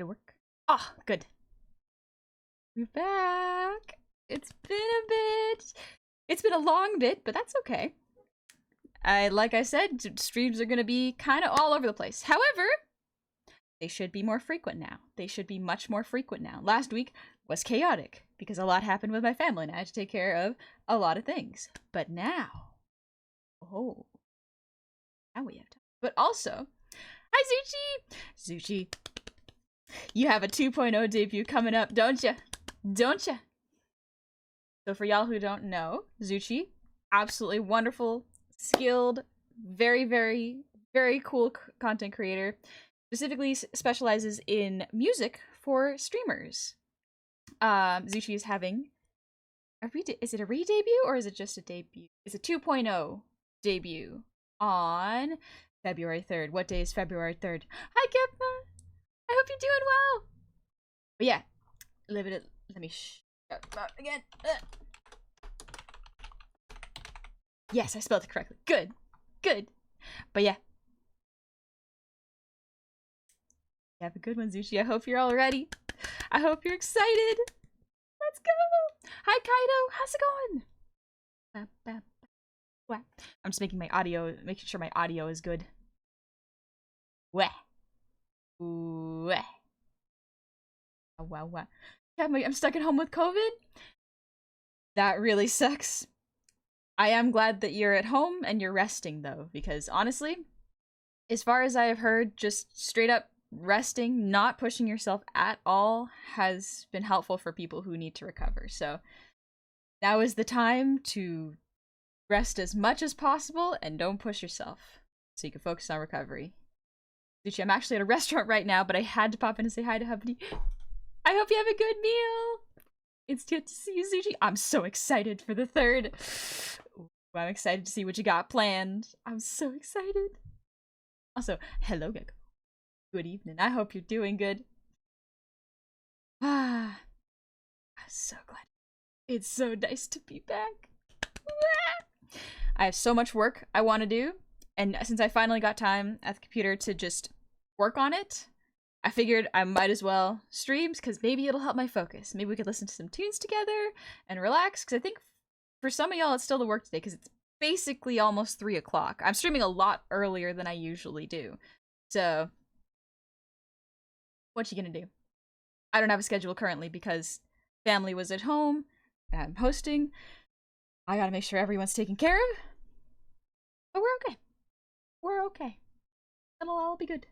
Did it work? Oh, good. We're back. It's been a bit. It's been a long bit, but that's okay. Like I said, streams are gonna be kind of all over the place. However, they should be more frequent now. They should be much more frequent now. Last week was chaotic because a lot happened with my family and I had to take care of a lot of things. But now, oh, now we have time. But also, hi Zuchi! Zuchi, you have a 2.0 debut coming up, don't ya? Don't ya? So for y'all who don't know, Zuchi, absolutely wonderful, skilled, very, very, very cool content creator. Specifically specializes in music for streamers. Zuchi is having is it a re-debut or is it just a debut? It's a 2.0 debut on February 3rd. What day is February 3rd? Hi, Kepma! I hope you're doing well! But yeah, let me shut up again. Yes, I spelled it correctly. Good. Good. But yeah. Have a good one, Zuchi. I hope you're all ready. I hope you're excited. Let's go. Hi, Kaido. How's it going? I'm just making sure my audio is good. Wah. Wah. Wow. I'm stuck at home with COVID. That really sucks. I am glad that you're at home and you're resting, though, because honestly, as far as I have heard, just straight up resting, not pushing yourself at all, has been helpful for people who need to recover. So now is the time to rest as much as possible and don't push yourself so you can focus on recovery. Zuchi, I'm actually at a restaurant right now, but I had to pop in and say hi to Hubby. I hope you have a good meal. It's good to see you, Zuchi. I'm so excited for the 3rd. I'm excited to see what you got planned. I'm so excited. Also, hello, Gecko. Good evening. I hope you're doing good. I'm so glad. It's so nice to be back. I have so much work I want to do, and since I finally got time at the computer to just work on it, I figured I might as well stream, because maybe it'll help my focus. Maybe we could listen to some tunes together and relax, because I think for some of y'all it's still the work today, because it's basically almost 3 o'clock. I'm streaming a lot earlier than I usually do. So what you gonna do? I don't have a schedule currently because family was at home and I'm hosting. I gotta make sure everyone's taken care of. But we're okay. We're okay. It'll all be good.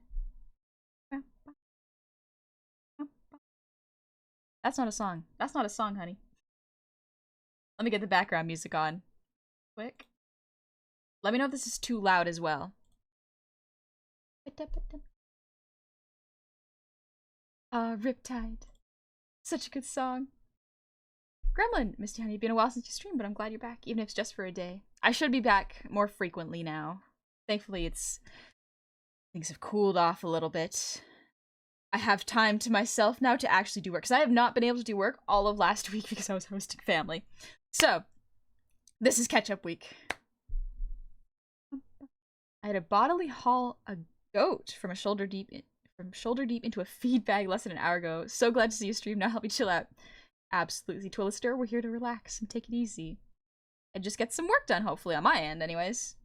That's not a song. That's not a song, honey. Let me get the background music on. Quick. Let me know if this is too loud as well. Riptide. Such a good song. Gremlin, Misty Honey, it's been a while since you streamed, but I'm glad you're back, even if it's just for a day. I should be back more frequently now. Thankfully, things have cooled off a little bit. I have time to myself now to actually do work, because I have not been able to do work all of last week because I was hosting family. So, this is catch-up week. I had to bodily haul a goat from shoulder deep into a feed bag less than an hour ago. So glad to see you stream. Now help me chill out. Absolutely, Twilister. We're here to relax and take it easy. And just get some work done, hopefully, on my end, anyways.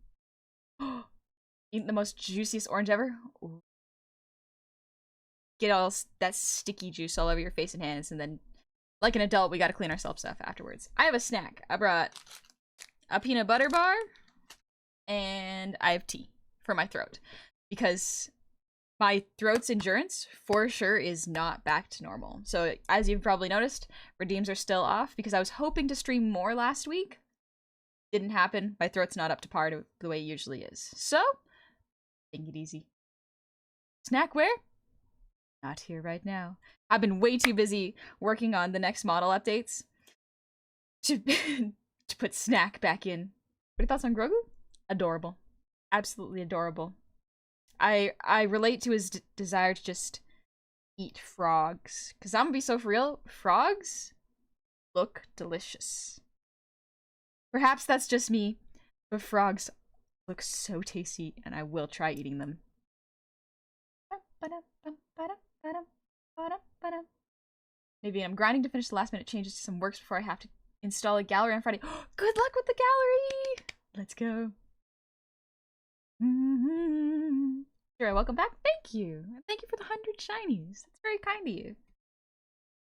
Eating the most juiciest orange ever. Ooh. Get all that sticky juice all over your face and hands, and then, like an adult, we gotta clean ourselves up afterwards. I have a snack. I brought a peanut butter bar, and I have tea for my throat. Because my throat's endurance, for sure, is not back to normal. So, as you've probably noticed, redeems are still off, because I was hoping to stream more last week. Didn't happen. My throat's not up to par to the way it usually is. So, take it easy. Snack where? Not here right now. I've been way too busy working on the next model updates to put Snack back in. What are your thoughts on Grogu? Adorable. Absolutely adorable. I relate to his desire to just eat frogs. Because I'm gonna be so for real, frogs look delicious. Perhaps that's just me, but frogs look so tasty, and I will try eating them. Maybe I'm grinding to finish the last minute changes to some works before I have to install a gallery on Friday. Good luck with the gallery! Let's go. Sure, welcome back. Thank you. And thank you for the 100 shinies. That's very kind of you.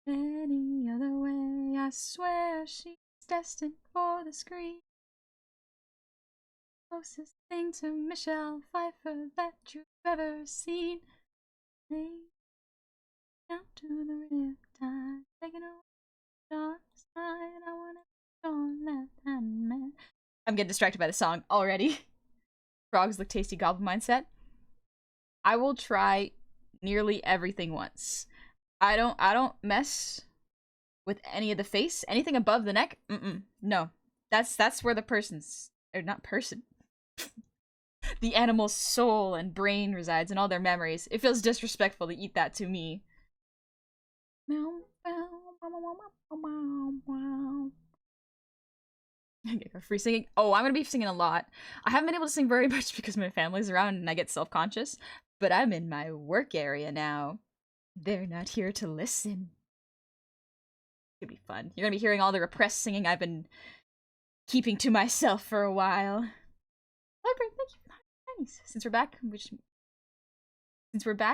Any other way, I swear she's destined for the screen. Closest thing to Michelle Pfeiffer that you've ever seen. Down to the riptide, taking away the dark side. I wanna be on that hand, man. I'm getting distracted by the song already. Frogs look tasty, goblin mindset. I will try nearly everything once. I don't mess with any of the face. Anything above the neck? No. That's where the person's, or not person. The animal's soul and brain resides and all their memories. It feels disrespectful to eat that to me. I get for free singing. Oh, I'm gonna be singing a lot. I haven't been able to sing very much because my family's around and I get self-conscious, but I'm in my work area now. They're not here to listen. It'll be fun. You're gonna be hearing all the repressed singing I've been keeping to myself for a while. Oh, great, thank you. Nice. Since we're back,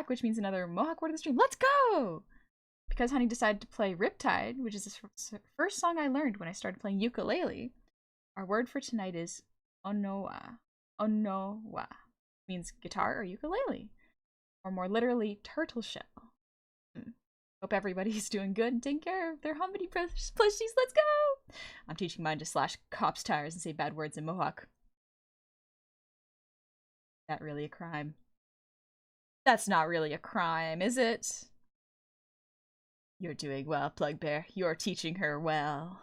which means another Mohawk word of the stream. Let's go! Because Honey decided to play Riptide, which is the first song I learned when I started playing ukulele. Our word for tonight is onowa. Onowa means guitar or ukulele, or more literally, turtle shell. Hope everybody's doing good and taking care of their Humpty plushies. Let's go! I'm teaching mine to slash cops' tires and say bad words in Mohawk. Is that really a crime? That's not really a crime, is it? You're doing well, Plug Bear. You're teaching her well.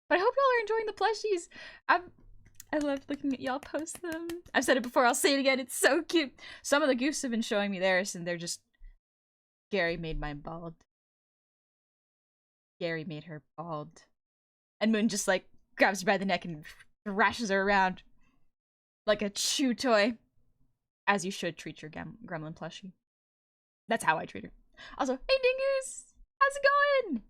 But I hope y'all are enjoying the plushies. I love looking at y'all post them. I've said it before, I'll say it again. It's so cute. Some of the goofs have been showing me theirs, and they're just... Gary made mine bald. Gary made her bald. And Moon just, like, grabs her by the neck and thrashes her around. Like a chew toy. As you should treat your gremlin plushie. That's how I treat her. Also, hey Dingoose! How's it going?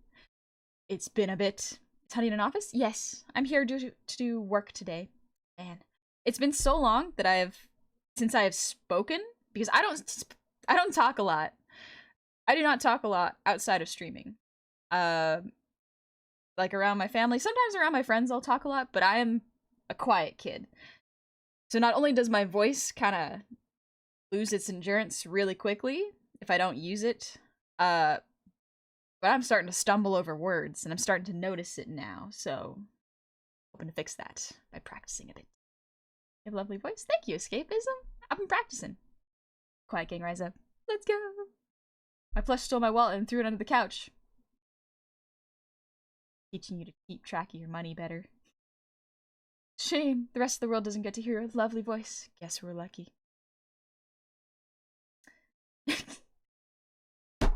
It's been a bit. Is Honey in an office? Yes. I'm here to do work today. Man. It's been so long that since I have spoken, because I don't talk a lot. I do not talk a lot outside of streaming. Like around my family. Sometimes around my friends I'll talk a lot, but I am a quiet kid. So not only does my voice kind of lose its endurance really quickly if I don't use it, but I'm starting to stumble over words, and I'm starting to notice it now, so hoping to fix that by practicing a bit. You have a lovely voice. Thank you, Escapism. I've been practicing. Quiet gang, rise up. Let's go. My plush stole my wallet and threw it under the couch. Teaching you to keep track of your money better. Shame. The rest of the world doesn't get to hear a lovely voice. Guess we're lucky.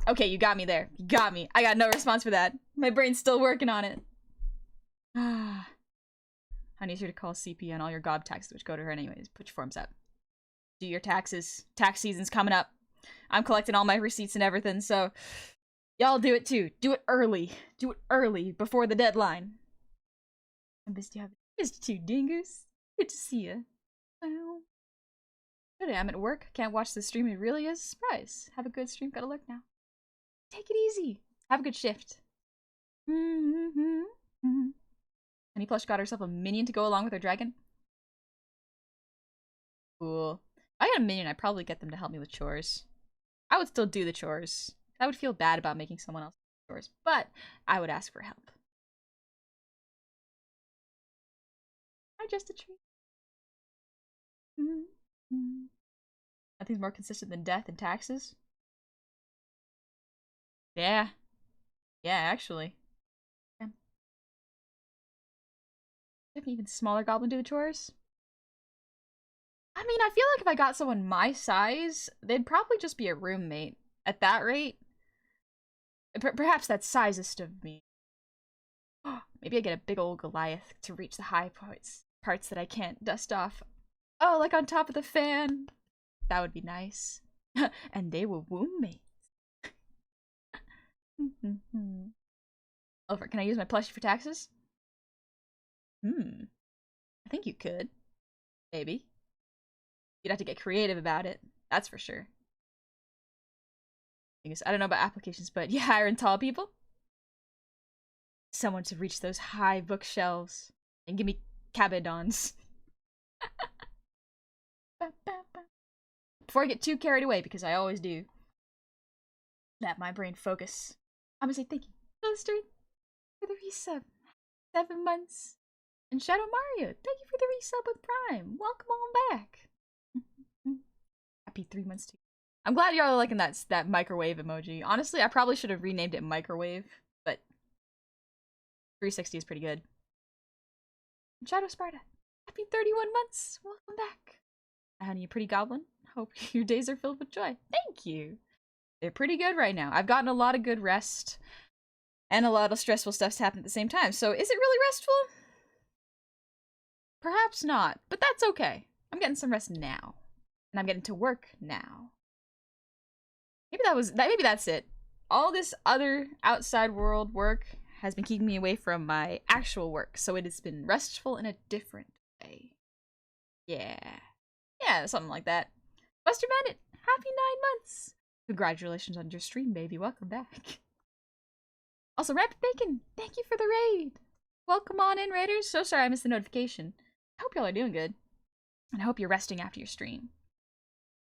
Okay, you got me there. You got me. I got no response for that. My brain's still working on it. Ah. Honey's here to call CP on all your gob taxes, which go to her anyways. Put your forms up. Do your taxes. Tax season's coming up. I'm collecting all my receipts and everything, so y'all do it too. Do it early. Do it early, before the deadline. I missed you. Missed you, Dingoose. Good to see you. Well, today I'm at work. Can't watch the stream. It really is a surprise. Have a good stream. Gotta look now. Take it easy. Have a good shift. Honey Plush got herself a minion to go along with her dragon. Cool. If I got a minion, I'd probably get them to help me with chores. I would still do the chores. I would feel bad about making someone else do chores, but I would ask for help. I'm just a treat. Nothing's more consistent than death and taxes. Yeah. Yeah, actually. Yeah. Have an even smaller goblin do the chores? I mean, I feel like if I got someone my size, they'd probably just be a roommate. At that rate. Perhaps that's sizest of me. Maybe I get a big old Goliath to reach the high parts that I can't dust off. Oh, like on top of the fan. That would be nice. And they will wound me. Over. Can I use my plushie for taxes? I think you could. Maybe. You'd have to get creative about it. That's for sure. I don't know about applications, but you hiring tall people? Someone to reach those high bookshelves and give me cabedons. Before I get too carried away, because I always do. Let my brain focus. I'm gonna say thank you, Illustrate, for the resub. 7 months. And Shadow Mario, thank you for the resub with Prime. Welcome on back. Happy 3 months too. I'm glad y'all are liking that microwave emoji. Honestly, I probably should have renamed it microwave, but 360 is pretty good. And Shadow Sparta, happy 31 months. Welcome back. Honey, you pretty goblin. Hope your days are filled with joy. Thank you. They're pretty good right now. I've gotten a lot of good rest, and a lot of stressful stuff's happened at the same time. So is it really restful? Perhaps not, but that's okay. I'm getting some rest now, and I'm getting to work now. Maybe that's it. All this other outside world work has been keeping me away from my actual work, so it has been restful in a different way. Yeah, something like that. Buster Bandit, happy 9 months. Congratulations on your stream, baby. Welcome back. Also, Rapid Bacon, thank you for the raid. Welcome on in, raiders. So sorry I missed the notification. I hope y'all are doing good. And I hope you're resting after your stream.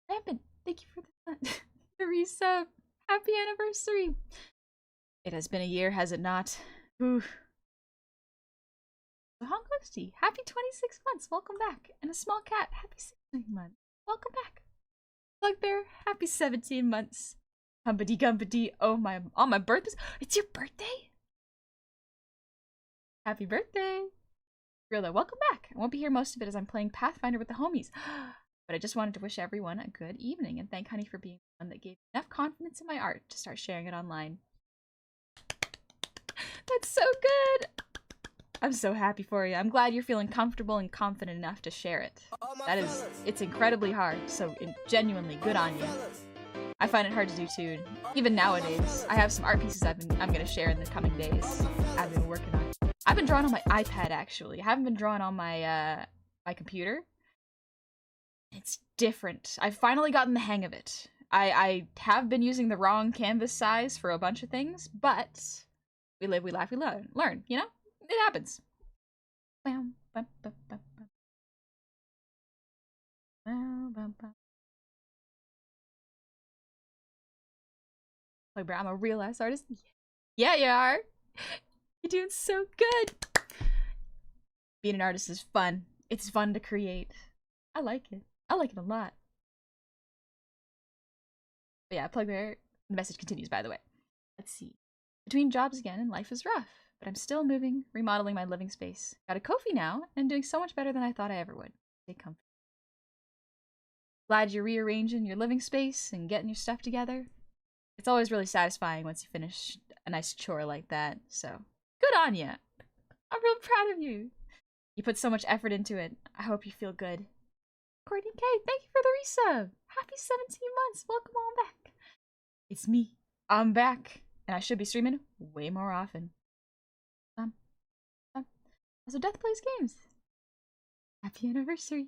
Rampant, thank you for the resub. Happy anniversary. It has been a year, has it not? Ooh. So Hong Ghosty, happy 26 months. Welcome back. And a small cat, happy 16 months. Welcome back. Bugbear, happy 17 months. Humpity gumpity, on my birthday. It's your birthday? Happy birthday. Real welcome back. I won't be here most of it as I'm playing Pathfinder with the homies. But I just wanted to wish everyone a good evening and thank Honey for being the one that gave enough confidence in my art to start sharing it online. That's so good. I'm so happy for you. I'm glad you're feeling comfortable and confident enough to share it. It's incredibly hard, so genuinely good on you. I find it hard to do too, even nowadays. I have some art pieces I'm gonna share in the coming days. I've been working on. I've been drawing on my iPad actually. I haven't been drawing on my my computer. It's different. I've finally gotten the hang of it. I have been using the wrong canvas size for a bunch of things, but we live, we laugh, we learn, you know? It happens. I'm a real ass artist. Yeah, you are. You're doing so good. Being an artist is fun. It's fun to create. I like it. I like it a lot. But yeah, Plugbear. The message continues, by the way. Let's see. Between jobs again and life is rough, but I'm still moving, remodeling my living space. Got a Ko-fi now, and doing so much better than I thought I ever would. Stay comfy. Glad you're rearranging your living space and getting your stuff together. It's always really satisfying once you finish a nice chore like that, so good on you. I'm real proud of you. You put so much effort into it. I hope you feel good. Courtney K, thank you for the resub. Happy 17 months. Welcome on back. It's me. I'm back. And I should be streaming way more often. Also, Death Plays Games. Happy anniversary.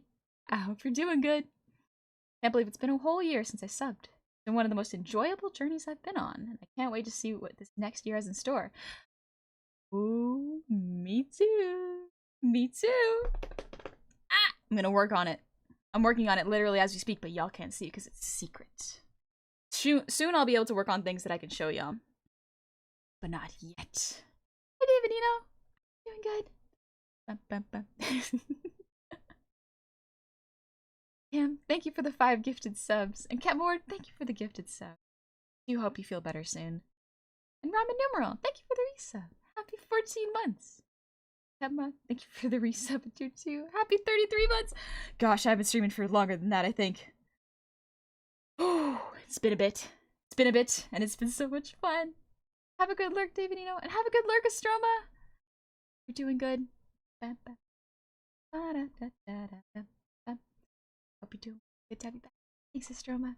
I hope you're doing good. Can't believe it's been a whole year since I subbed. It's been one of the most enjoyable journeys I've been on. And I can't wait to see what this next year has in store. Ooh, me too. Me too. Ah, I'm gonna work on it. I'm working on it literally as we speak, but y'all can't see it because it's secret. Soon I'll be able to work on things that I can show y'all. But not yet. Hey, Davidino. Doing good. Cam, thank you for the 5 gifted subs. And Catmord, thank you for the gifted sub. Do hope you feel better soon. And Ramen Numeral, thank you for the resub. Happy 14 months. Emma, thank you for the resub at tier 2. Happy 33 months. Gosh, I've been streaming for longer than that, I think. Oh, it's been a bit. It's been a bit, and it's been so much fun. Have a good lurk, Davidino, and have a good lurk, Astroma. You're doing good. Hope you're doing good to have you back. Thanks, Astroma.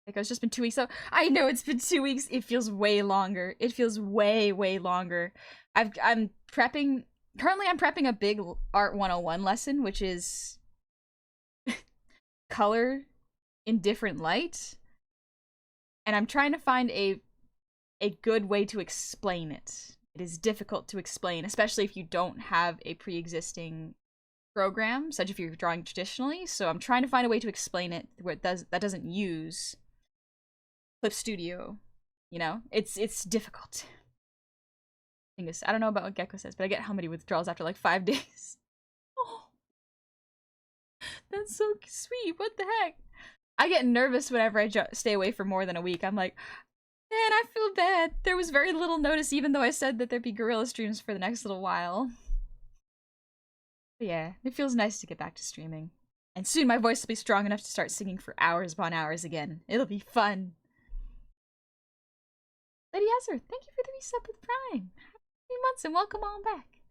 Like, it's just been 2 weeks, so I know it's been 2 weeks. It feels way longer. It feels way, way longer. I'm prepping. Currently, I'm prepping a big Art 101 lesson, which is color in different light, and I'm trying to find a good way to explain it. It is difficult to explain, especially if you don't have a pre-existing program, such if you're drawing traditionally. So I'm trying to find a way to explain it where that doesn't use Clip Studio. You know, it's difficult. I don't know about what Gecko says, but I get how many withdrawals after like 5 days. Oh, that's so sweet. What the heck? I get nervous whenever I stay away for more than a week. I'm like, man, I feel bad. There was very little notice, even though I said that there'd be gorilla streams for the next little while. But yeah, it feels nice to get back to streaming. And soon my voice will be strong enough to start singing for hours upon hours again. It'll be fun. Lady Ezra, thank you for the resub with Prime. Happy 3 months and welcome on back.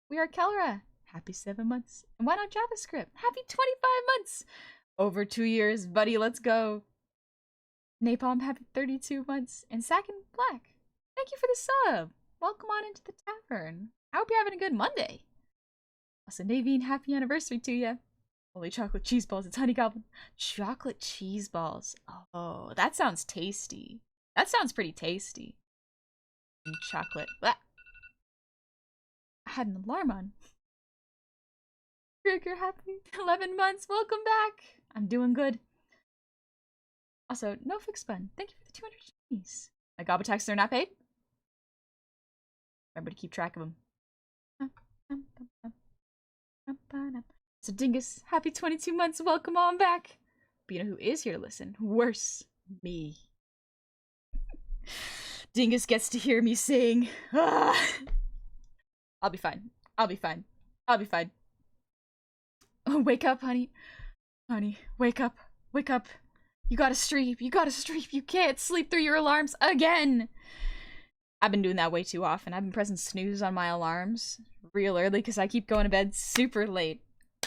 We are Kelra. Happy 7 months. And why not JavaScript? Happy 25 months. Over 2 years, buddy, let's go. Napalm, happy 32 months. And Sakin Black, thank you for the sub. Welcome on into the tavern. I hope you're having a good Monday. Also, Naveen, happy anniversary to you. Holy chocolate cheese balls, it's Honey Goblin. Chocolate cheese balls. Oh, that sounds tasty. That sounds pretty tasty. And chocolate. Blah. I had an alarm on. You're happy. 11 months, welcome back. I'm doing good. Also, no fix bun. Thank you for the 200 cheese. My Gobble taxes are not paid. Remember to keep track of them. So Dingus, happy 22 months, welcome on back. But you know who is here to listen? Worse, me. Dingus gets to hear me sing. Ah. I'll be fine. I'll be fine. I'll be fine. Oh, wake up, honey. Honey, wake up. Wake up. You gotta stream. You gotta stream. You can't sleep through your alarms again. I've been doing that way too often. I've been pressing snooze on my alarms real early because I keep going to bed super late.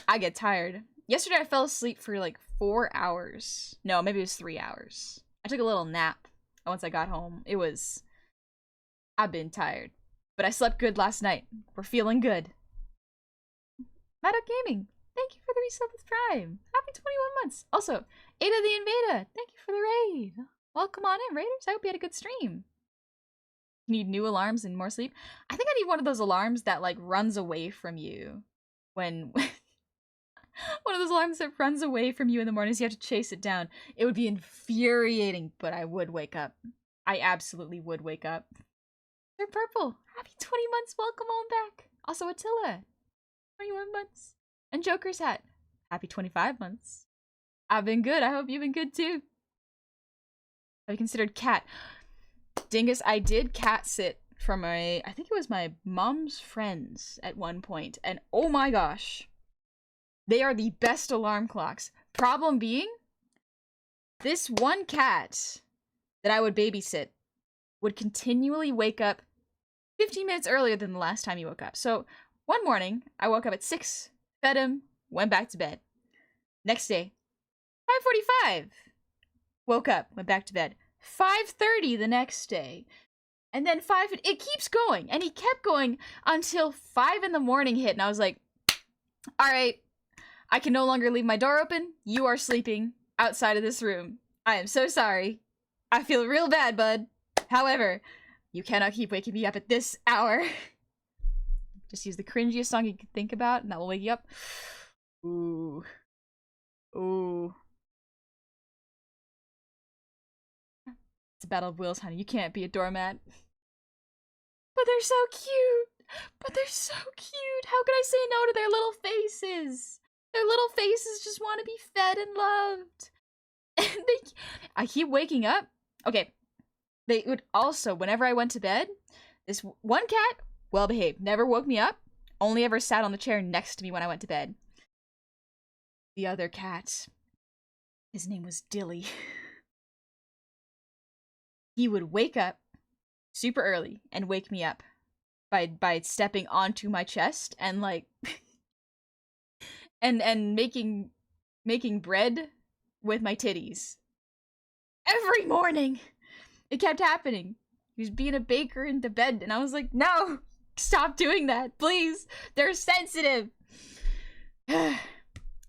I get tired. Yesterday I fell asleep for like 4 hours. No, maybe it was 3 hours. I took a little nap once I got home. I've been tired. But I slept good last night. We're feeling good. Mad Gaming, thank you for the resub with Prime. Happy 21 months. Also, Ada the Invada, thank you for the raid. Welcome on in, Raiders. I hope you had a good stream. Need new alarms and more sleep? I think I need one of those alarms that like runs away from you when one of those alarms that runs away from you in the mornings. You have to chase it down. It would be infuriating, but I would wake up. I absolutely would wake up. They're purple. Happy 20 months. Welcome on back. Also Attila, 21 months. And Joker's hat. Happy 25 months. I've been good. I hope you've been good too. Have you considered cat? Dingus, I did cat sit from I think it was my mom's friends at one point, and oh my gosh, they are the best alarm clocks. Problem being, this one cat that I would babysit would continually wake up 15 minutes earlier than the last time he woke up. So one morning, I woke up at 6, fed him, went back to bed. Next day, 5:45, woke up, went back to bed. 5:30 the next day. And then 5, it keeps going. And he kept going until 5 in the morning hit. And I was like, all right, I can no longer leave my door open. You are sleeping outside of this room. I am so sorry. I feel real bad, bud. However, you cannot keep waking me up at this hour. Just use the cringiest song you can think about, and that will wake you up. Ooh. Ooh. It's a battle of wills, honey. You can't be a doormat. But they're so cute. But they're so cute. How can I say no to their little faces? Their little faces just want to be fed and loved. And I keep waking up. Okay. They would also, whenever I went to bed, this one cat, well behaved, never woke me up, only ever sat on the chair next to me when I went to bed. The other cat, his name was Dilly. He would wake up super early and wake me up by stepping onto my chest and like and making bread with my titties. Every morning. It kept happening. He was being a baker into bed, and I was like, no, stop doing that, please. They're sensitive. He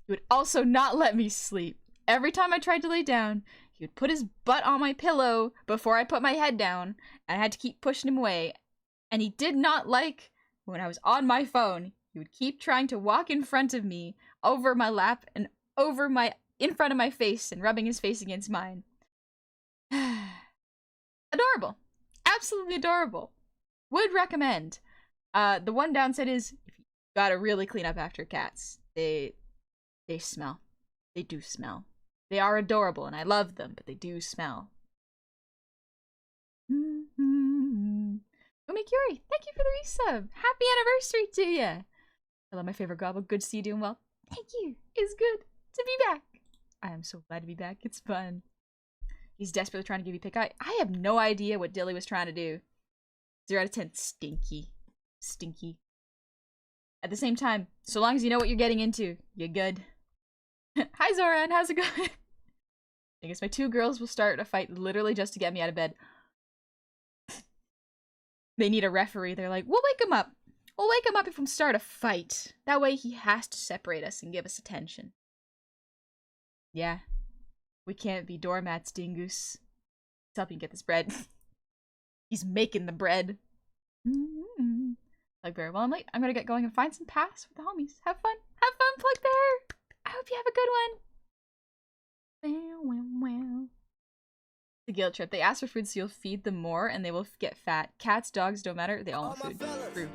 would also not let me sleep. Every time I tried to lay down, he would put his butt on my pillow before I put my head down, and I had to keep pushing him away. And he did not like when I was on my phone. He would keep trying to walk in front of me, over my lap, and in front of my face, and rubbing his face against mine. Adorable. Absolutely adorable. Would recommend. The one downside is you gotta really clean up after cats. They smell. They do smell. They are adorable and I love them, but they do smell. Umi Curie, thank you for the resub. Happy anniversary to you. Hello, my favorite goblin. Good to see you doing well. Thank you. It's good to be back. I am so glad to be back. It's fun. He's desperately trying to give you pink eye. I have no idea what Dilly was trying to do. 0 out of 10. Stinky. Stinky. At the same time, so long as you know what you're getting into, you're good. Hi, Zoran. How's it going? I guess my 2 girls will start a fight literally just to get me out of bed. They need a referee. They're like, we'll wake him up. We'll wake him up if we start a fight. That way he has to separate us and give us attention. Yeah. We can't be doormats, Dingoose. He's helping get this bread. He's making the bread. Plug Bear. Well, I'm late. I'm gonna get going and find some paths with the homies. Have fun. Have fun, Plug Bear. I hope you have a good one. The guilt trip. They ask for food so you'll feed them more and they will get fat. Cats, dogs, don't matter. They all want food. True.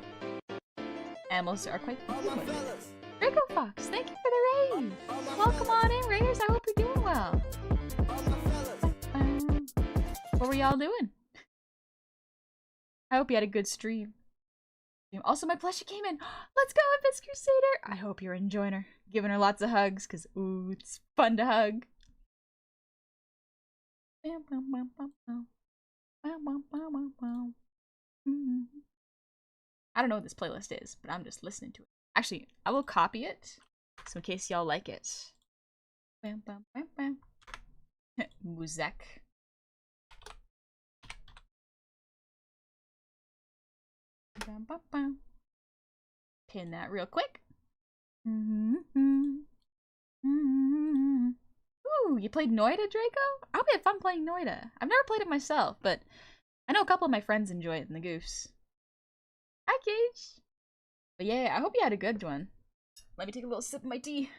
Animals are quite motivated. Draco Fox, thank you for the raid. Welcome on in, Raiders. I hope you're doing well. What were y'all doing? I hope you had a good stream. Also, my plushie came in. Let's go, Abyss Crusader. I hope you're enjoying her. Giving her lots of hugs, because, ooh, it's fun to hug. I don't know what this playlist is, but I'm just listening to it. Actually, I will copy it, so in case y'all like it. Muzek. Pin that real quick. Ooh, you played Noida, Draco? I hope you had fun playing Noida. I've never played it myself, but I know a couple of my friends enjoy it in the Goose. Hi, Cage. But yeah, I hope you had a good one. Let me take a little sip of my tea.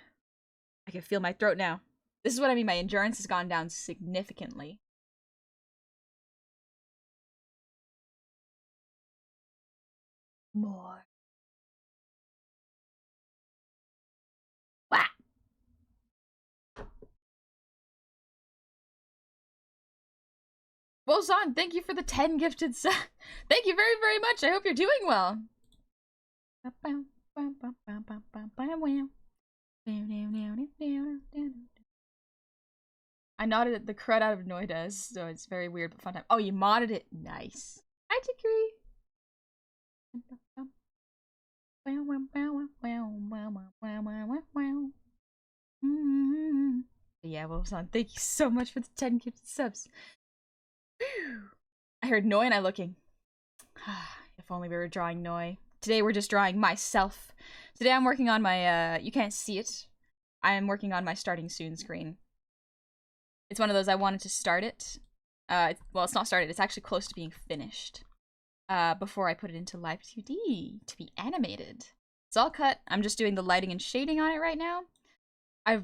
I can feel my throat now. This is what I mean, my endurance has gone down significantly. More. Wow. Bolzon, thank you for the 10 gifted subs. Thank you very, very much. I hope you're doing well. I nodded at the crud out of Noida, so it's very weird but fun time. Oh, you modded it? Nice. I agree. Yeah, Bolzon, thank you so much for the 10 gifted subs. I heard Noi and I looking. If only we were drawing Noi. Today we're just drawing myself. Today I'm working on my, you can't see it. I am working on my starting soon screen. It's one of those I wanted to start it. Well, it's not started. It's actually close to being finished. Before I put it into Live 2D to be animated. It's all cut. I'm just doing the lighting and shading on it right now. I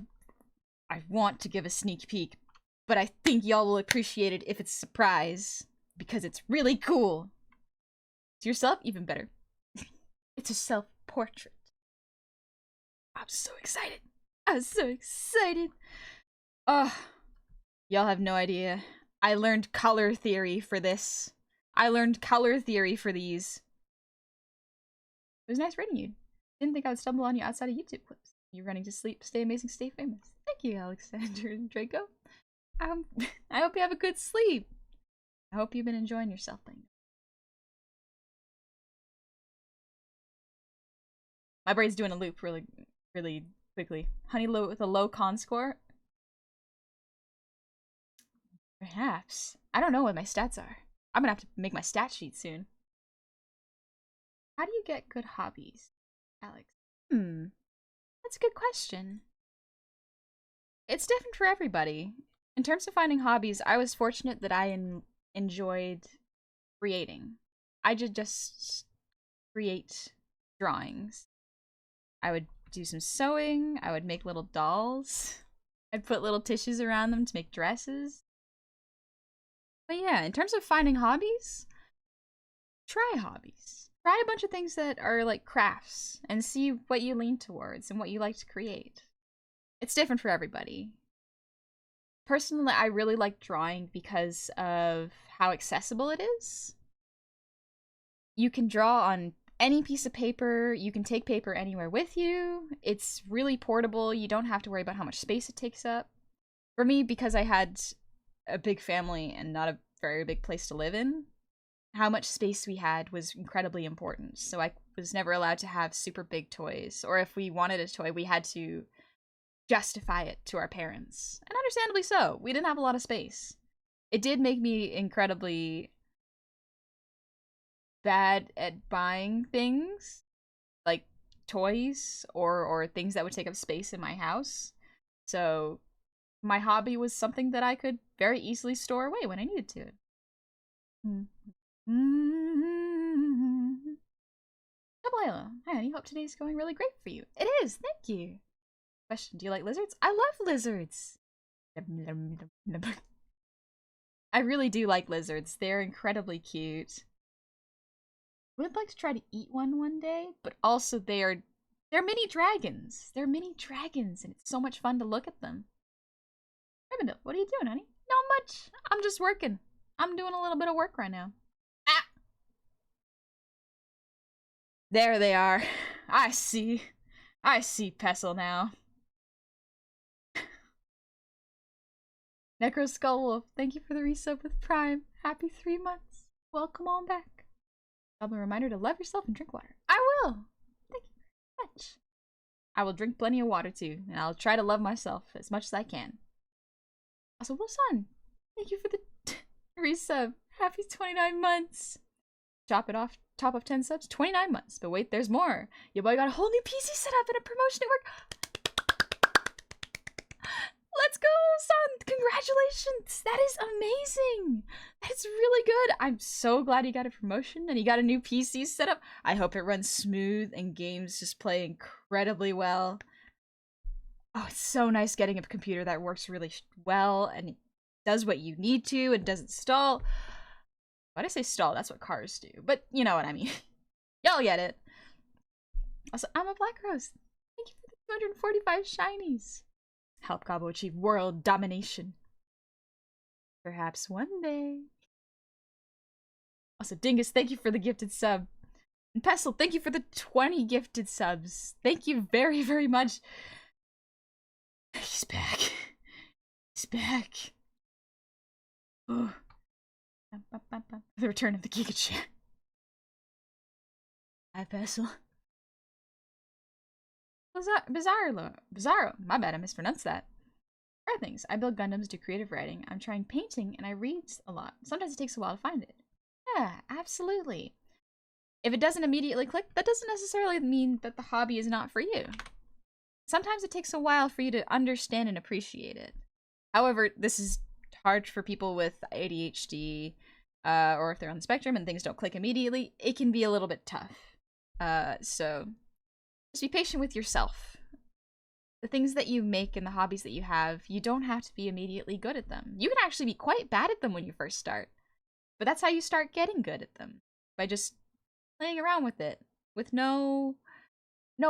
want to give a sneak peek, but I think y'all will appreciate it if it's a surprise, because it's really cool. It's yourself, even better. It's a self-portrait. I'm so excited. I'm so excited. Oh, y'all have no idea. I learned color theory for this. I learned color theory for these. It was nice reading you. Didn't think I would stumble on you outside of YouTube clips. You're running to sleep. Stay amazing, stay famous. Thank you, Alexander and Draco. I hope you have a good sleep. I hope you've been enjoying yourself playing. My brain's doing a loop really, really quickly. Honey with a low con score. Perhaps. I don't know what my stats are. I'm gonna have to make my stat sheet soon. How do you get good hobbies, Alex? That's a good question. It's different for everybody. In terms of finding hobbies, I was fortunate that I enjoyed creating. I just create drawings. I would do some sewing. I would make little dolls. I'd put little tissues around them to make dresses. But yeah, in terms of finding hobbies, try hobbies. Try a bunch of things that are like crafts and see what you lean towards and what you like to create. It's different for everybody. Personally, I really like drawing because of how accessible it is. You can draw on any piece of paper. You can take paper anywhere with you. It's really portable. You don't have to worry about how much space it takes up. For me, because I had a big family and not a very big place to live in, how much space we had was incredibly important. So I was never allowed to have super big toys. Or if we wanted a toy, we had to justify it to our parents. And understandably so. We didn't have a lot of space. It did make me incredibly bad at buying things, like toys or things that would take up space in my house. So my hobby was something that I could very easily store away when I needed to. Layla, hi honey, hope today's going really great for you. It is, thank you. Question, do you like lizards? I love lizards. I really do like lizards. They're incredibly cute. I would like to try to eat one day, but also they're mini dragons. They're mini dragons, and it's so much fun to look at them. Rivendell, what are you doing, honey? Not much. I'm just working. I'm doing a little bit of work right now. Ah! There they are. I see. I see Pestle now. Necro Skullwolf, thank you for the resub with Prime. Happy 3 months. Welcome on back. I'll be a reminder to love yourself and drink water. I will. Thank you very much. I will drink plenty of water too, and I'll try to love myself as much as I can. Also, Wilson, thank you for the resub. Happy 29 months. Chop it off. Top of 10 subs. 29 months. But wait, there's more. Your boy got a whole new PC set up and a promotion at work. Let's go, son! Congratulations! That is amazing! That's really good! I'm so glad he got a promotion and he got a new PC set up. I hope it runs smooth and games just play incredibly well. Oh, it's so nice getting a computer that works really well and does what you need to and doesn't stall. Why'd I say stall? That's what cars do. But you know what I mean. Y'all get it. Also, I'm a Black Rose. Thank you for the 245 shinies. Help Gobbo achieve world domination. Perhaps one day. Also, Dingus, thank you for the gifted sub. And Pestle, thank you for the 20 gifted subs. Thank you very, very much. He's back. He's back. Oh. The return of the Giga Chair. Hi, Pestle. Bizarro. My bad, I mispronounced that. Other things. I build Gundams, do creative writing. I'm trying painting, and I read a lot. Sometimes it takes a while to find it. Yeah, absolutely. If it doesn't immediately click, that doesn't necessarily mean that the hobby is not for you. Sometimes it takes a while for you to understand and appreciate it. However, this is hard for people with ADHD, or if they're on the spectrum and things don't click immediately. It can be a little bit tough. So just be patient with yourself. The things that you make and the hobbies that you have, you don't have to be immediately good at them. You can actually be quite bad at them when you first start. But that's how you start getting good at them. By just playing around with it. With no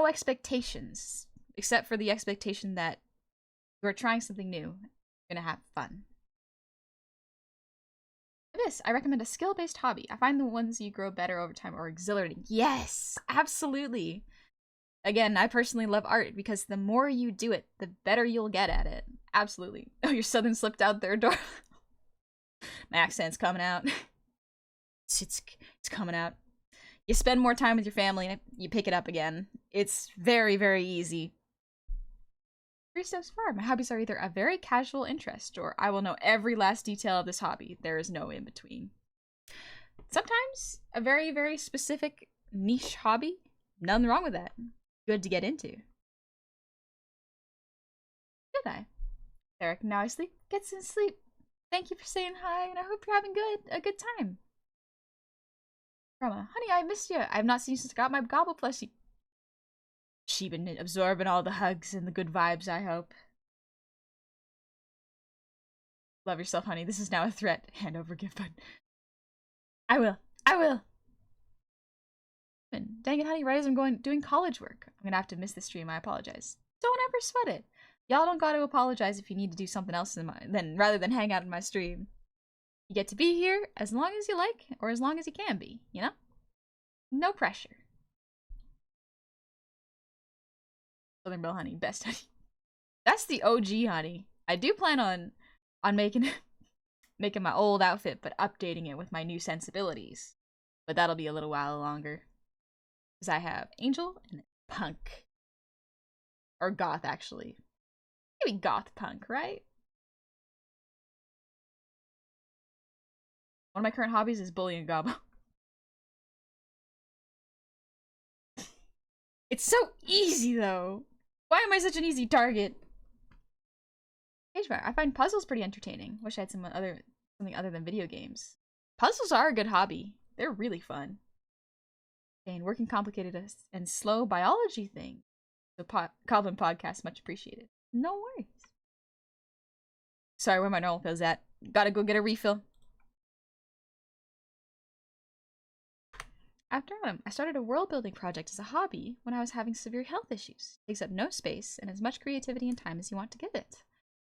expectations. Except for the expectation that you're trying something new. You're gonna have fun. This, I recommend a skill-based hobby. I find the ones you grow better over time are exhilarating. Yes, absolutely. Again, I personally love art because the more you do it, the better you'll get at it. Absolutely. Oh, your southern slipped out there, Dora. My accent's coming out. It's coming out. You spend more time with your family and you pick it up again. It's very, very easy. 3 steps far. My hobbies are either a very casual interest or I will know every last detail of this hobby. There is no in between. Sometimes a very, very specific niche hobby, nothing wrong with that. Good to get into. Good I. Eric, now I sleep. Get some sleep. Thank you for saying hi, and I hope you're having a good time. Rama, honey, I missed you. I've not seen you since I got my gobble plushie. She been absorbing all the hugs and the good vibes, I hope. Love yourself, honey. This is now a threat. Hand over gift button. I will. I will. Dang it, honey. Right as I'm doing college work. I'm gonna have to miss the stream. I apologize. Don't ever sweat it. Y'all don't gotta apologize if you need to do something else rather than hang out in my stream. You get to be here as long as you like, or as long as you can be, you know? No pressure. Southern Belle honey, best honey. That's the OG honey. I do plan on making my old outfit, but updating it with my new sensibilities. But that'll be a little while longer. Because I have Angel and Punk. Or Goth, actually. Maybe Goth Punk, right? One of my current hobbies is bullying Gobbo. It's so easy, though. Why am I such an easy target? I find puzzles pretty entertaining. Wish I had something other than video games. Puzzles are a good hobby. They're really fun. And working complicated and slow biology thing. The Calvin podcast, much appreciated. No worries. Sorry, where my normal fill's at. Gotta go get a refill. After autumn, I started a world building project as a hobby when I was having severe health issues. It takes up no space and as much creativity and time as you want to give it.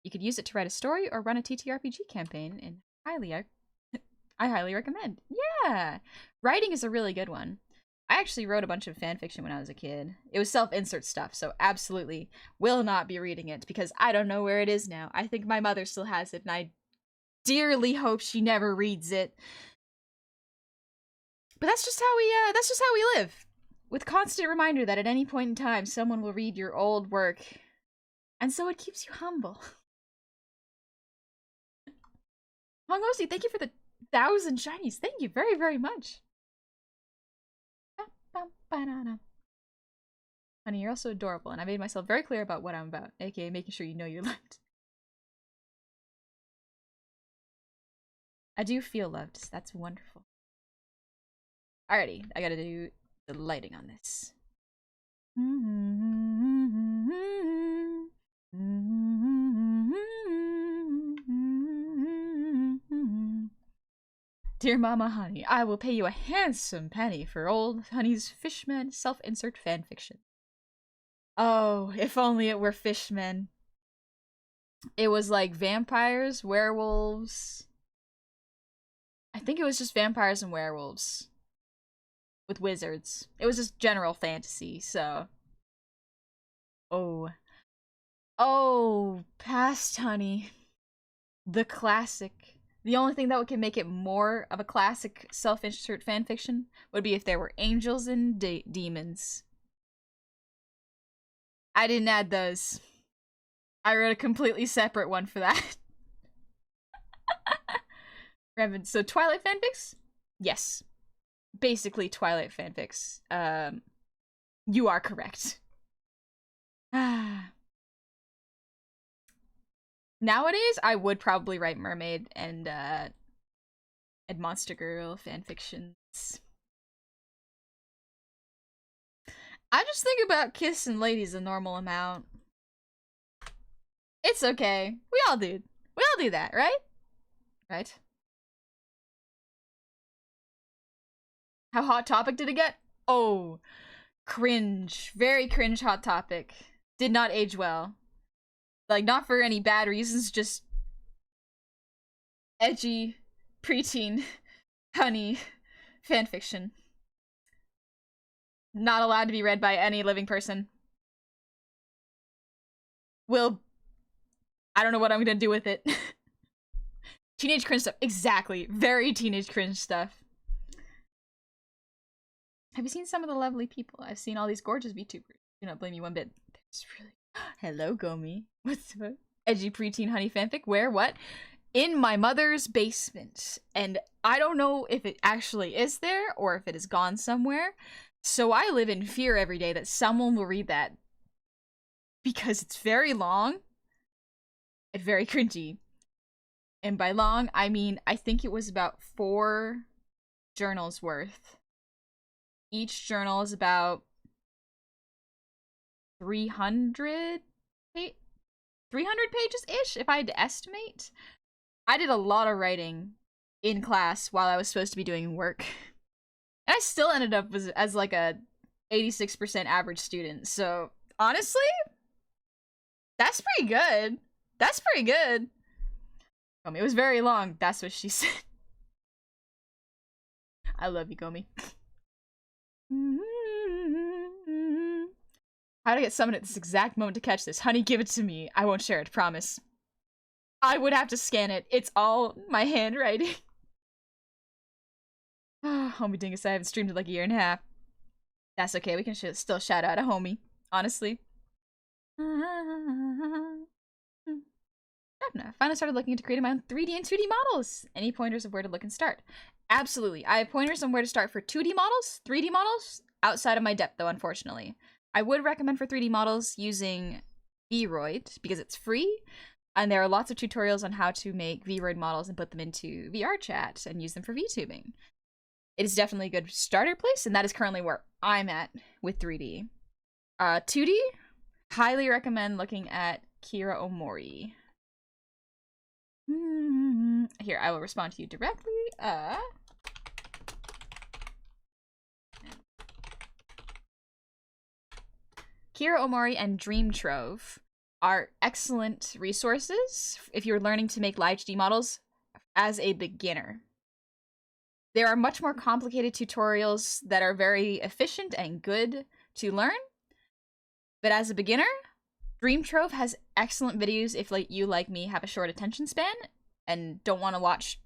You could use it to write a story or run a TTRPG campaign, and I highly recommend. Yeah! Writing is a really good one. I actually wrote a bunch of fanfiction when I was a kid. It was self-insert stuff, so absolutely will not be reading it because I don't know where it is now. I think my mother still has it, and I dearly hope she never reads it. But that's just how we live. With constant reminder that at any point in time, someone will read your old work. And so it keeps you humble. Hongosi, thank you for the 1,000 shinies. Thank you very, very much. Honey, you're also adorable, and I made myself very clear about what I'm about, aka making sure you know you're loved. I do feel loved. That's wonderful. Alrighty, I gotta do the lighting on this. Dear Mama Honey, I will pay you a handsome penny for old Honey's Fishman self-insert fanfiction. Oh, if only it were Fishmen. It was like vampires, werewolves. I think it was just vampires and werewolves. With wizards. It was just general fantasy, so. Oh. Oh, Past Honey. The classic. The only thing that could make it more of a classic self-insert fanfiction would be if there were angels and demons. I didn't add those. I wrote a completely separate one for that. So Twilight fanfics? Yes. Basically Twilight fanfics. You are correct. Nowadays, I would probably write mermaid and monster girl fanfictions. I just think about kissing ladies a normal amount. It's okay. We all do. We all do that, right? Right? How Hot Topic did it get? Oh, cringe. Very cringe Hot Topic. Did not age well. Like, not for any bad reasons, just edgy, preteen, honey fanfiction. Not allowed to be read by any living person. I don't know what I'm gonna do with it. Teenage cringe stuff. Exactly. Very teenage cringe stuff. Have you seen some of the lovely people? I've seen all these gorgeous VTubers. Do not blame me one bit. There's really Hello, Gomi. What's what? Edgy preteen honey fanfic? Where? What? In my mother's basement. And I don't know if it actually is there or if it has gone somewhere. So I live in fear every day that someone will read that because it's very long and very cringy. And by long, I mean, I think it was about 4 journals worth. Each journal is about 300 pages-ish, if I had to estimate. I did a lot of writing in class while I was supposed to be doing work. And I still ended up as like a 86% average student. So, honestly, that's pretty good. That's pretty good. Gomi, it was very long. That's what she said. I love you, Gomi. How to get summoned at this exact moment to catch this? Honey, give it to me. I won't share it, promise. I would have to scan it. It's all my handwriting. Homie Dingus, I haven't streamed in like a year and a half. That's okay, we can still shout out a homie. Honestly. I finally started looking into creating my own 3D and 2D models. Any pointers of where to look and start? Absolutely. I have pointers on where to start for 2D models, 3D models, outside of my depth though, unfortunately. I would recommend for 3D models using Vroid because it's free, and there are lots of tutorials on how to make Vroid models and put them into VR chat and use them for VTubing. It is definitely a good starter place, and that is currently where I'm at with 3D. 2D, highly recommend looking at Kira Omori. Here, I will respond to you directly. Kira Omori and Dream Trove are excellent resources if you're learning to make Live 2D models as a beginner. There are much more complicated tutorials that are very efficient and good to learn, but as a beginner, Dream Trove has excellent videos if like you, like me, have a short attention span and don't want to watch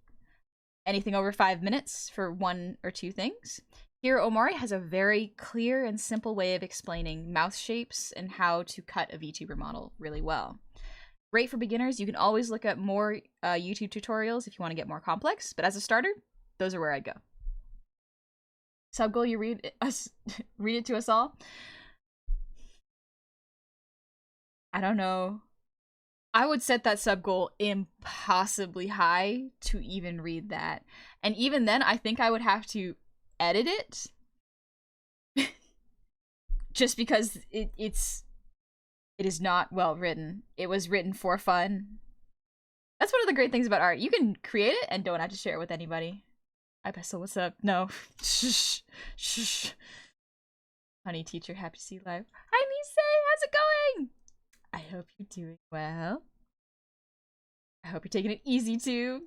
anything over 5 minutes for 1 or 2 things. Kira Omori has a very clear and simple way of explaining mouth shapes and how to cut a VTuber model really well. Great for beginners. You can always look at more YouTube tutorials if you want to get more complex, but as a starter, those are where I'd go. Sub goal, you read it to us all? I don't know. I would set that sub goal impossibly high to even read that. And even then, I think I would have to edit it. Just because it is not well written. It was written for fun. That's one of the great things about art. You can create it and don't have to share it with anybody. Hi, Pestle, what's up? No. Shh. Shh. Honey teacher, happy to see you live. Hi, Lisa, how's it going? I hope you're doing well. I hope you're taking it easy too.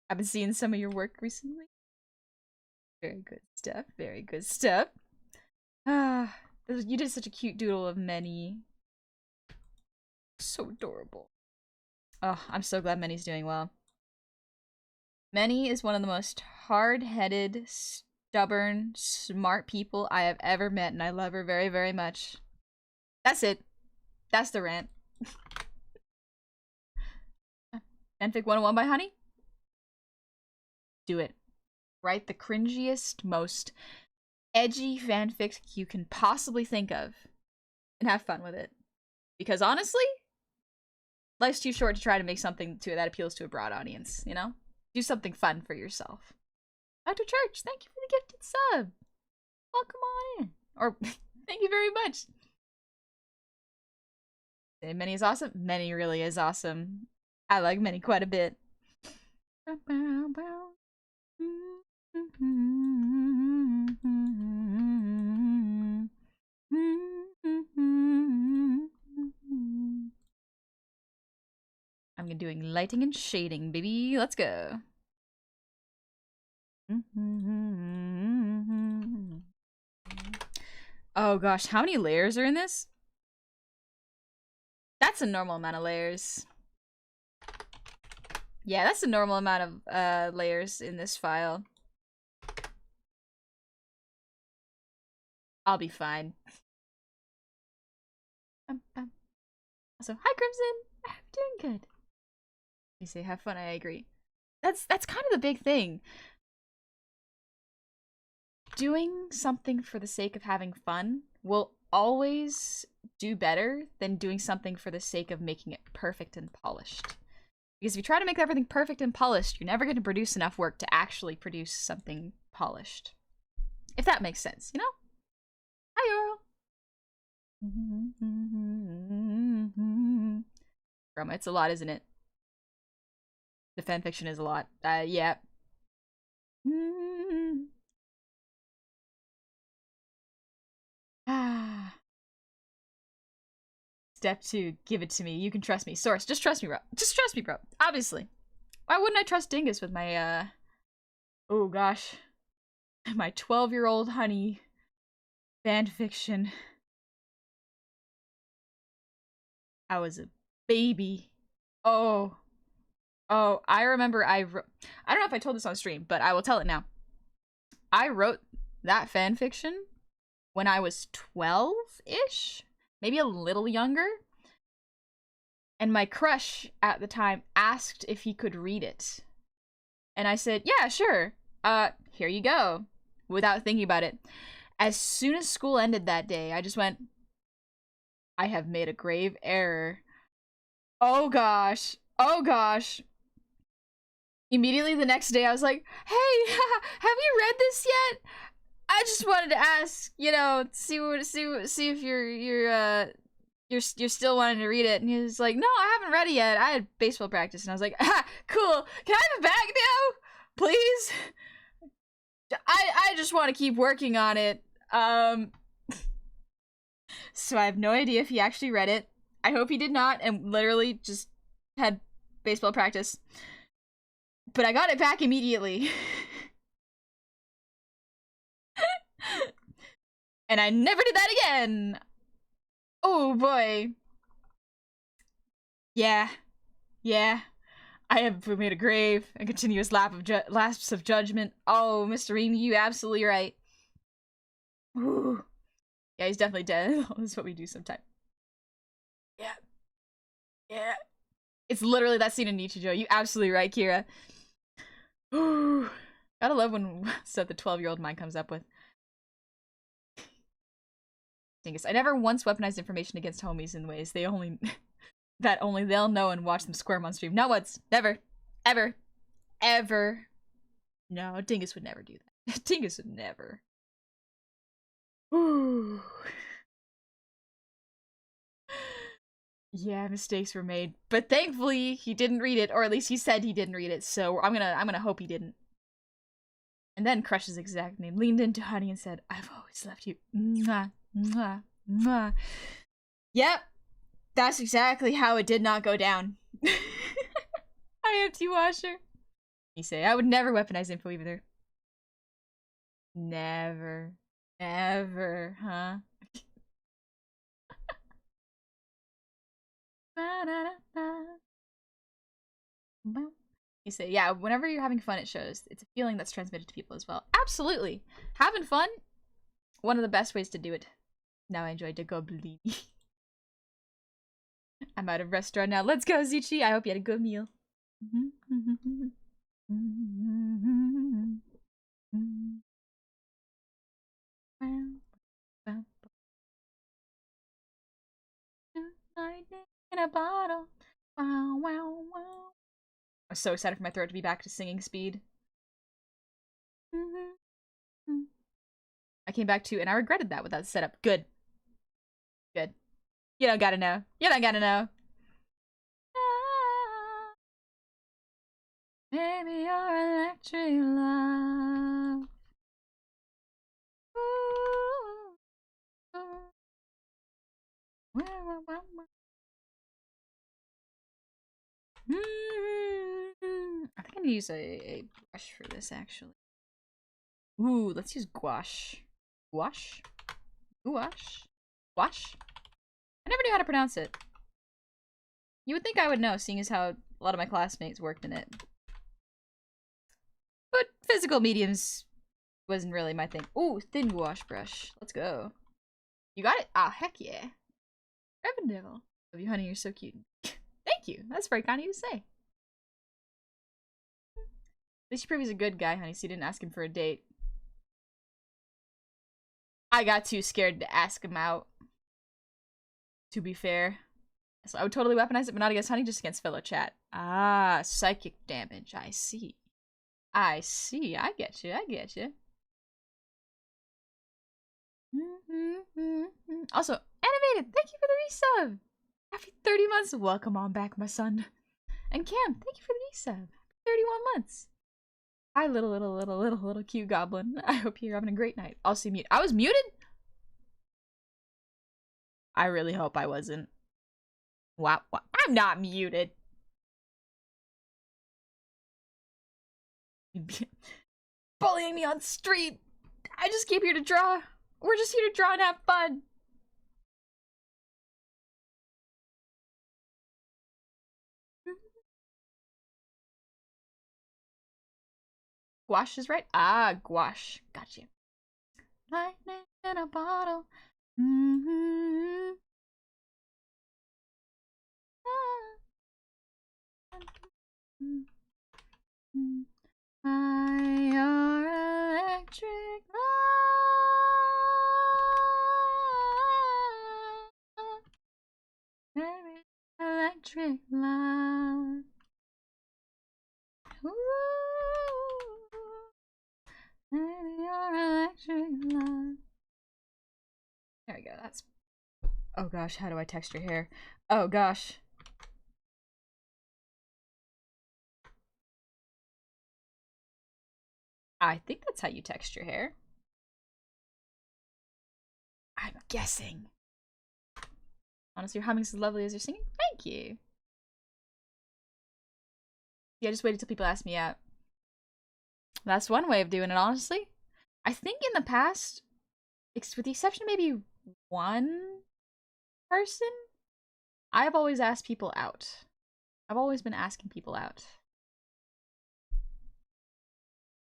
I've been seeing some of your work recently. Very good stuff. Very good stuff. Ah, you did such a cute doodle of Many. So adorable. Oh, I'm so glad Many's doing well. Many is one of the most hard-headed, stubborn, smart people I have ever met, and I love her very, very much. That's it. That's the rant. Fanfic 101 by Honey? Do it. Write the cringiest, most edgy fanfic you can possibly think of, and have fun with it. Because honestly, life's too short to try to make something that appeals to a broad audience, you know? Do something fun for yourself. Dr. Church, thank you for the gifted sub. Welcome on in. Or, thank you very much. Many is awesome. Many really is awesome. I like Many quite a bit. I'm doing lighting and shading, baby. Let's go. Oh gosh, how many layers are in this? That's a normal amount of layers. Yeah, that's a normal amount of layers in this file. I'll be fine. Also, hi Crimson! I'm doing good. You say have fun, I agree. That's kind of the big thing. Doing something for the sake of having fun will always do better than doing something for the sake of making it perfect and polished. Because if you try to make everything perfect and polished, you're never going to produce enough work to actually produce something polished. If that makes sense, you know? Hi, Earl. Grandma, it's a lot, isn't it? The fanfiction is a lot. Yeah. Step 2, give it to me. You can trust me. Source, just trust me, bro. Just trust me, bro. Obviously. Why wouldn't I trust Dingus with my, oh gosh. My 12-year-old honey fanfiction. I was a baby. Oh. Oh, I remember I don't know if I told this on stream, but I will tell it now. I wrote that fanfiction when I was 12-ish, maybe a little younger. And my crush at the time asked if he could read it. And I said, yeah, sure. Here you go. Without thinking about it. As soon as school ended that day, I just went, I have made a grave error. Oh gosh. Oh gosh. Immediately the next day I was like, hey, have you read this yet? I just wanted to ask, you know, see if you're still wanting to read it. And he was like, no, I haven't read it yet. I had baseball practice. And I was like, ah, cool. Can I have it back now? Please? I just want to keep working on it. So I have no idea if he actually read it. I hope he did not and literally just had baseball practice. But I got it back immediately. And I never did that again. Oh boy. Yeah. Yeah. I have made a grave, a continuous lapse of judgment. Oh, Mr. Reem, you absolutely right. Ooh. Yeah, he's definitely dead. That's what we do sometimes. Yeah. Yeah. It's literally that scene in Nichijou. You absolutely right, Kira. Ooh. Gotta love when stuff the 12-year-old mind comes up with. Dingus, I never once weaponized information against homies in ways they only that only they'll know and watch them squirm on stream. Not once. Never. Ever. Ever. No, Dingus would never do that. Dingus would never. Ooh. Yeah, mistakes were made. But thankfully he didn't read it, or at least he said he didn't read it, so I'm gonna hope he didn't. And then Crush's exact name leaned into Honey and said, I've always loved you. Mwah, mwah, mwah. Yep. That's exactly how it did not go down. I empty washer. You say, I would never weaponize info either. Never. Never, huh? You say, yeah, whenever you're having fun, it shows. It's a feeling that's transmitted to people as well. Absolutely. Having fun, one of the best ways to do it. Now I enjoyed the goblin. I'm out of restaurant now. Let's go, Zuchi. I hope you had a good meal. In a bottle. Wow, wow, wow. I'm so excited for my throat to be back to singing speed. I came back to, and I regretted that with that setup. Good. Good. You don't gotta know. You don't gotta know. Maybe your electric love. I think I need to use a brush for this, actually. Ooh, let's use gouache. Gouache? Gouache? Gouache? I never knew how to pronounce it. You would think I would know, seeing as how a lot of my classmates worked in it. But physical mediums wasn't really my thing. Ooh, thin gouache brush. Let's go. You got it? Ah, heck yeah. Revenue. Love you, honey. You're so cute. Thank you. That's very kind of you to say. At least you prove he's a good guy, honey, so you didn't ask him for a date. I got too scared to ask him out. To be fair. So I would totally weaponize it, but not against honey, just against fellow chat. Ah, psychic damage. I see. I see. I get you. I get you. Also, Animated, thank you for the resub. Happy 30 months. Welcome on back, my son. And Cam, thank you for the resub. 31 months. Hi, little cute goblin. I hope you're having a great night. Also mute. I was muted? I really hope I wasn't. Wow. I'm not muted. Bullying me on street. I just came here to draw. We're just here to draw and have fun. Gouache is right. Ah, gouache. Got you. Lightning in a bottle. Your electric love. Electric love. Ooh. Your electric love. There we go. That's. Oh gosh, how do I text your hair? Oh gosh. I think that's how you text your hair. I'm guessing. Honestly, your humming's as lovely as your singing. Thank you. Yeah, just waited till people ask me out. That's one way of doing it, honestly. I think in the past, with the exception of maybe one person, I've always asked people out. I've always been asking people out.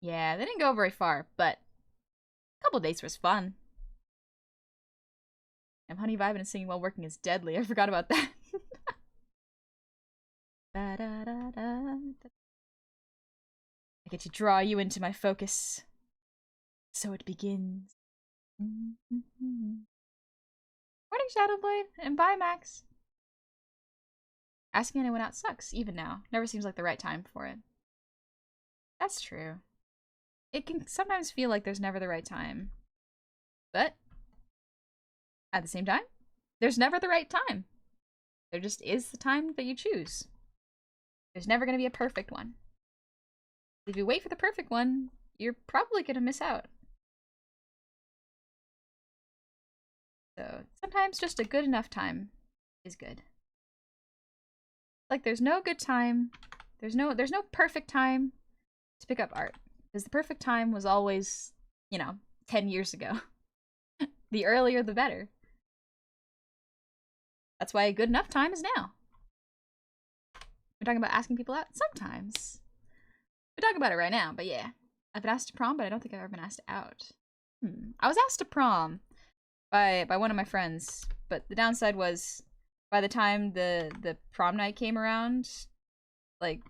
Yeah, they didn't go very far, but a couple dates was fun. And honey vibing and singing while working is deadly. I forgot about that. I get to draw you into my focus. So it begins. Morning, Shadowblade, and bye, Max. Asking anyone out sucks, even now. Never seems like the right time for it. That's true. It can sometimes feel like there's never the right time. But at the same time, there's never the right time. There just is the time that you choose. There's never going to be a perfect one. If you wait for the perfect one, you're probably going to miss out. So sometimes just a good enough time is good. Like there's no good time. There's no perfect time to pick up art. Because the perfect time was always, 10 years ago. The earlier the better. That's why a good enough time is now. We're talking about asking people out? Sometimes. We're talking about it right now, but yeah. I've been asked to prom, but I don't think I've ever been asked out. I was asked to prom by one of my friends, but the downside was by the time the prom night came around, like,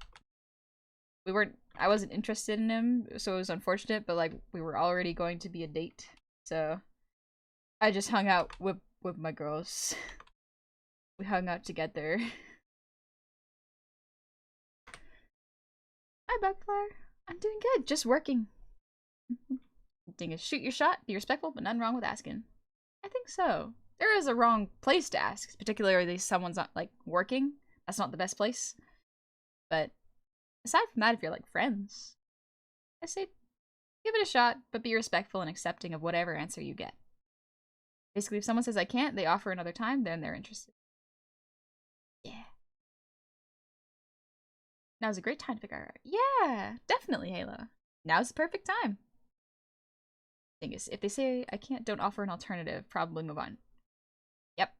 I wasn't interested in him, so it was unfortunate, but like we were already going to be a date. So I just hung out with my girls. We hung out together. Hi, Bugflyer. I'm doing good, just working. Thing is, shoot your shot, be respectful, but nothing wrong with asking. I think so. There is a wrong place to ask, particularly if someone's not like working. That's not the best place. But aside from that, if you're like friends, I say give it a shot, but be respectful and accepting of whatever answer you get. Basically, if someone says I can't, they offer another time, then they're interested. Yeah. Now's a great time to figure out. Yeah, definitely, Halo. Now's the perfect time. Thing is, if they say I can't, don't offer an alternative, probably move on. Yep.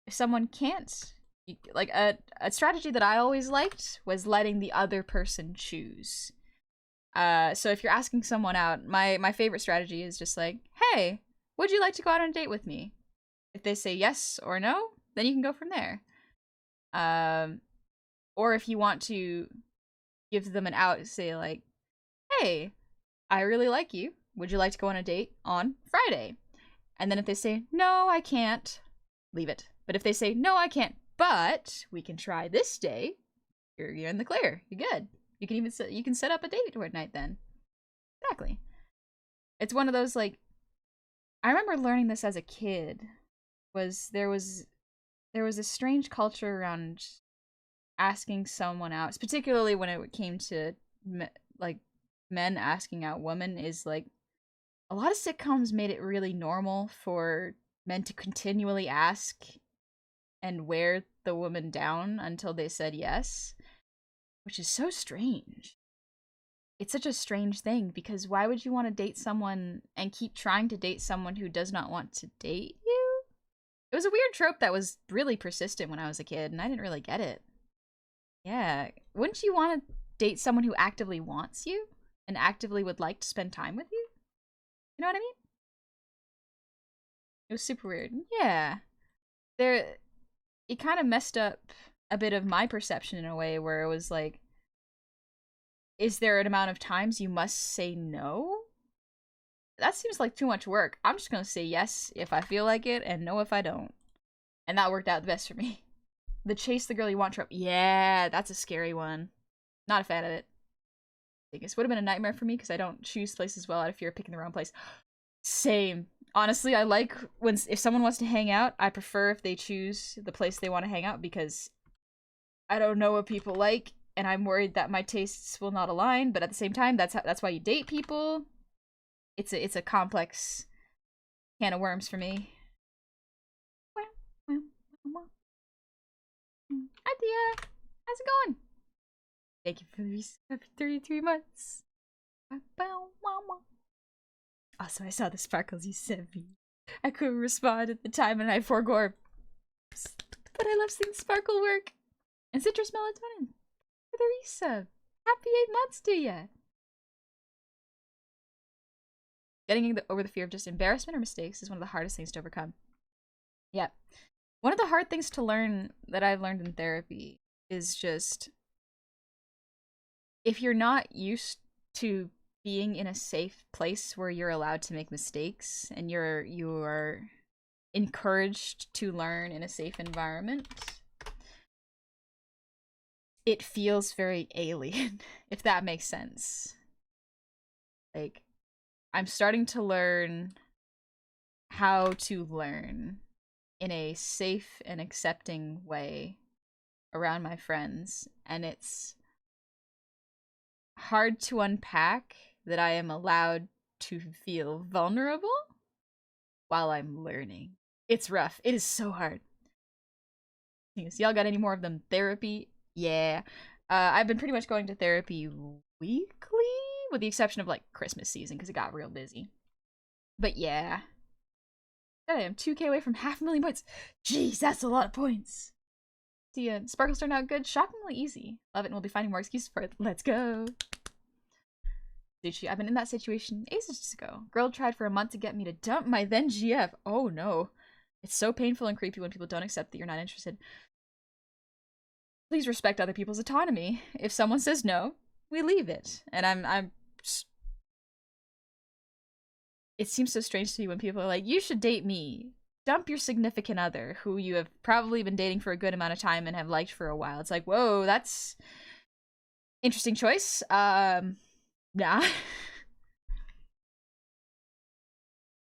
If someone can't, like a strategy that I always liked was letting the other person choose. So if you're asking someone out, my favorite strategy is just like, hey, would you like to go out on a date with me? If they say yes or no, then you can go from there. Or if you want to give them an out, say like, hey, I really like you. Would you like to go on a date on Friday? And then if they say, no, I can't, leave it. But if they say, no, I can't, but we can try this day, you're in the clear. You're good. You can even you can set up a date toward night then. Exactly. It's one of those, like, I remember learning this as a kid. There was a strange culture around asking someone out, particularly when it came to like men asking out women. Is like a lot of sitcoms made it really normal for men to continually ask and wear the woman down until they said yes, which is so strange. It's such a strange thing, because why would you want to date someone and keep trying to date someone who does not want to date you? It was a weird trope that was really persistent when I was a kid, and I didn't really get it. Yeah, wouldn't you want to date someone who actively wants you and actively would like to spend time with you? You know what I mean? It was super weird. Yeah. It kind of messed up a bit of my perception in a way where it was like, is there an amount of times you must say no? That seems like too much work. I'm just gonna say yes if I feel like it and no if I don't. And that worked out the best for me. The chase the girl you want trope. Yeah, that's a scary one. Not a fan of it. This would have been a nightmare for me because I don't choose places well out of fear of picking the wrong place. Same. Honestly, I like when if someone wants to hang out, I prefer if they choose the place they want to hang out, because I don't know what people like, and I'm worried that my tastes will not align. But at the same time, that's why you date people. It's a complex can of worms for me. Idea, how's it going? Thank you for the 33 months. Also, I saw the sparkles you sent me. I couldn't respond at the time, and I forgore. But I love seeing sparkle work. And citrus melatonin for the resub. Happy 8 months to ya. Getting over the fear of just embarrassment or mistakes is one of the hardest things to overcome. Yeah. One of the hard things to learn that I've learned in therapy is just, if you're not used to being in a safe place where you're allowed to make mistakes and you're encouraged to learn in a safe environment, it feels very alien, if that makes sense. Like, I'm starting to learn how to learn in a safe and accepting way around my friends, and it's hard to unpack that I am allowed to feel vulnerable while I'm learning. It's rough. It is so hard. Y'all got any more of them therapy? Yeah. I've been pretty much going to therapy weekly, with the exception of like Christmas season, because it got real busy. But yeah. I am 2k away from 500,000 points. Jeez, that's a lot of points. See, Sparkles turned out good. Shockingly easy. Love it, and we'll be finding more excuses for it. Let's go. I've been in that situation ages ago. Girl tried for a month to get me to dump my then GF. Oh no. It's so painful and creepy when people don't accept that you're not interested. Please respect other people's autonomy. If someone says no, we leave it. And I'm it seems so strange to me when people are like, you should date me. Dump your significant other, who you have probably been dating for a good amount of time and have liked for a while. It's like, whoa, that's interesting choice. Nah.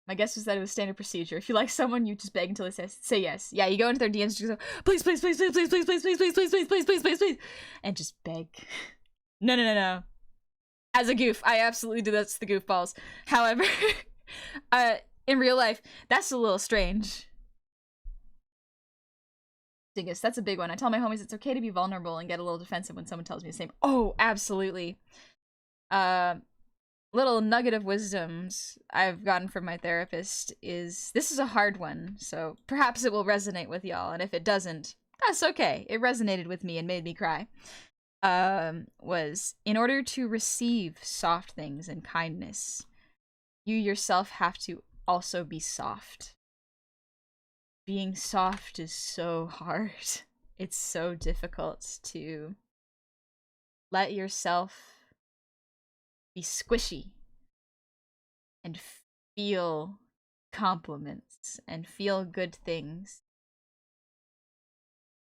My guess was that it was standard procedure. If you like someone, you just beg until they say yes. Yeah, you go into their DMs and just go, please, please, please, please, please, please, please, please, please, please, please, please, please, please, please, and just beg. No. As a goof, I absolutely do. That's the goofballs. However, in real life, that's a little strange. Dingus, that's a big one. I tell my homies it's okay to be vulnerable and get a little defensive when someone tells me the same. Oh, absolutely. Little nugget of wisdoms I've gotten from my therapist is, this is a hard one, so perhaps it will resonate with y'all, and if it doesn't, that's okay. It resonated with me and made me cry. Was, in order to receive soft things and kindness, you yourself have to also be soft. being soft is so hard. It's so difficult to let yourself be squishy and feel compliments and feel good things,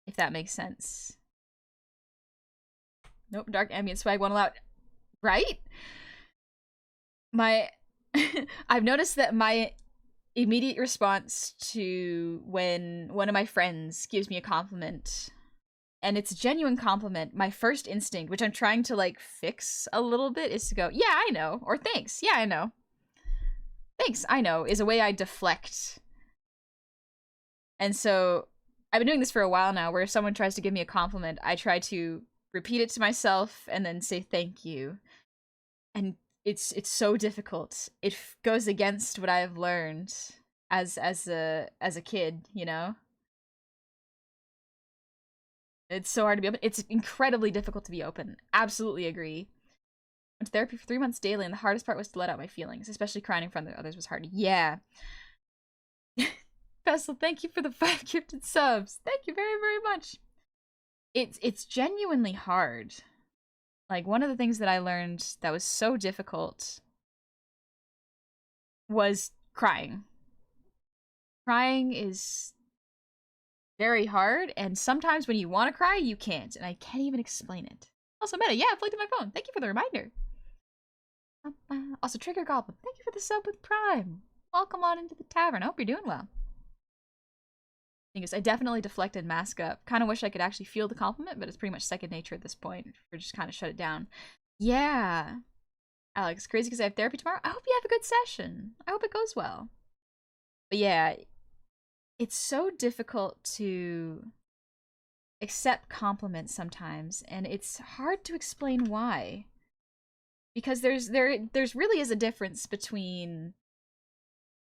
if that makes sense. Nope, dark ambient swag won't allow it. Right? I've noticed that my immediate response to when one of my friends gives me a compliment, and it's a genuine compliment, my first instinct, which I'm trying to like fix a little bit, is to go, yeah, I know, or thanks, yeah, I know. Thanks, I know, is a way I deflect. And so I've been doing this for a while now, where if someone tries to give me a compliment, I try to repeat it to myself and then say thank you. And it's so difficult. It goes against what I've learned as a kid, you know? It's so hard to be open. It's incredibly difficult to be open. Absolutely agree. Went to therapy for 3 months daily, and the hardest part was to let out my feelings, especially crying in front of others was hard. Yeah. Vessel, thank you for the 5 gifted subs. Thank you very, very much. It's genuinely hard. Like, one of the things that I learned that was so difficult was crying. Crying is very hard, and sometimes when you want to cry, you can't, and I can't even explain it. Also, Meta, yeah, I flicked at my phone. Thank you for the reminder. Also, Trigger Goblin, thank you for the sub with Prime. Welcome on into the tavern. I hope you're doing well. I definitely deflected mask up. Kind of wish I could actually feel the compliment, but it's pretty much second nature at this point. We're just kind of shut it down. Yeah. Alex, crazy because I have therapy tomorrow. I hope you have a good session. I hope it goes well. But yeah, it's so difficult to accept compliments sometimes, and it's hard to explain why. Because there's really is a difference between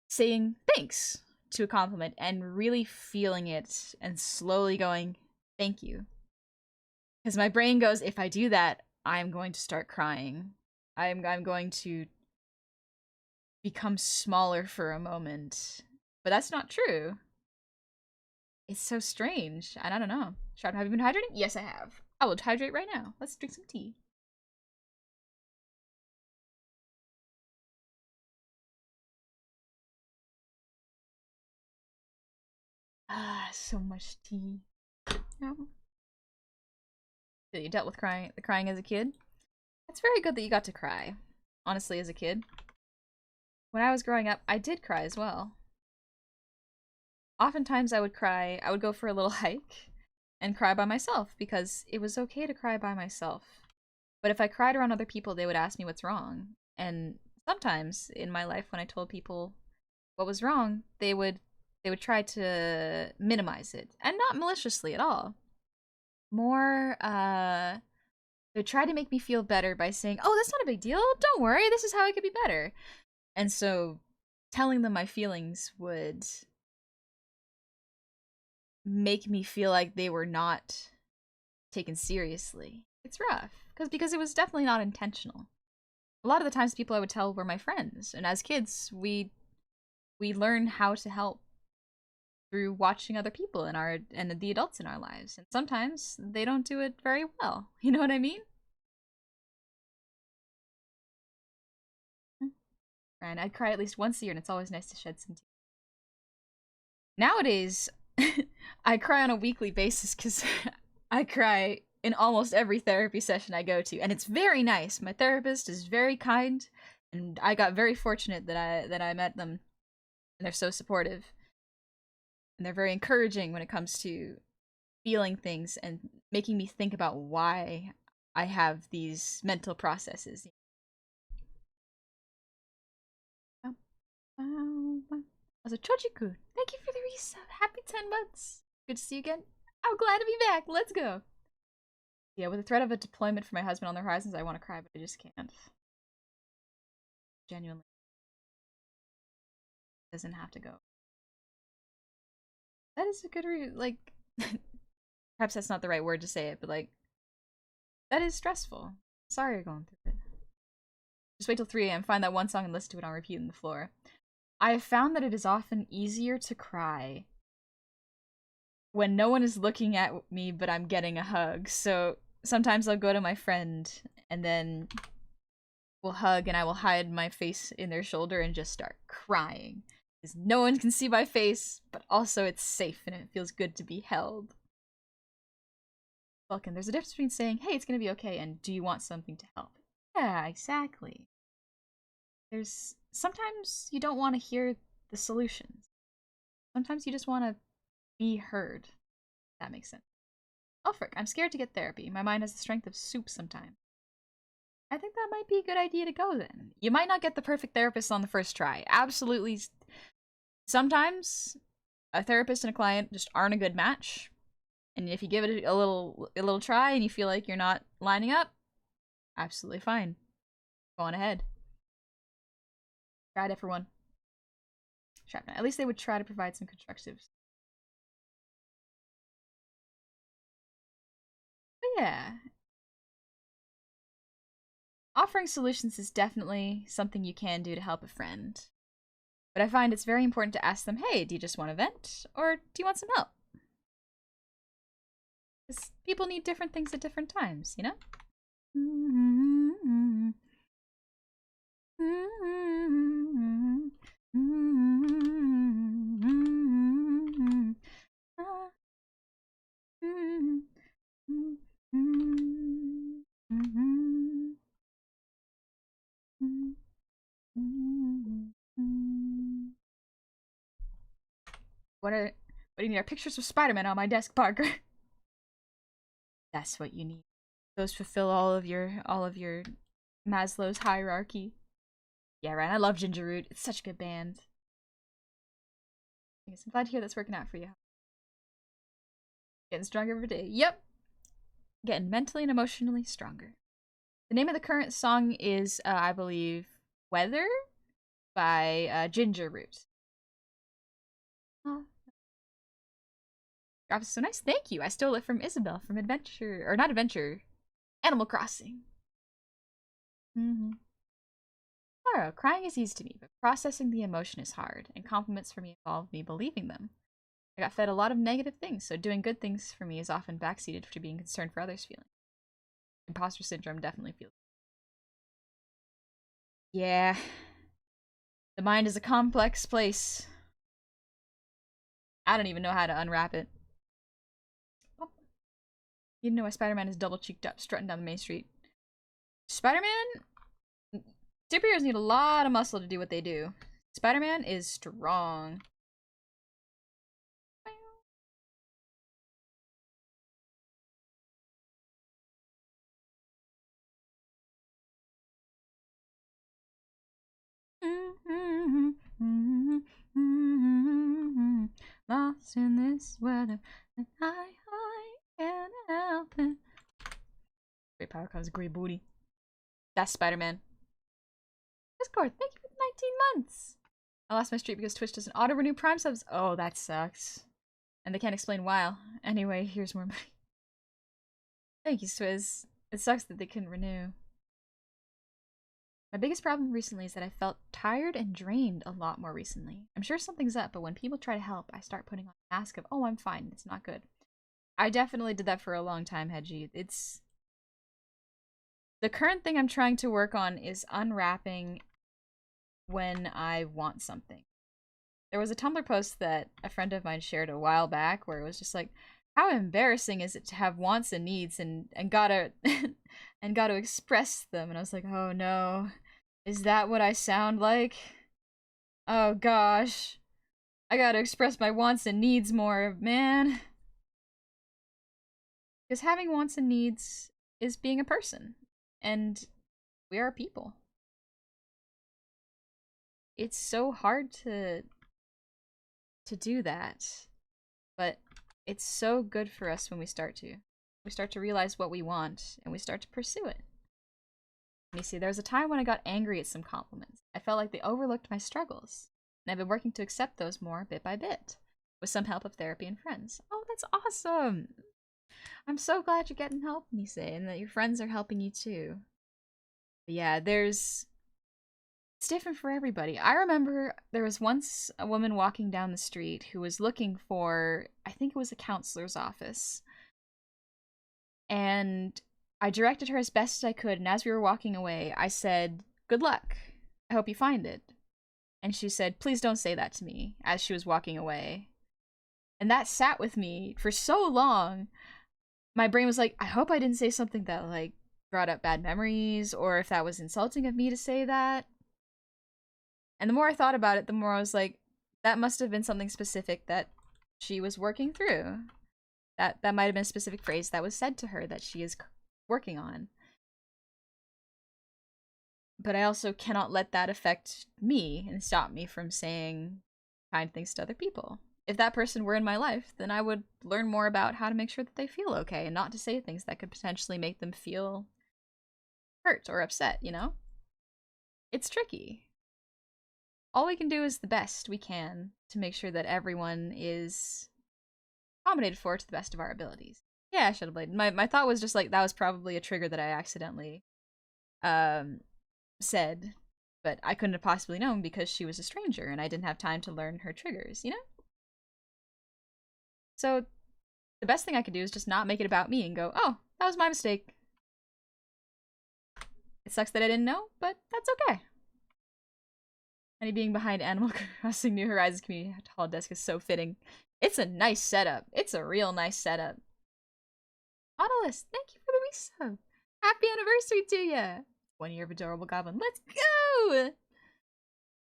saying thanks to a compliment and really feeling it and slowly going, thank you. Because my brain goes, if I do that, I'm going to start crying. I'm going to become smaller for a moment. But that's not true. It's so strange. And I don't know. Shroud, have you been hydrating? Yes, I have. I will hydrate right now. Let's drink some tea. Ah, so much tea. Yeah. You dealt with crying as a kid? It's very good that you got to cry. Honestly, as a kid. When I was growing up, I did cry as well. Oftentimes I would cry, I would go for a little hike and cry by myself because it was okay to cry by myself. But if I cried around other people, they would ask me what's wrong. And sometimes in my life when I told people what was wrong, they would try to minimize it. And not maliciously at all. More they would try to make me feel better by saying, "Oh, that's not a big deal. Don't worry. This is how it could be better." And so telling them my feelings would make me feel like they were not taken seriously. It's rough because it was definitely not intentional. A lot of the times people I would tell were my friends, and as kids we learn how to help through watching other people in our and the adults in our lives, and sometimes they don't do it very well. You know what I mean? And I'd cry at least once a year, and it's always nice to shed some tears. Nowadays, I cry on a weekly basis because I cry in almost every therapy session I go to, and it's very nice. My therapist is very kind, and I got very fortunate that I met them, and they're so supportive, and they're very encouraging when it comes to feeling things and making me think about why I have these mental processes. Also, Chojiku, thank you for the resub. Happy 10 months. Good to see you again. I'm glad to be back. Let's go. Yeah, with the threat of a deployment for my husband on the horizons, I want to cry, but I just can't. Genuinely. Doesn't have to go. That is a good like, perhaps that's not the right word to say it, but like, that is stressful. Sorry you're going through it. Just wait till 3 a.m., find that one song and listen to it on repeat on the floor. I have found that it is often easier to cry when no one is looking at me but I'm getting a hug. So sometimes I'll go to my friend and then we'll hug and I will hide my face in their shoulder and just start crying. Because no one can see my face, but also it's safe and it feels good to be held. Vulcan, there's a difference between saying, hey, it's gonna be okay, and do you want something to help? Yeah, exactly. There's sometimes you don't want to hear the solutions. Sometimes you just want to be heard. That makes sense. Oh, frick, I'm scared to get therapy. My mind has the strength of soup sometimes. I think that might be a good idea to go then. You might not get the perfect therapist on the first try. Absolutely. Sometimes a therapist and a client just aren't a good match. And if you give it a little try and you feel like you're not lining up, absolutely fine. Go on ahead. Try it for one. At least they would try to provide some constructives. But yeah. Offering solutions is definitely something you can do to help a friend. But I find it's very important to ask them, hey, do you just want to vent? Or do you want some help? Because people need different things at different times, you know? What do you need? Are pictures of Spider-Man on my desk, Parker? That's what you need. Those fulfill all of your Maslow's hierarchy. Yeah, right. I love Ginger Root. It's such a good band. I'm glad to hear that's working out for you. Getting stronger every day. Yep. Getting mentally and emotionally stronger. The name of the current song is, I believe, Weather by Ginger Root. Oh. Graphics so nice. Thank you. I stole it from Isabel from Adventure, or not Adventure, Animal Crossing. Sorrow. Crying is easy to me, but processing the emotion is hard, and compliments for me involve me believing them. I got fed a lot of negative things, so doing good things for me is often backseated to being concerned for others' feelings. Imposter syndrome definitely feels. Yeah. The mind is a complex place. I don't even know how to unwrap it. Oh. You didn't know why Spider-Man is double cheeked up, strutting down the main street. Spider-Man? Superheroes need a lot of muscle to do what they do. Spider-Man is strong. Lost in this weather, and I can't help it. Great power comes great booty. That's Spider-Man. Discord, thank you for the 19 months. I lost my streak because Twitch doesn't auto-renew Prime subs. Oh, that sucks. And they can't explain why. Anyway, here's more money. Thank you, Swizz. It sucks that they couldn't renew. My biggest problem recently is that I felt tired and drained a lot more recently. I'm sure something's up, but when people try to help, I start putting on a mask of, oh, I'm fine. It's not good. I definitely did that for a long time, Hedgie. It's... The current thing I'm trying to work on is unwrapping when I want something. There was a Tumblr post that a friend of mine shared a while back where it was just like, how embarrassing is it to have wants and needs and gotta and gotta express them? And I was like, oh no, is that what I sound like? Oh gosh, I gotta express my wants and needs more, man. Because having wants and needs is being a person, and we are people. It's so hard to do that, but it's so good for us when we start to. We start to realize what we want, and we start to pursue it. Let me see, there was a time when I got angry at some compliments. I felt like they overlooked my struggles, and I've been working to accept those more bit by bit, with some help of therapy and friends. Oh, that's awesome! I'm so glad you're getting help, Nisei, and that your friends are helping you too. But yeah, there's It's different for everybody. I remember there was once a woman walking down the street who was looking for, I think it was a counselor's office. And I directed her as best as I could, and as we were walking away, I said, "Good luck. I hope you find it." And she said, "Please don't say that to me," as she was walking away. And that sat with me for so long. My brain was like, I hope I didn't say something that, like, brought up bad memories, or if that was insulting of me to say that. And the more I thought about it, the more I was like, that must have been something specific that she was working through. That might have been a specific phrase that was said to her that she is working on. But I also cannot let that affect me and stop me from saying kind things to other people. If that person were in my life, then I would learn more about how to make sure that they feel okay and not to say things that could potentially make them feel hurt or upset, you know? It's tricky. All we can do is the best we can to make sure that everyone is accommodated for to the best of our abilities. Yeah, I should have played. My thought was just like, that was probably a trigger that I accidentally said, but I couldn't have possibly known because she was a stranger and I didn't have time to learn her triggers, you know? So the best thing I could do is just not make it about me and go, oh, that was my mistake. It sucks that I didn't know, but that's okay. Honey being behind Animal Crossing New Horizons Community Hall desk is so fitting. It's a nice setup. It's a real nice setup. Nautilus, thank you for the resub. Happy anniversary to you. 1 year of Adorable Goblin. Let's go!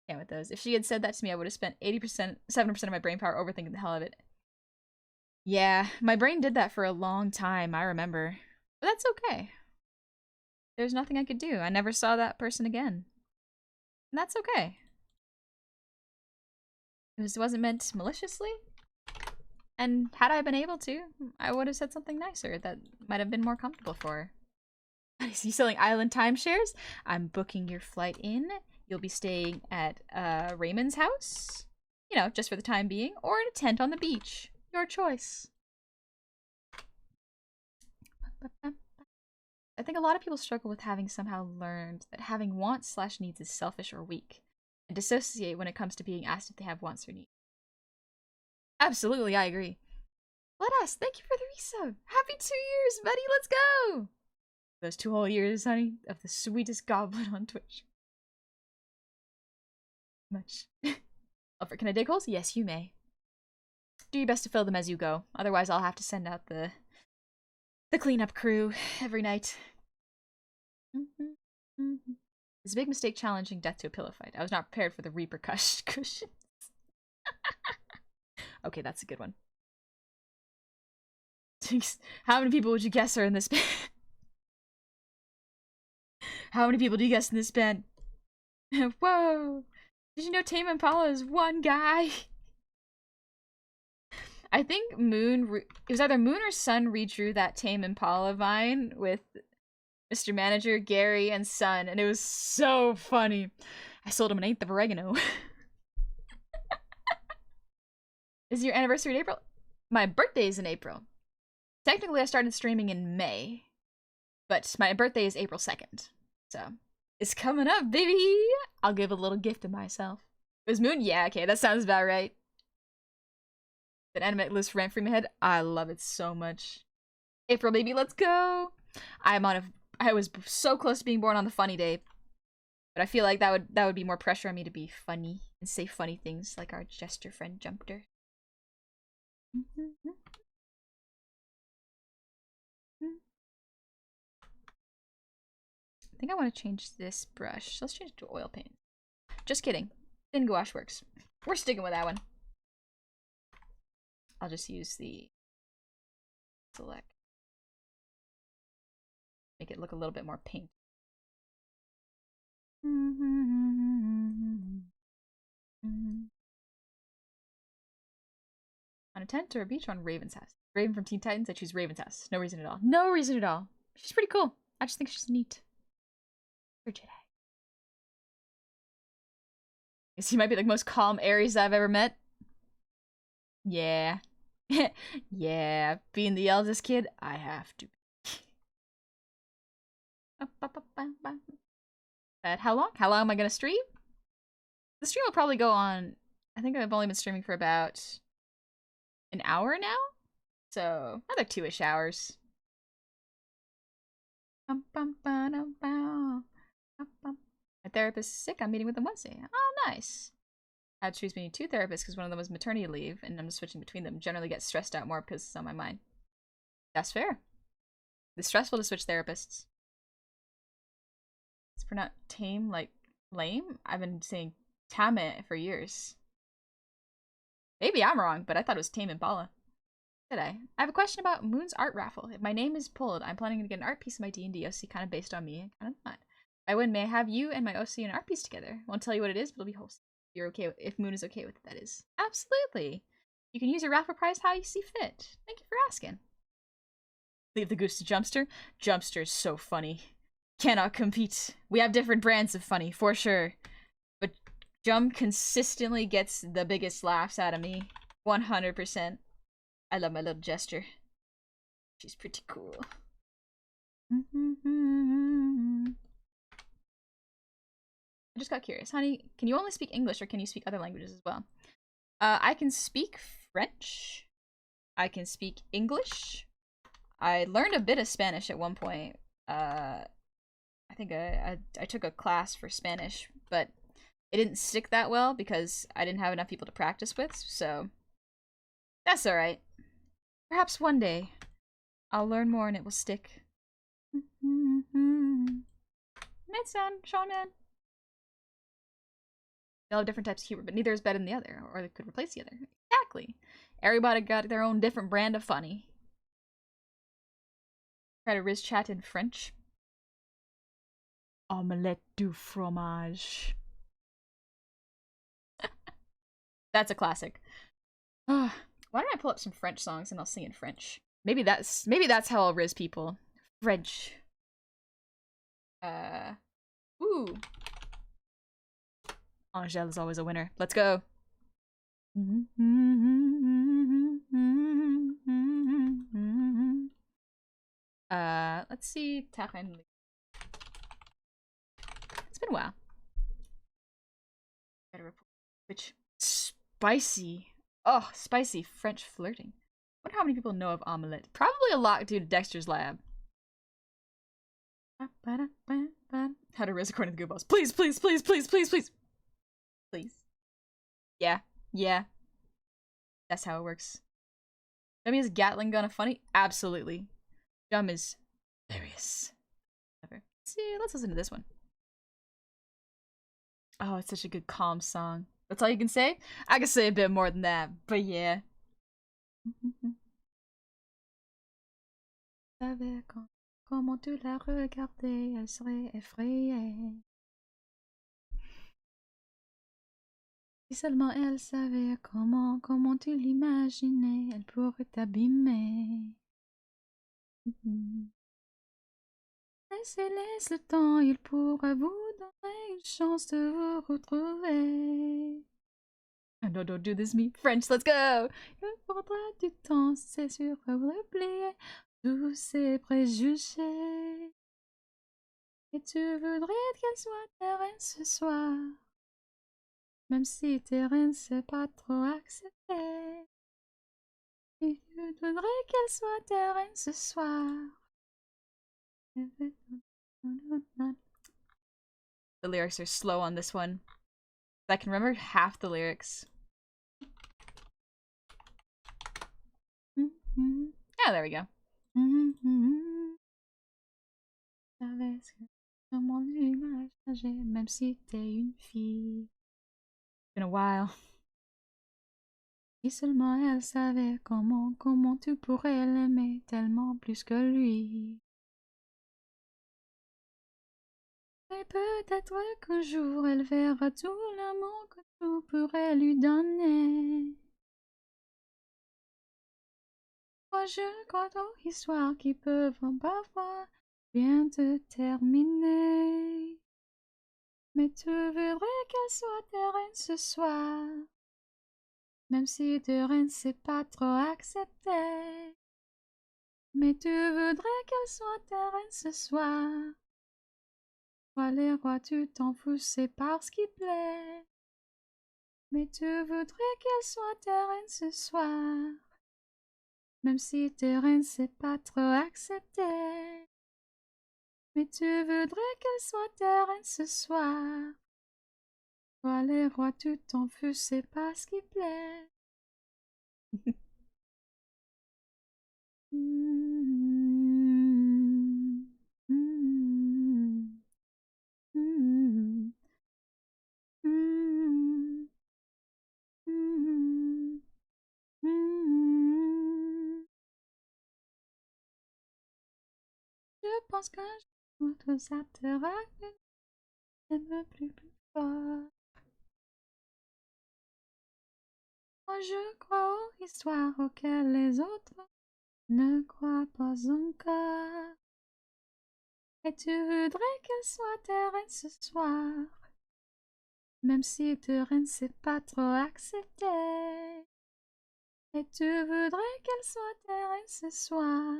Can't with those. If she had said that to me, I would have spent 70% of my brain power overthinking the hell of it. Yeah, my brain did that for a long time, I remember. But that's okay. There's nothing I could do. I never saw that person again. And that's okay. It wasn't meant maliciously. And had I been able to, I would have said something nicer that might have been more comfortable for her. Is he selling island timeshares? I'm booking your flight in. You'll be staying at Raymond's house. You know, just for the time being. Or in a tent on the beach. Your choice. I think a lot of people struggle with having somehow learned that having wants/needs is selfish or weak. And dissociate when it comes to being asked if they have wants or needs. Absolutely, I agree. Let us. Thank you for the resub. Happy 2 years, buddy. Let's go. Those 2 whole years, honey, of the sweetest goblin on Twitch. Much. Alfred, can I dig holes? Yes, you may. Do your best to fill them as you go. Otherwise, I'll have to send out the cleanup crew every night. It's a big mistake challenging death to a pillow fight. I was not prepared for the repercussions. Okay, that's a good one. How many people would you guess are in this band? How many people do you guess in this band? Whoa! Did you know Tame Impala is one guy? I think it was either Moon or Sun redrew that Tame Impala vine with Mr. Manager, Gary, and Sun, and it was so funny. I sold him an 1/8 of oregano. Is your anniversary in April? My birthday is in April. Technically, I started streaming in May, but my birthday is April 2nd. So, it's coming up, baby! I'll give a little gift to myself. It was Moon? Yeah, okay, that sounds about right. That anime lives rent free in my head. I love it so much. April, baby, let's go! I was so close to being born on the funny day, but I feel like that would be more pressure on me to be funny and say funny things like our jester friend Jumper. I think I want to change this brush. Let's change it to oil paint. Just kidding. Thin gouache works. We're sticking with that one. I'll just use the select. Make it look a little bit more pink. On a tent or a beach on Raven's house. Raven from Teen Titans, I choose Raven's house. No reason at all. No reason at all. She's pretty cool. I just think she's neat. Her Jedi. He might be the most calm Aries I've ever met. Yeah. Yeah. Being the eldest kid, I have to. But how long? How long am I gonna stream? The stream will probably go on. I think I've only been streaming for about an hour now, so another 2-ish hours. My therapist is sick. I'm meeting with them Wednesday. Oh, nice. I had to choose between 2 therapists because one of them was maternity leave, and I'm just switching between them. Generally get stressed out more because it's on my mind. That's fair. It's stressful to switch therapists. It's pronounced tame, like lame. I've been saying tame for years. Maybe I'm wrong, but I thought it was Tame Impala. Did I? I have a question about Moon's art raffle. If my name is pulled, I'm planning to get an art piece of my D&D OC kind of based on me and kind of not. I win. May I have you and my OC an art piece together? Won't tell you what it is, but it'll be wholesome. You're okay with, if Moon is okay with it, that is. Absolutely. You can use your raffle prize how you see fit. Thank you for asking. Leave the goose to Jumpster. Jumpster's so funny. Cannot compete. We have different brands of funny, for sure. But Jump consistently gets the biggest laughs out of me. 100%. I love my little gesture. She's pretty cool. I just got curious. Honey, can you only speak English or can you speak other languages as well? I can speak French. I can speak English. I learned a bit of Spanish at one point. I think I took a class for Spanish, but it didn't stick that well because I didn't have enough people to practice with, so that's alright. Perhaps one day I'll learn more and it will stick. Night sound, Sean Man. They all have different types of humor, but neither is better than the other, or they could replace the other. Exactly. Everybody got their own different brand of funny. Try to Riz chat in French. Omelette du fromage. That's a classic. Why don't I pull up some French songs and I'll sing in French? Maybe that's how I'll Riz people. French. Ooh. Angèle is always a winner. Let's go. Let's see. It's been a while. Which spicy. Oh, spicy French flirting. I wonder how many people know of omelette. Probably a lot due to Dexter's Lab. How to Riz according to Google. Please, please, please, please, please, please. Please. Yeah. Yeah. That's how it works. Jummy is Gatling gun a funny? Absolutely. Jum is hilarious. Let's see, let's listen to this one. Oh, it's such a good calm song. That's all you can say? I can say a bit more than that, but yeah. Comment tu la regardais, elle serait effrayée. Si seulement elle savait comment tu l'imaginais, elle pourrait t'abîmer. Laissez le temps, il pourra vous donner une chance de vous retrouver. No, don't do this me. French, let's go! Il faudra du temps, c'est sûr, pour oublier tous ces préjugés. Et tu voudrais qu'elle soit ta reine ce soir. Même si tes reines c'est pas trop accepté. Et tu voudrais qu'elle soit ta reine ce soir. The lyrics are slow on this one. I can remember half the lyrics. Yeah, there we go. Même si t'es une fille. It's been a while. Si seulement elle savait comment tu pourrais l'aimer tellement plus que lui. Et peut-être qu'un jour elle verra tout l'amour que tu pourrais lui donner. Moi je crois aux histoires qui peuvent parfois bien te terminer. Mais tu voudrais qu'elle soit ta reine ce soir. Même si ta reine c'est pas trop accepté. Mais tu voudrais qu'elle soit ta reine ce soir. Toi les rois tu t'en fous, c'est parce qu'il plaît. Mais tu voudrais qu'elle soit ta reine ce soir. Même si tes reines c'est pas trop accepté. Mais tu voudrais qu'elle soit ta reine ce soir. Toi les rois tu t'en fous, c'est pas ce qui plaît. Je pense qu'un jour tout ça te rappelle, t'aimes plus fort. Moi je crois aux histoires auxquelles les autres ne croient pas encore. Et tu voudrais qu'elle soit ta reine ce soir, même si te reine c'est pas trop accepté. Et tu voudrais qu'elle soit ta reine ce soir.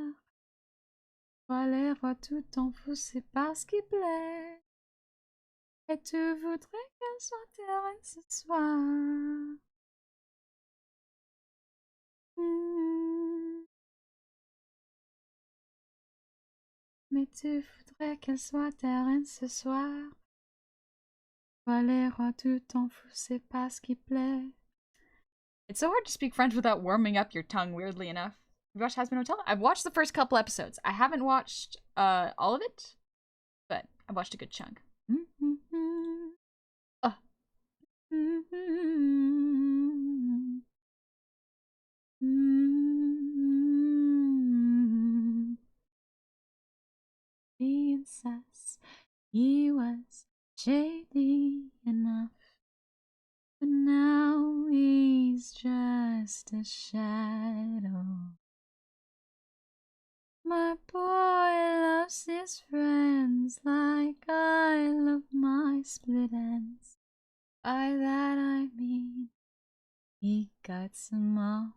Toi les rois tout t'en fous, c'est pas ce qui plaît. Et tu voudrais qu'elle soit ta reine ce soir. Mais tu voudrais qu'elle soit ta reine ce soir. Toi les rois tout t'en fous, c'est pas ce qui plaît. It's so hard to speak French without warming up your tongue, weirdly enough. Have you watched Hazbin Hotel? I've watched the first couple episodes. I haven't watched all of it, but I've watched a good chunk. Oh. Being sus, he was shady enough, but now he's just a shadow. My boy loves his friends like I love my split ends. By that I mean he cuts them off.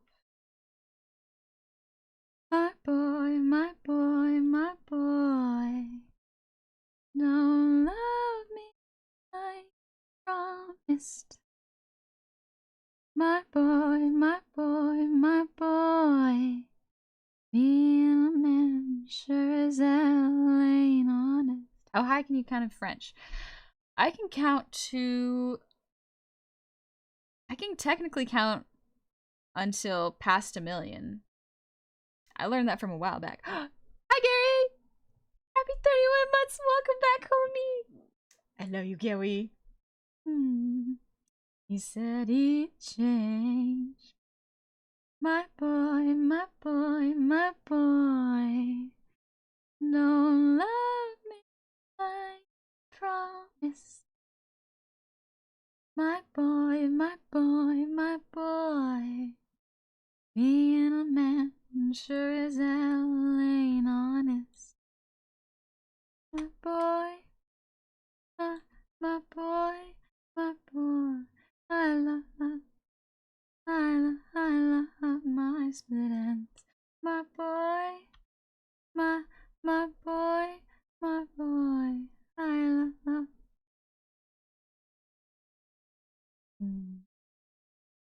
My boy, my boy, my boy, don't love me like promised. My boy, my boy, my boy, being a man sure as hell ain't honest. How high can you count in French? I can count to... I can technically count until past 1,000,000. I learned that from a while back. Hi, Gary! Happy 31 months! Welcome back, homie! I love you, Gary. He said he'd change. My boy, my boy, my boy, don't love me like promise. My boy, my boy, my boy, being a man sure as hell ain't honest. My boy, my boy, my boy, I love my split ends. My boy, my boy, my boy, I love.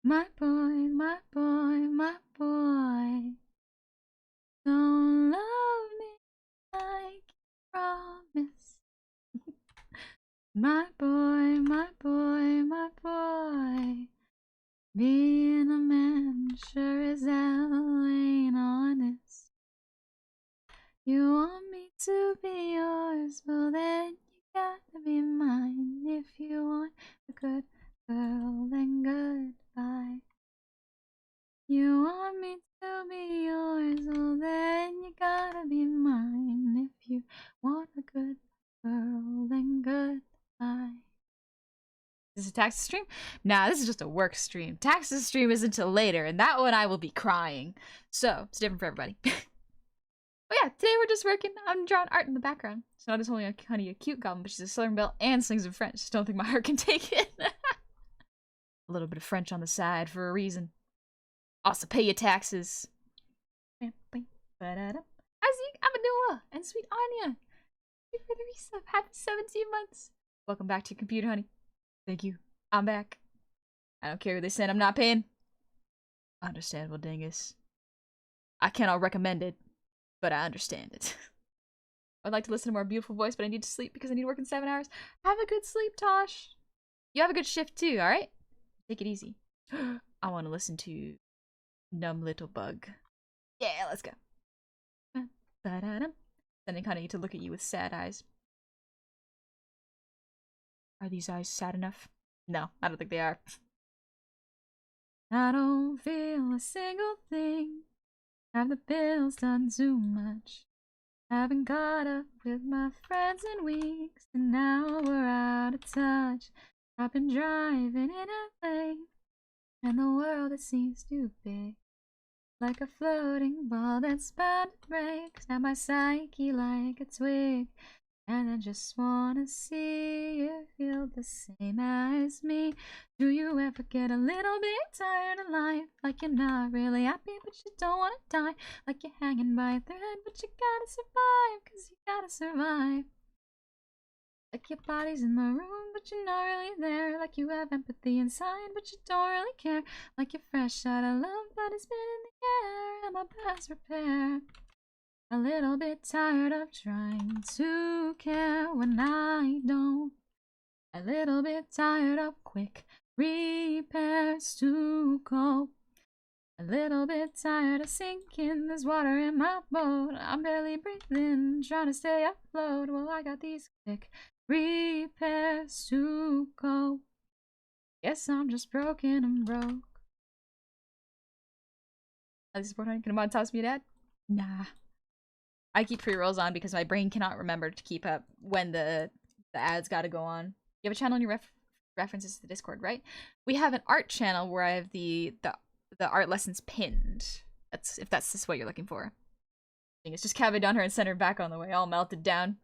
My boy, my boy, my boy, don't love me like you promised. My boy, my boy, my boy, being a man sure as hell ain't honest. You want me to be yours, well then you gotta be mine. If you want a good girl, then goodbye. You want me to be yours, well then you gotta be mine. If you want a good girl, then goodbye. Is this a Taxes stream? Nah, this is just a work stream. Taxes stream isn't until later, and that one I will be crying. So, it's different for everybody. But yeah, today we're just working on drawing art in the background. So not just only a cute goblin, but she's a Southern Belle and sings in French. Just don't think my heart can take it. A little bit of French on the side for a reason. Also, pay your taxes. Hi Zeke, Amadua, and Sweet Anya. Thank you for the resub. Happy 17 months. Welcome back to your computer, honey. Thank you. I'm back. I don't care who they send, I'm not paying. Understandable, dingus. I cannot recommend it, but I understand it. I'd like to listen to more beautiful voice, but I need to sleep because I need to work in 7 hours. Have a good sleep, Tosh. You have a good shift too, alright? Take it easy. I want to listen to Numb Little Bug. Yeah, let's go. Then I kind of need to look at you with sad eyes. Are these eyes sad enough? No, I don't think they are. I don't feel a single thing. Have the pills done too much? Haven't caught up with my friends in weeks, and now we're out of touch. I've been driving in LA, and the world it seems too big, like a floating ball that's bound to break. Snap my psyche like a twig, and I just wanna see you feel the same as me. Do you ever get a little bit tired of life? Like you're not really happy, but you don't wanna die. Like you're hanging by a thread, but you gotta survive, 'cause you gotta survive. Like your body's in the room, but you're not really there. Like you have empathy inside, but you don't really care. Like you're fresh out of love, but it's been in the air, and my best repair. A little bit tired of trying to care when I don't. A little bit tired of quick repairs to cope. A little bit tired of sinking. There's water in my boat. I'm barely breathing, trying to stay afloat. Well, I got these quick repairs to cope. Guess I'm just broken and broke. At least can a mod toss me, Dad? Nah. I keep pre-rolls on because my brain cannot remember to keep up when the ads gotta go on. You have a channel in your references to the Discord, right? We have an art channel where I have the art lessons pinned. That's if that's just what you're looking for. It's just Cabe down her and send her back on the way, all melted down.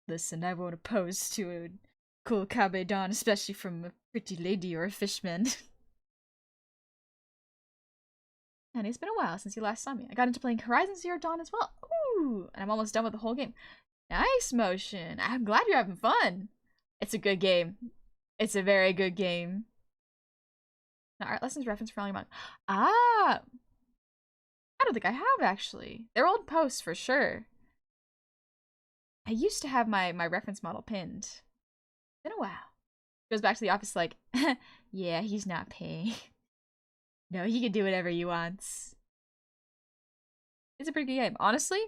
Listen, I won't oppose to a cool Cabe Don, especially from a pretty lady or a fishman. And it's been a while since you last saw me. I got into playing Horizon Zero Dawn as well. Ooh, and I'm almost done with the whole game. Nice, Motion. I'm glad you're having fun. It's a good game. It's a very good game. Now, art lessons reference for only a month. Ah! I don't think I have, actually. They're old posts, for sure. I used to have my reference model pinned. It's been a while. Goes back to the office like, yeah, he's not paying. No, he can do whatever he wants. It's a pretty good game. Honestly,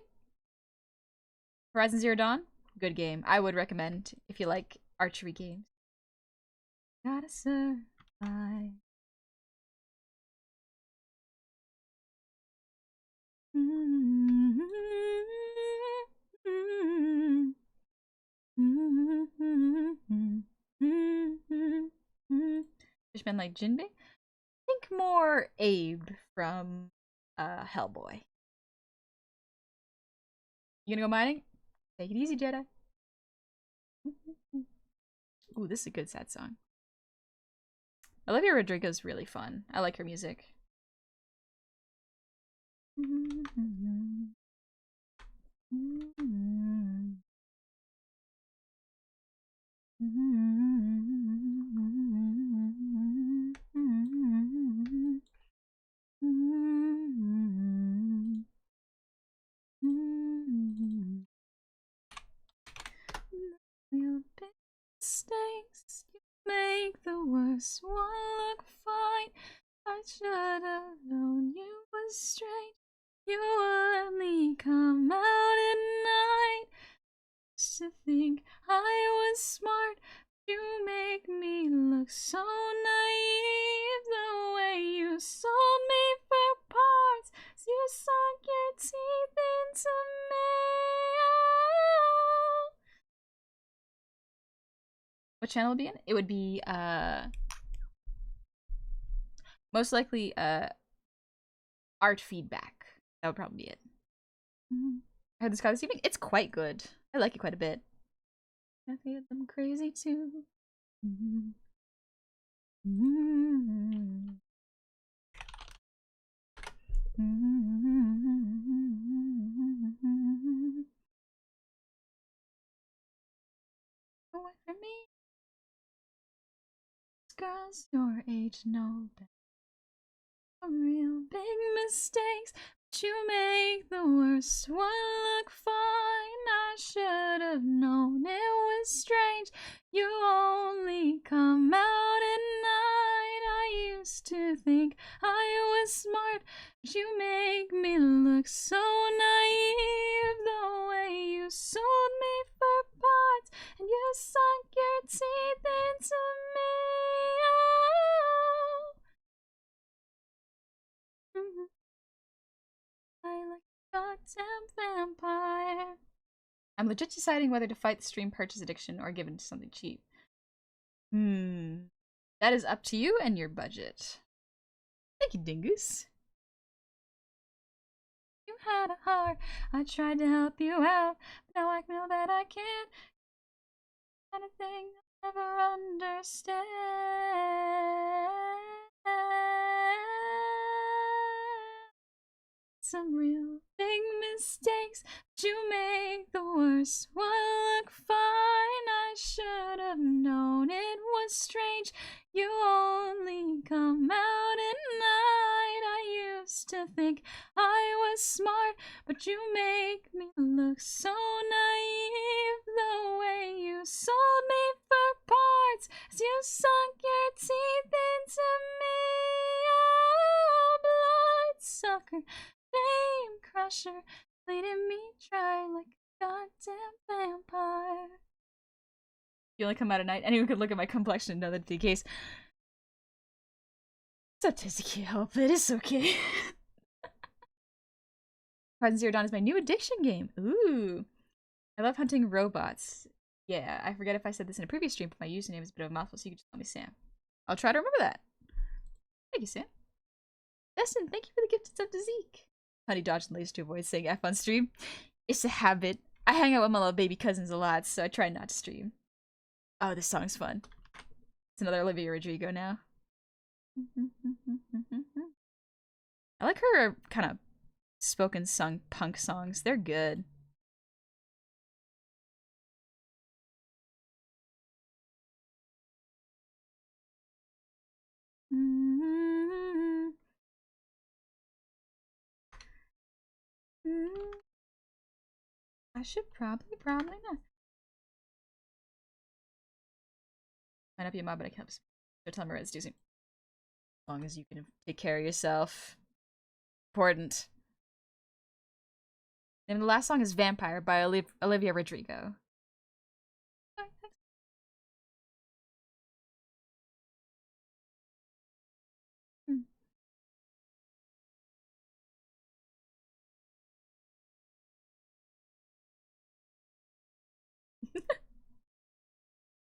Horizon Zero Dawn, good game. I would recommend if you like archery games. Gotta survive. Fishman like Jinbei? Think more Abe from Hellboy. You gonna go mining? Take it easy, Jedi. Ooh, this is a good sad song. Olivia Rodrigo's really fun. I like her music. Mistakes, you make the worst one look fine. I should have known you was strange. You only come out at night. Used to think I was smart. You make me look so naive. The way you sold me for parts. You sunk your teeth into me. What channel would be in? It would be most likely art feedback. That would probably be it. I heard this guy this evening. It's quite good. I like it quite a bit. I feel them crazy too. Away from me. girls your age know better. Real big mistakes, but you make the worst one look fine. I should have known it was strange. You only come out at night. I used to think I was smart, but you make me look so naive. The way you sold me for parts, and you sunk your teeth into me. Oh. I like a goddamn vampire. I'm legit deciding whether to fight the stream purchase addiction or give in to something cheap. That is up to you and your budget. Thank you, Dingus. You had a heart. I tried to help you out, but now I know that I can't. Kind of thing I'll never understand. Some real big mistakes, but you make the worst one look fine. I should have known it was strange. You only come out at night. I used to think I was smart, but you make me look so naive. The way you sold me for parts, as you sunk your teeth into me. Oh, bloodsucker, fame crusher, bleeding me dry like a goddamn vampire. You only come out at night. Anyone could look at my complexion and know that'd be the case. Sometimes I can't help it. It's okay. Horizon Zero Dawn is my new addiction game. Ooh. I love hunting robots. Yeah, I forget if I said this in a previous stream, but my username is a bit of a mouthful, so you can just call me Sam. I'll try to remember that. Thank you, Sam. Destin, thank you for the gifted sub to Zeke. Honey dodged and laser to avoid saying F on stream. It's a habit. I hang out with my little baby cousins a lot, so I try not to stream. Oh, this song's fun. It's another Olivia Rodrigo now. I like her kind of spoken sung punk songs. They're good. I should probably not. Might not be a mob, but I can't. So tell me what it's doing. As long as you can take care of yourself. Important. And the last song is Vampire by Olivia Rodrigo.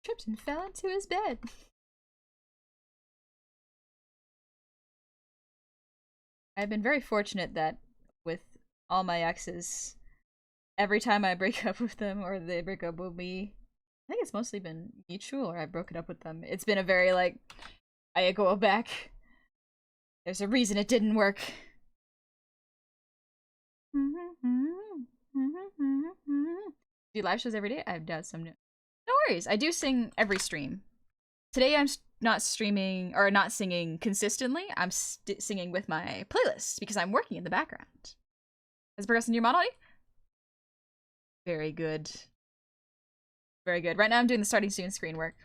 Tripped and fell into his bed. I've been very fortunate that with all my exes, every time I break up with them or they break up with me, I think it's mostly been mutual or I've broken up with them. It's been a very like, I go back. There's a reason it didn't work. Do live shows every day? I've done some new. No worries. I do sing every stream. Today I'm not streaming or not singing consistently. I'm singing with my playlist because I'm working in the background. Has it progressed in your model? Very good. Very good. Right now I'm doing the starting soon screen work.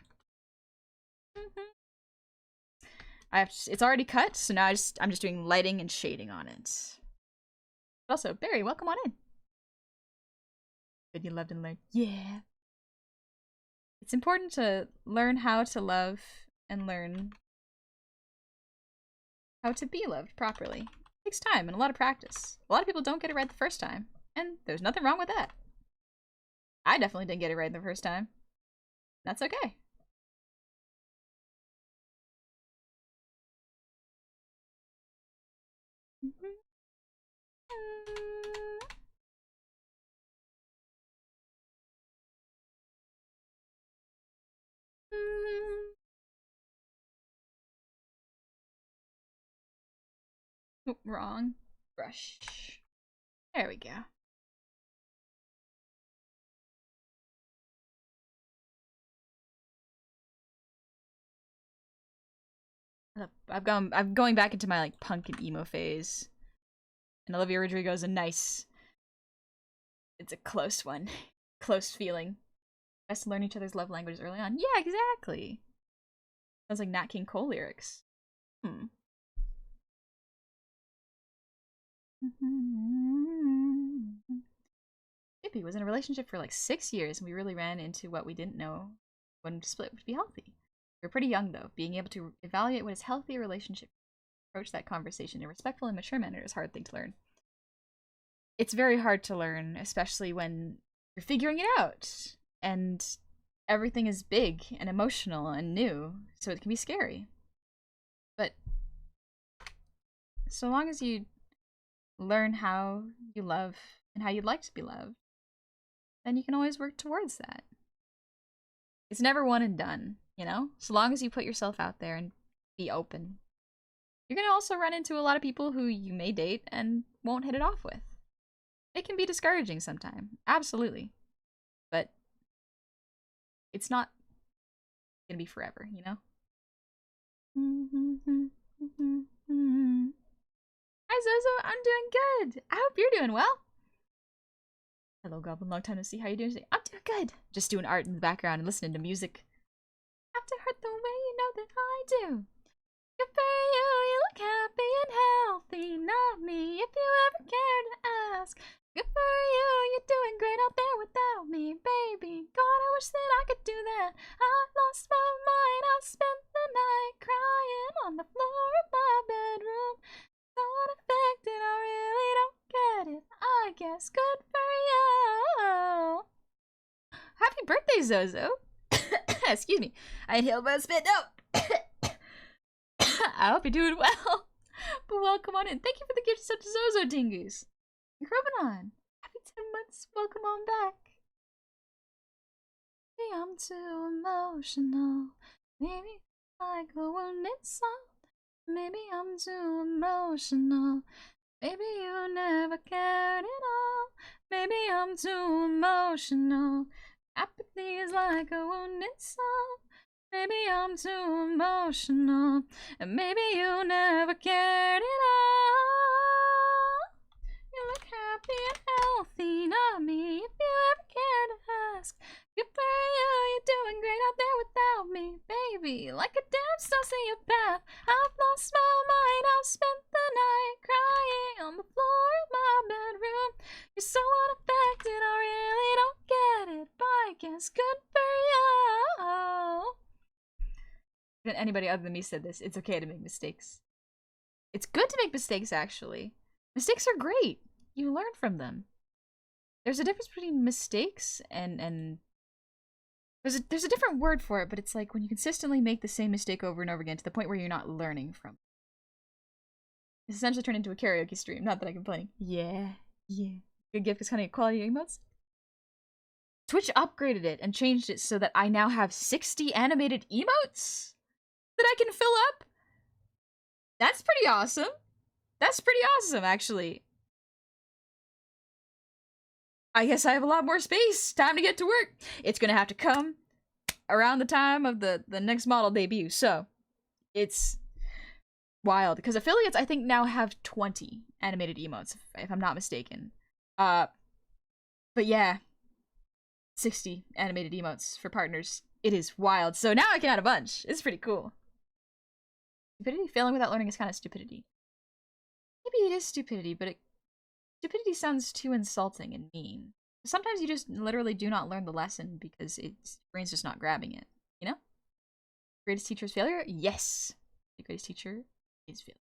It's already cut, so now I'm just doing lighting and shading on it. But also, Barry, welcome on in. Good, you loved and learned. Yeah. It's important to learn how to love and learn how to be loved properly. It takes time and a lot of practice. A lot of people don't get it right the first time, and there's nothing wrong with that. I definitely didn't get it right the first time. That's okay. Oh, wrong brush. There we go. I'm going back into my like punk and emo phase. And Olivia Rodrigo is it's a close one. Close feeling. Best to learn each other's love languages early on. Yeah, exactly. Sounds like Nat King Cole lyrics. Skippy was in a relationship for like 6 years, and we really ran into what we didn't know when split would be healthy. We were pretty young, though. Being able to evaluate what is healthy in a relationship, approach that conversation in a respectful and mature manner is a hard thing to learn. It's very hard to learn, especially when you're figuring it out, and everything is big and emotional and new, so it can be scary. But so long as you learn how you love and how you'd like to be loved, then you can always work towards that. It's never one and done, you know? So long as you put yourself out there and be open. You're gonna also run into a lot of people who you may date and won't hit it off with. It can be discouraging sometimes, absolutely. But it's not gonna be forever, you know? Hi Zozo, I'm doing good. I hope you're doing well. Hello Goblin, long time to see. How you doing today? I'm doing good. Just doing art in the background and listening to music. Have to hurt the way you know that I do. Good for you, you look happy and healthy. Not me, if you ever care to ask. Good for you, you're doing great out there without me, baby. God, I wish that I could do that. I've lost my mind, I've spent the night crying on the floor of my bedroom. So unaffected, I really don't get it. I guess good for you. Happy birthday, Zozo. Excuse me. I inhaled my spit. No. I hope you're doing well. But welcome on in. Thank you for the gift sub to Zozo Dingoose. And Crobanon. Happy 10 months. Welcome on back. Maybe I'm too emotional. Maybe I go on inside. Maybe I'm too emotional. Maybe you never cared at all. Maybe I'm too emotional. Apathy is like a wounded soul. Maybe I'm too emotional. And maybe you never cared at all. You look happy and healthy, not me, if you ever care to ask. Good for you, you're doing great out there without me, baby. Like a damn sociopath, I've lost my mind, I've spent the night crying on the floor of my bedroom. You're so unaffected, I really don't get it, but I guess good for you. If anybody other than me said this, it's okay to make mistakes. It's good to make mistakes, actually. Mistakes are great. You learn from them. There's a difference between mistakes and there's a different word for it, but it's like when you consistently make the same mistake over and over again to the point where you're not learning from it. It's essentially turned into a karaoke stream. Not that I'm complaining. Yeah. Good gift is kind of quality emotes. Twitch upgraded it and changed it so that I now have 60 animated emotes that I can fill up. That's pretty awesome. That's pretty awesome, actually. I guess I have a lot more space. Time to get to work. It's gonna have to come around the time of the next model debut. So, it's wild. Because affiliates, I think, now have 20 animated emotes, if I'm not mistaken. But yeah. 60 animated emotes for partners. It is wild. So now I can add a bunch. It's pretty cool. Stupidity? Failing without learning is kind of stupidity. Maybe it is stupidity, but stupidity sounds too insulting and mean. Sometimes you just literally do not learn the lesson because your brain's just not grabbing it, you know? Greatest teacher is failure? Yes. The greatest teacher is failure.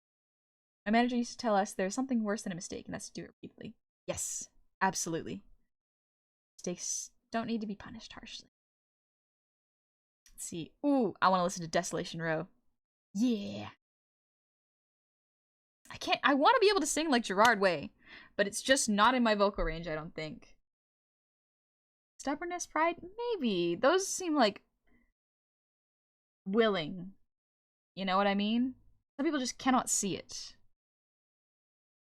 My manager used to tell us there's something worse than a mistake, and that's to do it repeatedly. Yes, absolutely. Mistakes don't need to be punished harshly. Let's see. Ooh, I want to listen to Desolation Row. Yeah. I want to be able to sing like Gerard Way, but it's just not in my vocal range, I don't think. Stubbornness, pride? Maybe. Those seem like willing. You know what I mean? Some people just cannot see it.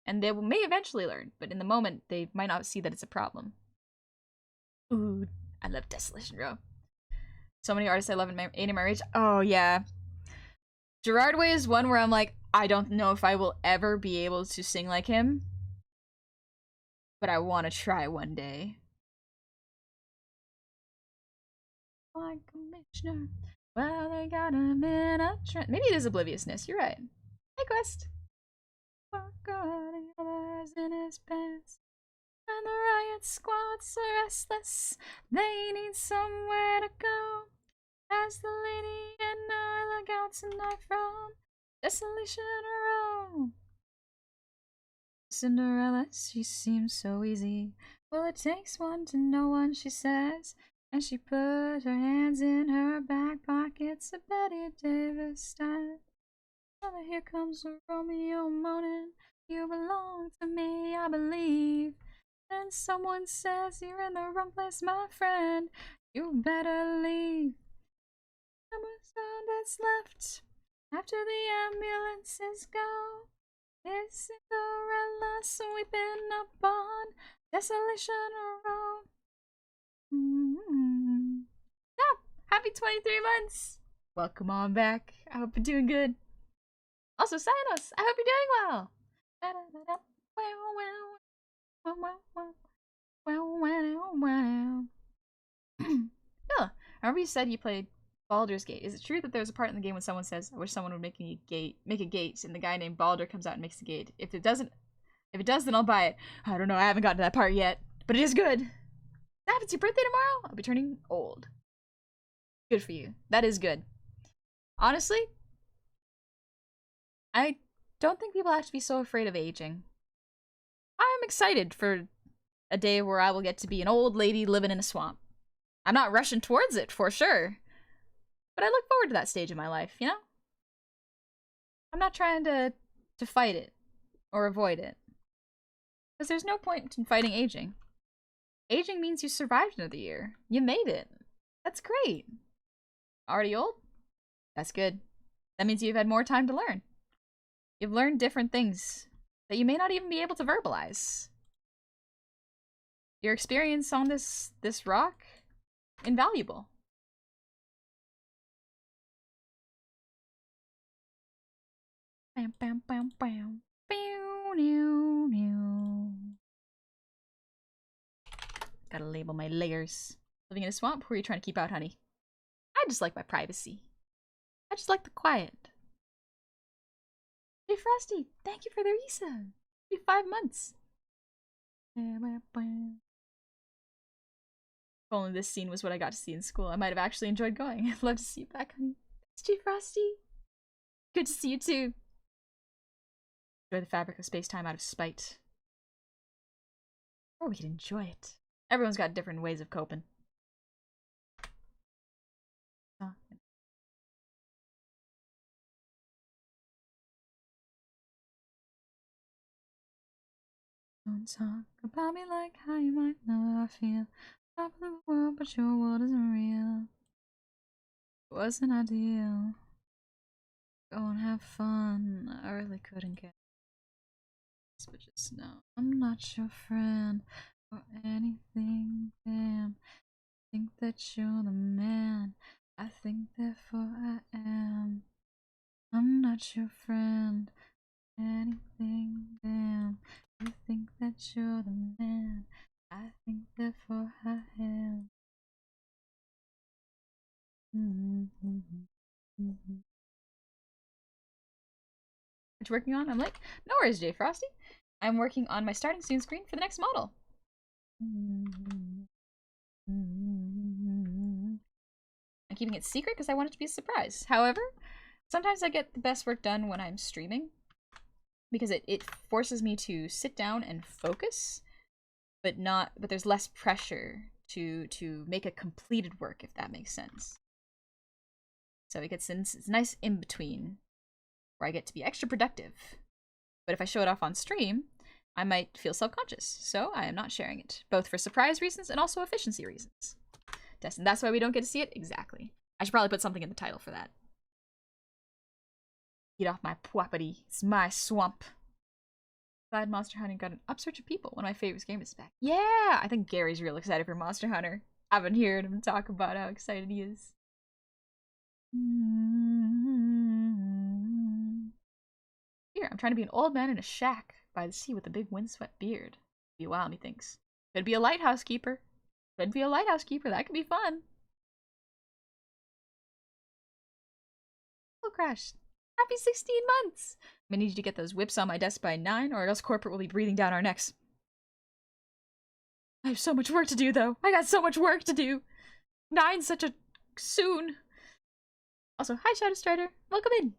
And they may eventually learn, but in the moment, they might not see that it's a problem. Ooh, I love Desolation Row. So many artists I love in my age. Oh, yeah. Gerard Way is one where I'm like, I don't know if I will ever be able to sing like him, but I want to try one day. Like Commissioner, well, they got him in a trend. Maybe it is Obliviousness. You're right. Hey, Quest. Others in his pants, and the riot squad's are restless. They need somewhere to go. As the lady and I look out tonight from Desolation Row. Cinderella, she seems so easy. Well, it takes one to know one, she says. And she put her hands in her back pockets, a Betty Davis style. Oh, here comes Romeo moaning. You belong to me, I believe. And someone says you're in the wrong place, my friend. You better leave. The sound that's left after the ambulances go is Cinderella sweeping up on Desolation Row. Yeah, happy 23 months. Welcome on back. I hope you're doing good. Also, Sinos, I hope you're doing well. Oh, I remember you said you played Baldur's Gate. Is it true that there's a part in the game when someone says, "I wish someone would make a gate," and the guy named Baldur comes out and makes the gate? If it does, then I'll buy it. I don't know. I haven't gotten to that part yet, but it is good. If it's your birthday tomorrow, I'll be turning old. Good for you. That is good. Honestly, I don't think people have to be so afraid of aging. I'm excited for a day where I will get to be an old lady living in a swamp. I'm not rushing towards it, for sure. But I look forward to that stage of my life, you know? I'm not trying to fight it or avoid it. Because there's no point in fighting aging. Aging means you survived another year. You made it. That's great. Already old? That's good. That means you've had more time to learn. You've learned different things that you may not even be able to verbalize. Your experience on this rock, invaluable. Bam, bam, bam, bam. Gotta label my layers. Living in a swamp? Who are you trying to keep out, honey? I just like my privacy. I just like the quiet. Hey, Frosty, thank you for the resub. It'll be 5 months. If only this scene was what I got to see in school, I might have actually enjoyed going. I'd love to see you back, honey. It's G Frosty. Good to see you too. Enjoy the fabric of space-time out of spite. Or we could enjoy it. Everyone's got different ways of coping. Don't talk about me like how you might know how I feel. Top of the world, but your world isn't real. It wasn't ideal. Go and have fun. I really couldn't care. But just know I'm not your friend or anything. Damn, I think that you're the man. I think therefore I am. I'm not your friend. Anything. Damn, you think that you're the man. I think therefore I am. What you working on? I'm like, no worries, J Frosty. I'm working on my starting soon screen for the next model. I'm keeping it secret because I want it to be a surprise. However, sometimes I get the best work done when I'm streaming because it forces me to sit down and focus, but there's less pressure to make a completed work, if that makes sense. So it's nice in between where I get to be extra productive. But if I show it off on stream, I might feel self-conscious, so I am not sharing it, both for surprise reasons and also efficiency reasons. Destin, that's why we don't get to see it? Exactly. I should probably put something in the title for that. Get off my property. It's my swamp. Glad Monster Hunter got an upsurge of people. One of my favorite games is back. Yeah! I think Gary's real excited for Monster Hunter. I've been hearing him talk about how excited he is. here. I'm trying to be an old man in a shack by the sea with a big windswept beard. Be a while, methinks. Could be a lighthouse keeper. Could be a lighthouse keeper. That could be fun. Oh, crash. Happy 16 months! I'm gonna need you to get those whips on my desk by 9, or else corporate will be breathing down our necks. I have so much work to do, though. I got so much work to do. 9's such a soon. Also, hi, Shadow Strider. Welcome in.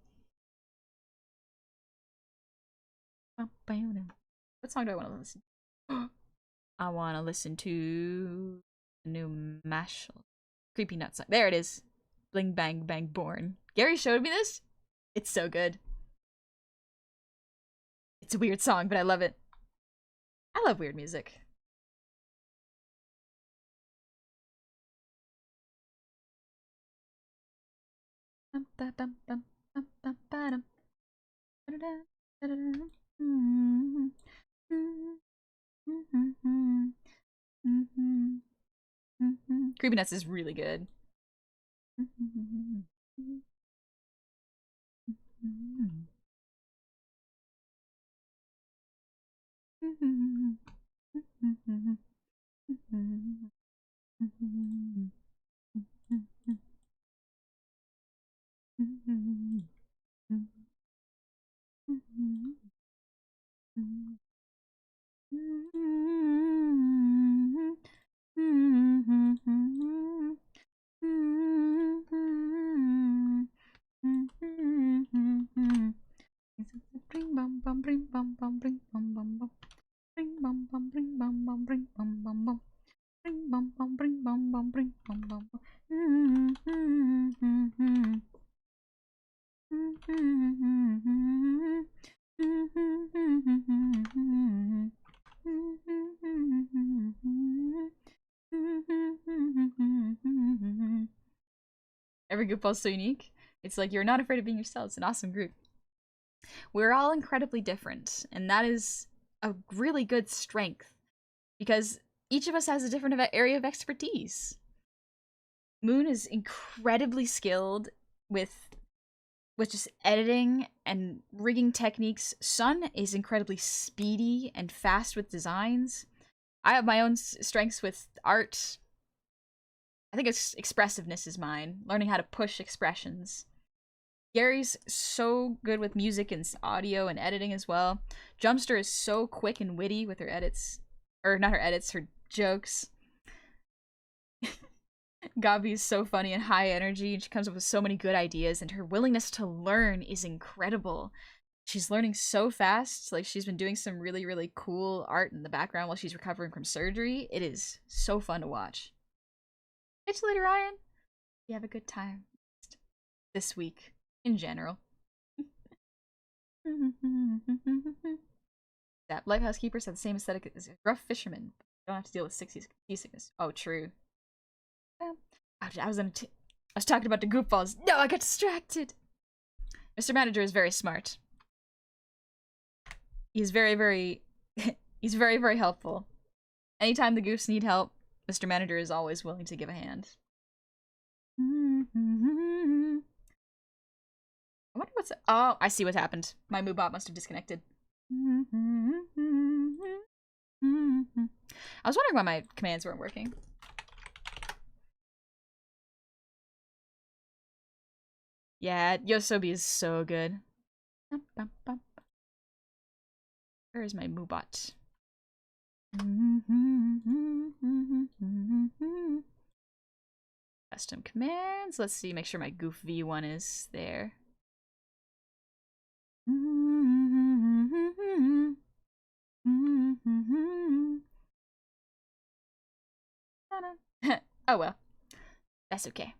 What song do I want to listen to? I want to listen to the new Mashal. Creepy Nut song. There it is. Bling Bang Bang Born. Gary showed me this. It's so good. It's a weird song, but I love it. I love weird music. Creepy Nuts is really good. Bring bum bum bring bum bum bring bum bum bum bring bum bum bring bum bum bring bum bum bum bring bum bum bring bum bum bring bum bum bum. Every group is so unique. It's like you're not afraid of being yourself. It's an awesome group. We're all incredibly different, and that is a really good strength because each of us has a different area of expertise. Moon is incredibly skilled with just editing and rigging techniques. Sun is incredibly speedy and fast with designs. I have my own strengths with art. I think it's expressiveness is mine. Learning how to push expressions. Gary's so good with music and audio and editing as well. Jumpster is so quick and witty with her edits. Or not her edits, her jokes. Gabi is so funny and high energy, and she comes up with so many good ideas, and her willingness to learn is incredible. She's learning so fast. Like, she's been doing some really, really cool art in the background while she's recovering from surgery. It is so fun to watch. It's later, Ryan. You have a good time this week in general. That Lighthouse Keepers have the same aesthetic as Rough Fisherman. Don't have to deal with seasickness. Oh, true. I was talking about the goofballs. No, I got distracted. Mr. Manager is very smart. He's very, very he's very, very helpful. Anytime the goofs need help, Mr. Manager is always willing to give a hand. I wonder what's... Oh, I see what happened. My Moobot must have disconnected. I was wondering why my commands weren't working. Yeah, Yosobi is so good. Where is my Moobot? Custom commands. Let's see, make sure my Goof V1 is there. Oh well. That's okay.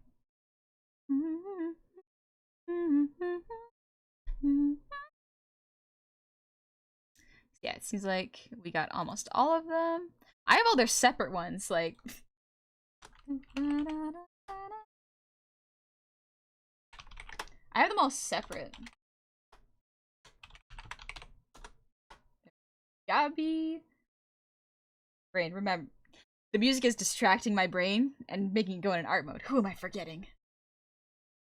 Yeah, it seems like we got almost all of them. I have all their separate ones, like... I have them all separate. Gabi. Brain, remember. The music is distracting my brain and making it go in art mode. Who am I forgetting?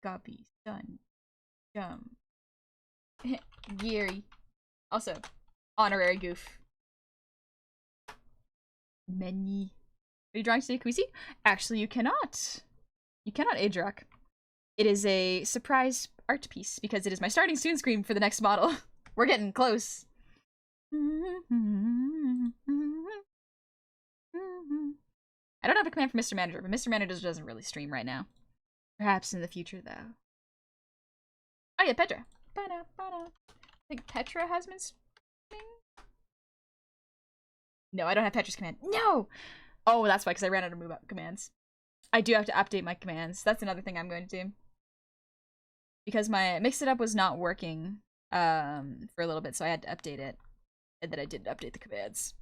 Gabi, Sun, Gary. Also, honorary goof. Many. Are you drawing today, Kwisi? Actually, you cannot. You cannot, Adrock. It is a surprise art piece because it is my starting soon screen for the next model. We're getting close. I don't have a command for Mr. Manager, but Mr. Manager doesn't really stream right now. Perhaps in the future, though. Oh yeah, Petra. I think Petra has been streaming? No, I don't have Petra's command. No! Oh, that's why, because I ran out of move-up commands. I do have to update my commands. That's another thing I'm going to do. Because my Mix It Up was not working for a little bit, so I had to update it. And then I did update the commands.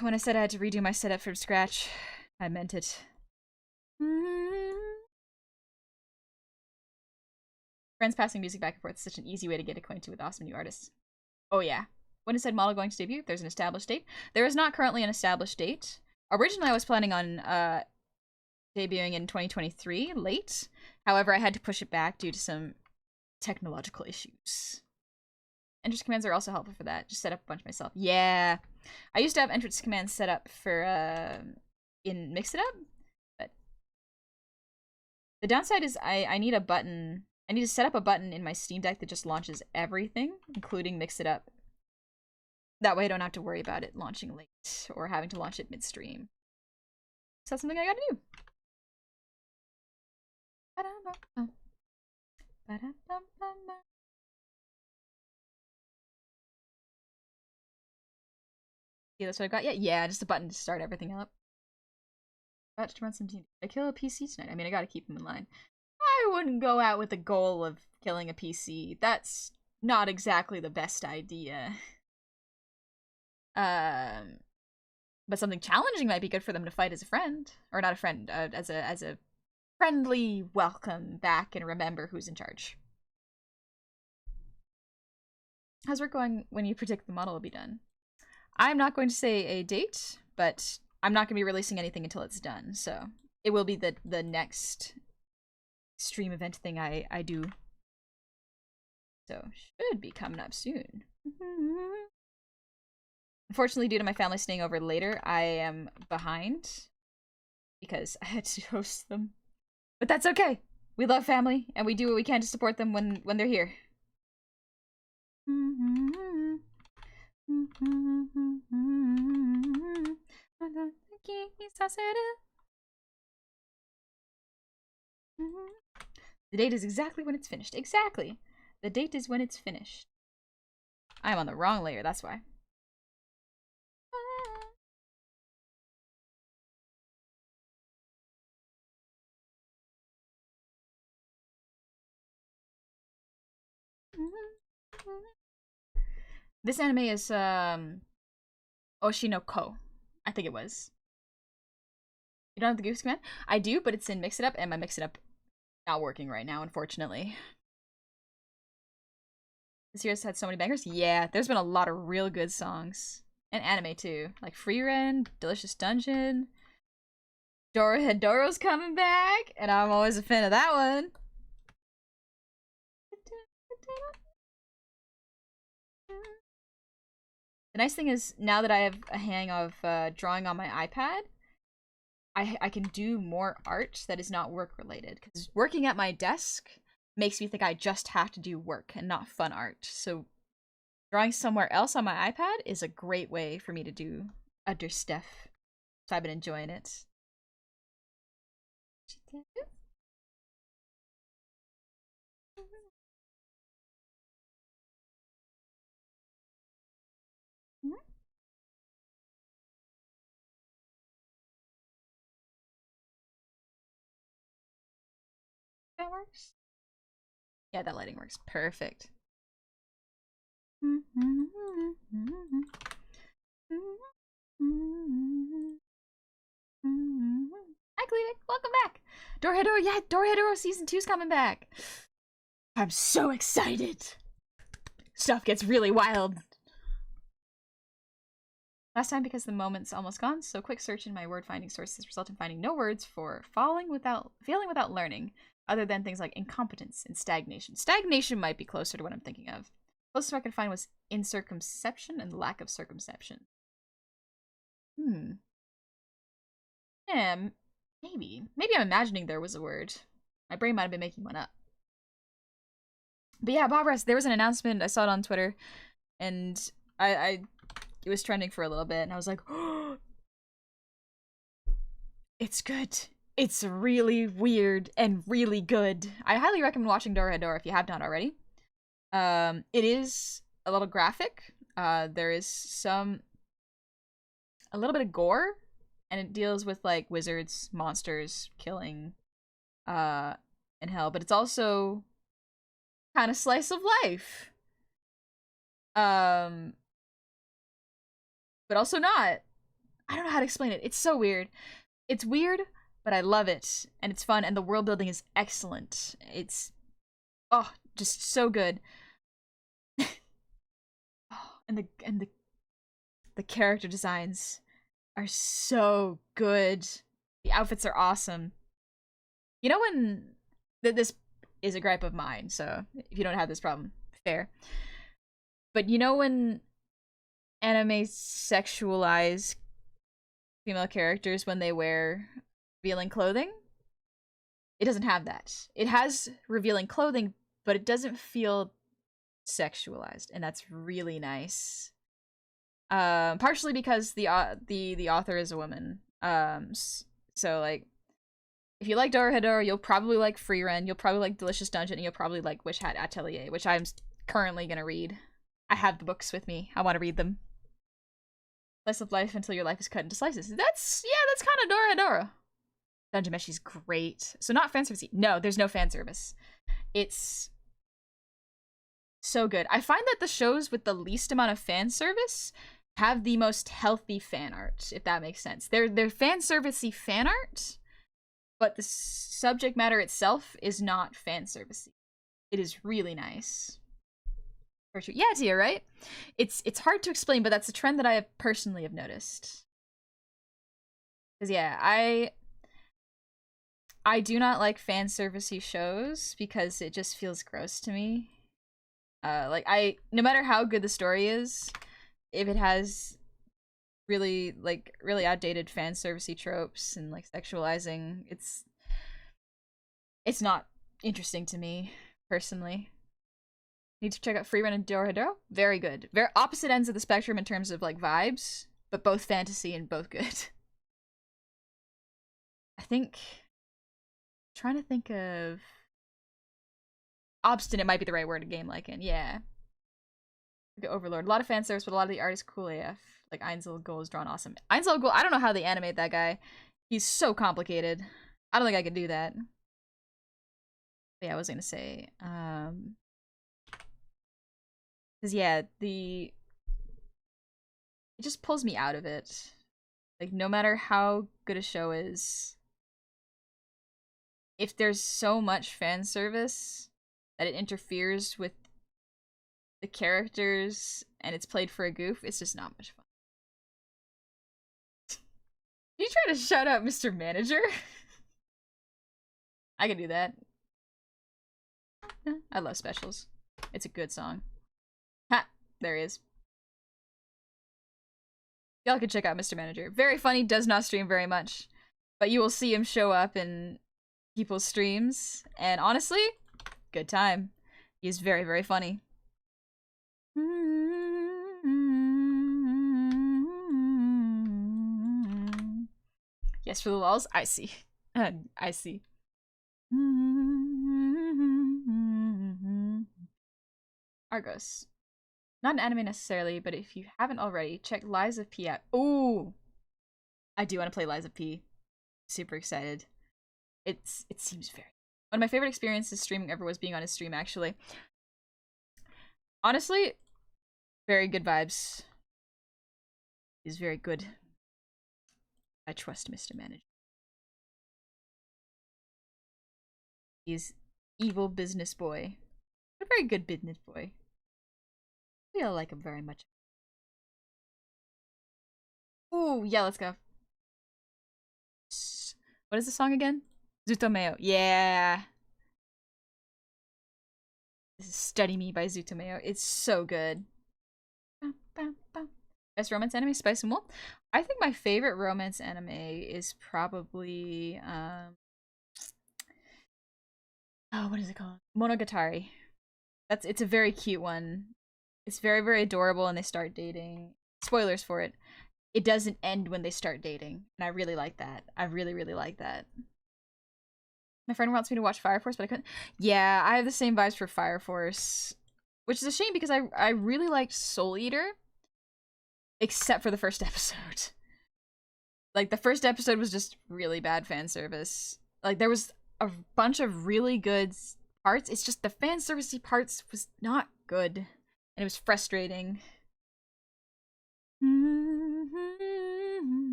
When I said I had to redo my setup from scratch, I meant it. Friends passing music back and forth is such an easy way to get acquainted with awesome new artists. Oh yeah. When is said model going to debut? There's an established date. There is not currently an established date. Originally I was planning on debuting in 2023, late. However, I had to push it back due to some technological issues. Entrance commands are also helpful for that. Just set up a bunch myself. Yeah. I used to have entrance commands set up for in Mix It Up, but the downside is I need a button. I need to set up a button in my Steam Deck that just launches everything, including Mix It Up. That way I don't have to worry about it launching late or having to launch it midstream. So that's something I gotta do. Yeah, that's what I got. Yeah, just a button to start everything up. About to run some team. I kill a PC tonight. I mean, I gotta keep him in line. I wouldn't go out with the goal of killing a PC. That's not exactly the best idea. But something challenging might be good for them to fight as a friend, or not a friend, as a friendly welcome back and remember who's in charge. How's work going when you predict the model will be done? I'm not going to say a date, but I'm not going to be releasing anything until it's done, so it will be the next stream event thing I do. So, should be coming up soon. Unfortunately, due to my family staying over later, I am behind because I had to host them. But that's okay. We love family, and we do what we can to support them when they're here. The date is exactly when it's finished. Exactly. The date is when it's finished. I'm on the wrong layer, that's why. This anime is Oshinoko. I think it was. You don't have the Goose command? I do, but it's in Mix It Up, and my Mix It Up not working right now, unfortunately. This year's had so many bangers. Yeah, there's been a lot of real good songs. And anime too. Like Frieren, Delicious Dungeon. Dorohedoro's coming back, and I'm always a fan of that one. The nice thing is, now that I have a hang of drawing on my iPad, I can do more art that is not work related. Because working at my desk makes me think I just have to do work and not fun art. So drawing somewhere else on my iPad is a great way for me to do other stuff. So I've been enjoying it. That works? Yeah, that lighting works perfect. Hi, Cledic. Welcome back. Dorohedoro, yeah, Dorohedoro Season 2's coming back. I'm so excited. Stuff gets really wild. Last time, because the moment's almost gone, so quick search in my word finding sources result in finding no words for failing without learning, other than things like incompetence and stagnation. Stagnation might be closer to what I'm thinking of. Closest I could find was incircumception and lack of circumception. Yeah, maybe. Maybe I'm imagining there was a word. My brain might have been making one up. But yeah, Bob Ross, there was an announcement. I saw it on Twitter, and it was trending for a little bit, and I was like, oh, it's good. It's really weird and really good. I highly recommend watching Dorohedoro if you have not already. It is a little graphic. There is a little bit of gore, and it deals with like wizards, monsters, killing, and hell. But it's also kind of slice of life. But also not. I don't know how to explain it. It's so weird. It's weird, but I love it, and it's fun, and the world building is excellent. It's just so good. and the character designs are so good. The outfits are awesome. You know when this is a gripe of mine, so if you don't have this problem, fair. But you know when anime sexualize female characters when they wear revealing clothing? It doesn't have that. It has revealing clothing, but it doesn't feel sexualized, and that's really nice. Partially because the author is a woman. So like, if you like Dorohedoro, you'll probably like Frieren, you'll probably like Delicious Dungeon, and you'll probably like Witch Hat Atelier, which I'm currently gonna read. I have the books with me. I want to read them. Slice of life until your life is cut into slices. That's kind of Dorohedoro. Dungeon Meshi's great. So not fanservice. No, there's no fan service. It's so good. I find that the shows with the least amount of fan service have the most healthy fan art, if that makes sense. They're fan servicey fan art, but the subject matter itself is not fan servicey. It is really nice. Yeah, Tia, right? It's hard to explain, but that's a trend that I have personally have noticed. Because yeah, I do not like fan servicey shows because it just feels gross to me. Like no matter how good the story is, if it has really outdated fan servicey tropes and like sexualizing, it's not interesting to me personally. Need to check out Frieren and Dorohedoro. Very good. Very opposite ends of the spectrum in terms of like vibes, but both fantasy and both good. I think trying to think of obstinate might be the right word a game like in. Yeah. The Overlord. A lot of fan service, but a lot of the art is cool AF. Like Ainzel Gul is drawn awesome. Ainzel Gul, I don't know how they animate that guy. He's so complicated. I don't think I could do that. But yeah, I was gonna say, because yeah, it just pulls me out of it. Like, no matter how good a show is, if there's so much fan service that it interferes with the characters and it's played for a goof, it's just not much fun. You try to shout out Mr. Manager? I can do that. I love specials. It's a good song. Ha! There he is. Y'all can check out Mr. Manager. Very funny, does not stream very much. But you will see him show up in people's streams. And honestly, good time. He is very, very funny. Yes, for the lulz? I see. I see. Argos. Not an anime necessarily, but if you haven't already, check Lies of P out. Ooh! I do want to play Lies of P. Super excited. It seems very... One of my favorite experiences streaming ever was being on his stream, actually. Honestly, very good vibes. He's very good. I trust Mr. Manager. He's evil business boy. A very good business boy. We all like him very much. Ooh, yeah, let's go. What is the song again? Zutomeo. Yeah. This is Study Me by Zutomeyo. It's so good. Best romance anime, Spice and Wolf. I think my favorite romance anime is probably oh, what is it called? Monogatari. It's a very cute one. It's very, very adorable and they start dating. Spoilers for it. It doesn't end when they start dating. And I really like that. I really, really like that. My friend wants me to watch Fire Force, but I couldn't. Yeah, I have the same vibes for Fire Force. Which is a shame because I really liked Soul Eater. Except for the first episode. Like, the first episode was just really bad fan service. Like, there was a bunch of really good parts. It's just the fan servicey parts was not good. And it was frustrating.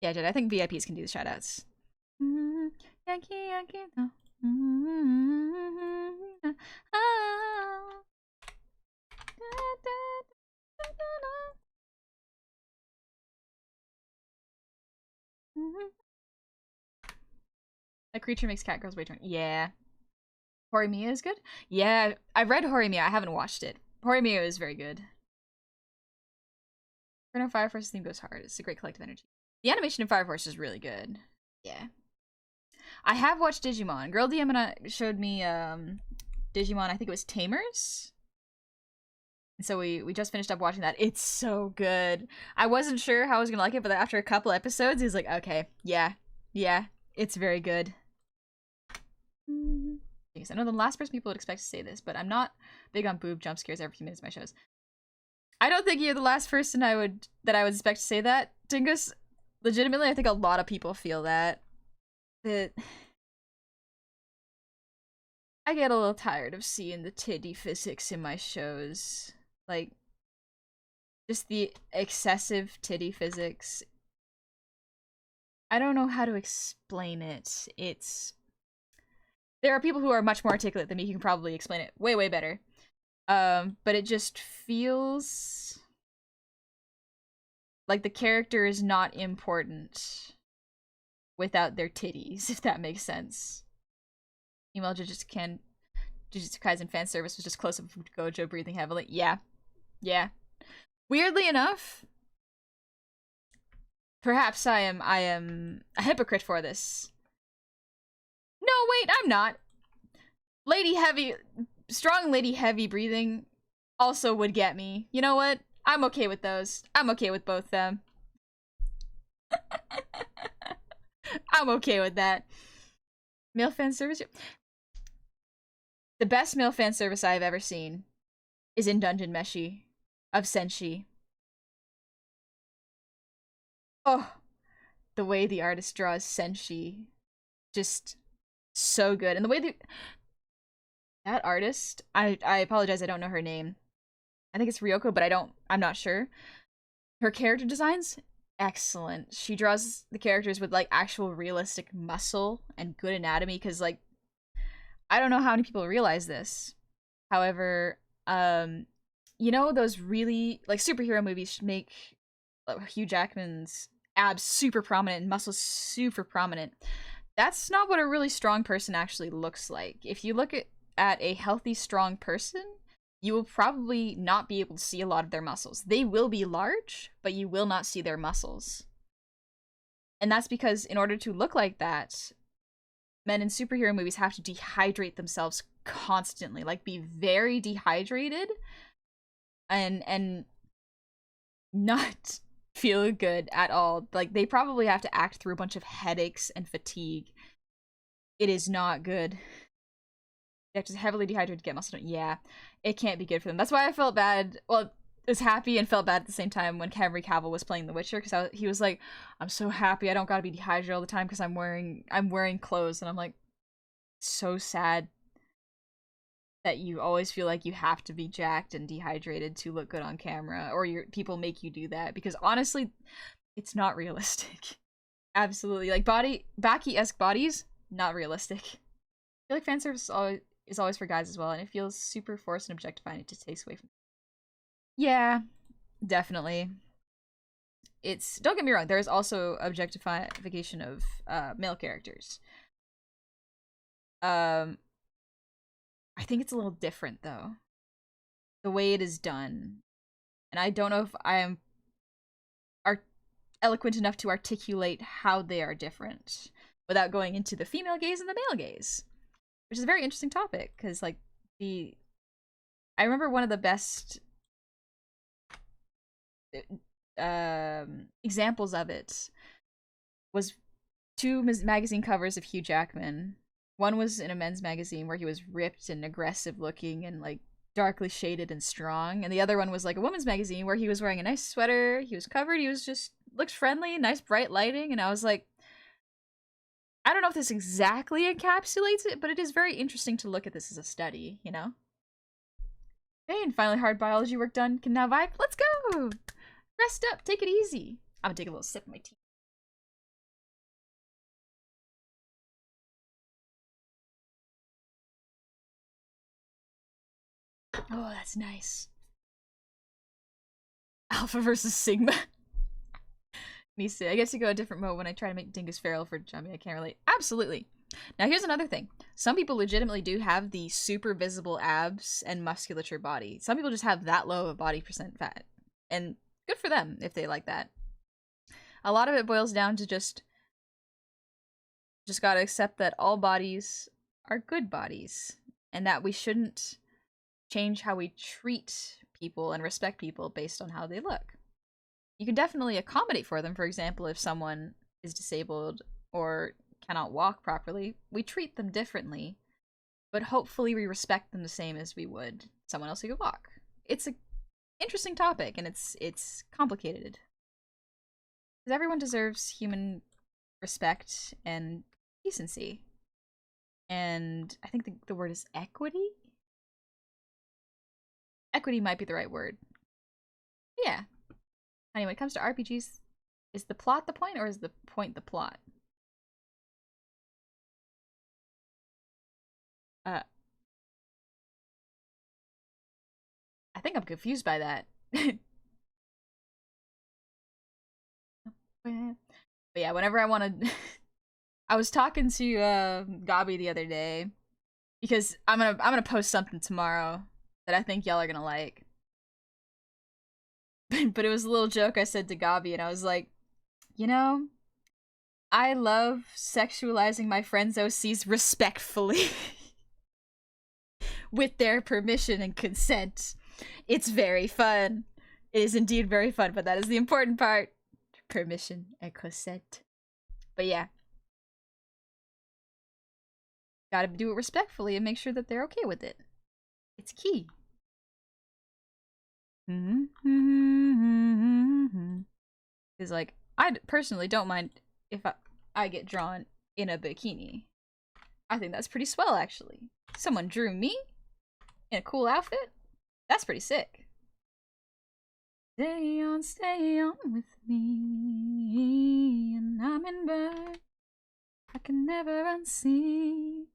Yeah, Jed, I think VIPs can do the shoutouts. A creature makes cat girls wait turn. Yeah. Horimiya is good? Yeah, I've read Horimiya. I haven't watched it. Horimiya is very good. Inferno Fire Force theme goes hard. It's a great collective energy. The animation in Fire Force is really good. Yeah. I have watched Digimon. Girl DM showed me Digimon, I think it was Tamers. And so we just finished up watching that. It's so good. I wasn't sure how I was gonna like it, but after a couple episodes, he's like, okay, yeah, it's very good. I know the last person people would expect to say this, but I'm not big on boob jump scares every few minutes of my shows. I don't think you're the last person I would expect to say that, Dingus. Legitimately, I think a lot of people feel that. That I get a little tired of seeing the titty physics in my shows. Like, just the excessive titty physics. I don't know how to explain it. There are people who are much more articulate than me who can probably explain it way, way better. But it just feels like the character is not important without their titties, if that makes sense. Email Jujutsu Kaisen fan service was just close up of Gojo breathing heavily. Yeah. Weirdly enough, perhaps I am a hypocrite for this. No, wait, I'm not. Strong lady heavy breathing also would get me. You know what? I'm okay with those. I'm okay with both them. I'm okay with that. Male fan service? The best male fan service I've ever seen is in Dungeon Meshi of Senshi. Oh, the way the artist draws Senshi. Just so good. And the way that artist, I apologize, I don't know her name. I think it's Ryoko, but I'm not sure. Her character designs, excellent. She draws the characters with like actual realistic muscle and good anatomy, because like I don't know how many people realize this. However, you know those really like superhero movies make Hugh Jackman's abs super prominent and muscles super prominent. That's not what a really strong person actually looks like. If you look at a healthy, strong person, you will probably not be able to see a lot of their muscles. They will be large, but you will not see their muscles. And that's because in order to look like that, men in superhero movies have to dehydrate themselves constantly, like be very dehydrated and not feel good at all. Like they probably have to act through a bunch of headaches and fatigue. It is not good. They have to heavily dehydrate to get muscle. Yeah, it can't be good for them. That's why I felt bad. Well, I was happy and felt bad at the same time when Henry Cavill was playing The Witcher, because he was like, "I'm so happy I don't gotta be dehydrated all the time because I'm wearing clothes," and I'm like, so sad that you always feel like you have to be jacked and dehydrated to look good on camera, or people make you do that, because honestly, it's not realistic. Absolutely, like Baki-esque bodies, not realistic. I feel like fan service is always for guys as well, and it feels super forced and objectifying. It just takes away from. Yeah, definitely. Don't get me wrong, there is also objectification of male characters. I think it's a little different though. The way it is done. And I don't know if I am eloquent enough to articulate how they are different without going into the female gaze and the male gaze, which is a very interesting topic because like I remember one of the best examples of it was two magazine covers of Hugh Jackman. One was in a men's magazine where he was ripped and aggressive looking and like darkly shaded and strong, and the other one was like a women's magazine where he was wearing a nice sweater, he was covered, he was just looked friendly, nice bright lighting, and I was like, I don't know if this exactly encapsulates it, but it is very interesting to look at this as a study, you know? Hey, and finally hard biology work done. Can now vibe? Let's go! Rest up, take it easy. I'm gonna take a little sip of my tea. Oh, that's nice. Alpha versus Sigma. Nisa, I get to go a different mode when I try to make Dingus feral for Jummy. I can't relate. Absolutely. Now here's another thing. Some people legitimately do have the super visible abs and musculature body. Some people just have that low of a body percent fat. And good for them if they like that. A lot of it boils down to just gotta accept that all bodies are good bodies. And that we shouldn't change how we treat people and respect people based on how they look. You can definitely accommodate for them. For example, if someone is disabled or cannot walk properly, we treat them differently, but hopefully we respect them the same as we would someone else who could walk. It's an interesting topic, and it's complicated. Because everyone deserves human respect and decency. And I think the word is equity? Equity might be the right word. Yeah. Anyway, when it comes to RPGs, is the plot the point, or is the point the plot? I think I'm confused by that. But yeah, whenever I want to... I was talking to Gabi the other day, because I'm gonna post something tomorrow that I think y'all are gonna like. But it was a little joke I said to Gabi, and I was like, you know, I love sexualizing my friends' OCs respectfully. With their permission and consent. It's very fun. It is indeed very fun, but that is the important part. Permission and consent. But yeah. Gotta do it respectfully and make sure that they're okay with it. It's key. Because, like, I personally don't mind if I get drawn in a bikini. I think that's pretty swell, actually. Someone drew me in a cool outfit? That's pretty sick. Stay on with me, and I'm in bed. I can never unsee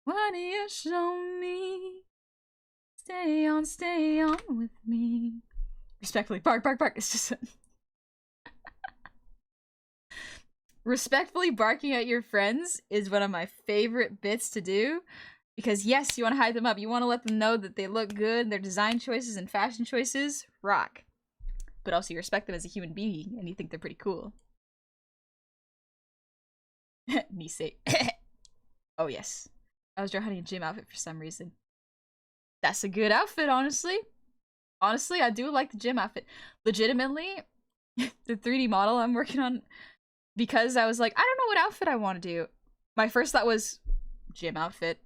what you show me. Stay on with me. Respectfully, bark. It's just respectfully barking at your friends is one of my favorite bits to do. Because yes, you want to hype them up. You want to let them know that they look good, their design choices and fashion choices rock. But also you respect them as a human being and you think they're pretty cool. Nisei. Oh yes. I was drawing a gym outfit for some reason. That's a good outfit, honestly. Honestly, I do like the gym outfit. Legitimately, the 3D model I'm working on, because I was like, I don't know what outfit I want to do. My first thought was gym outfit.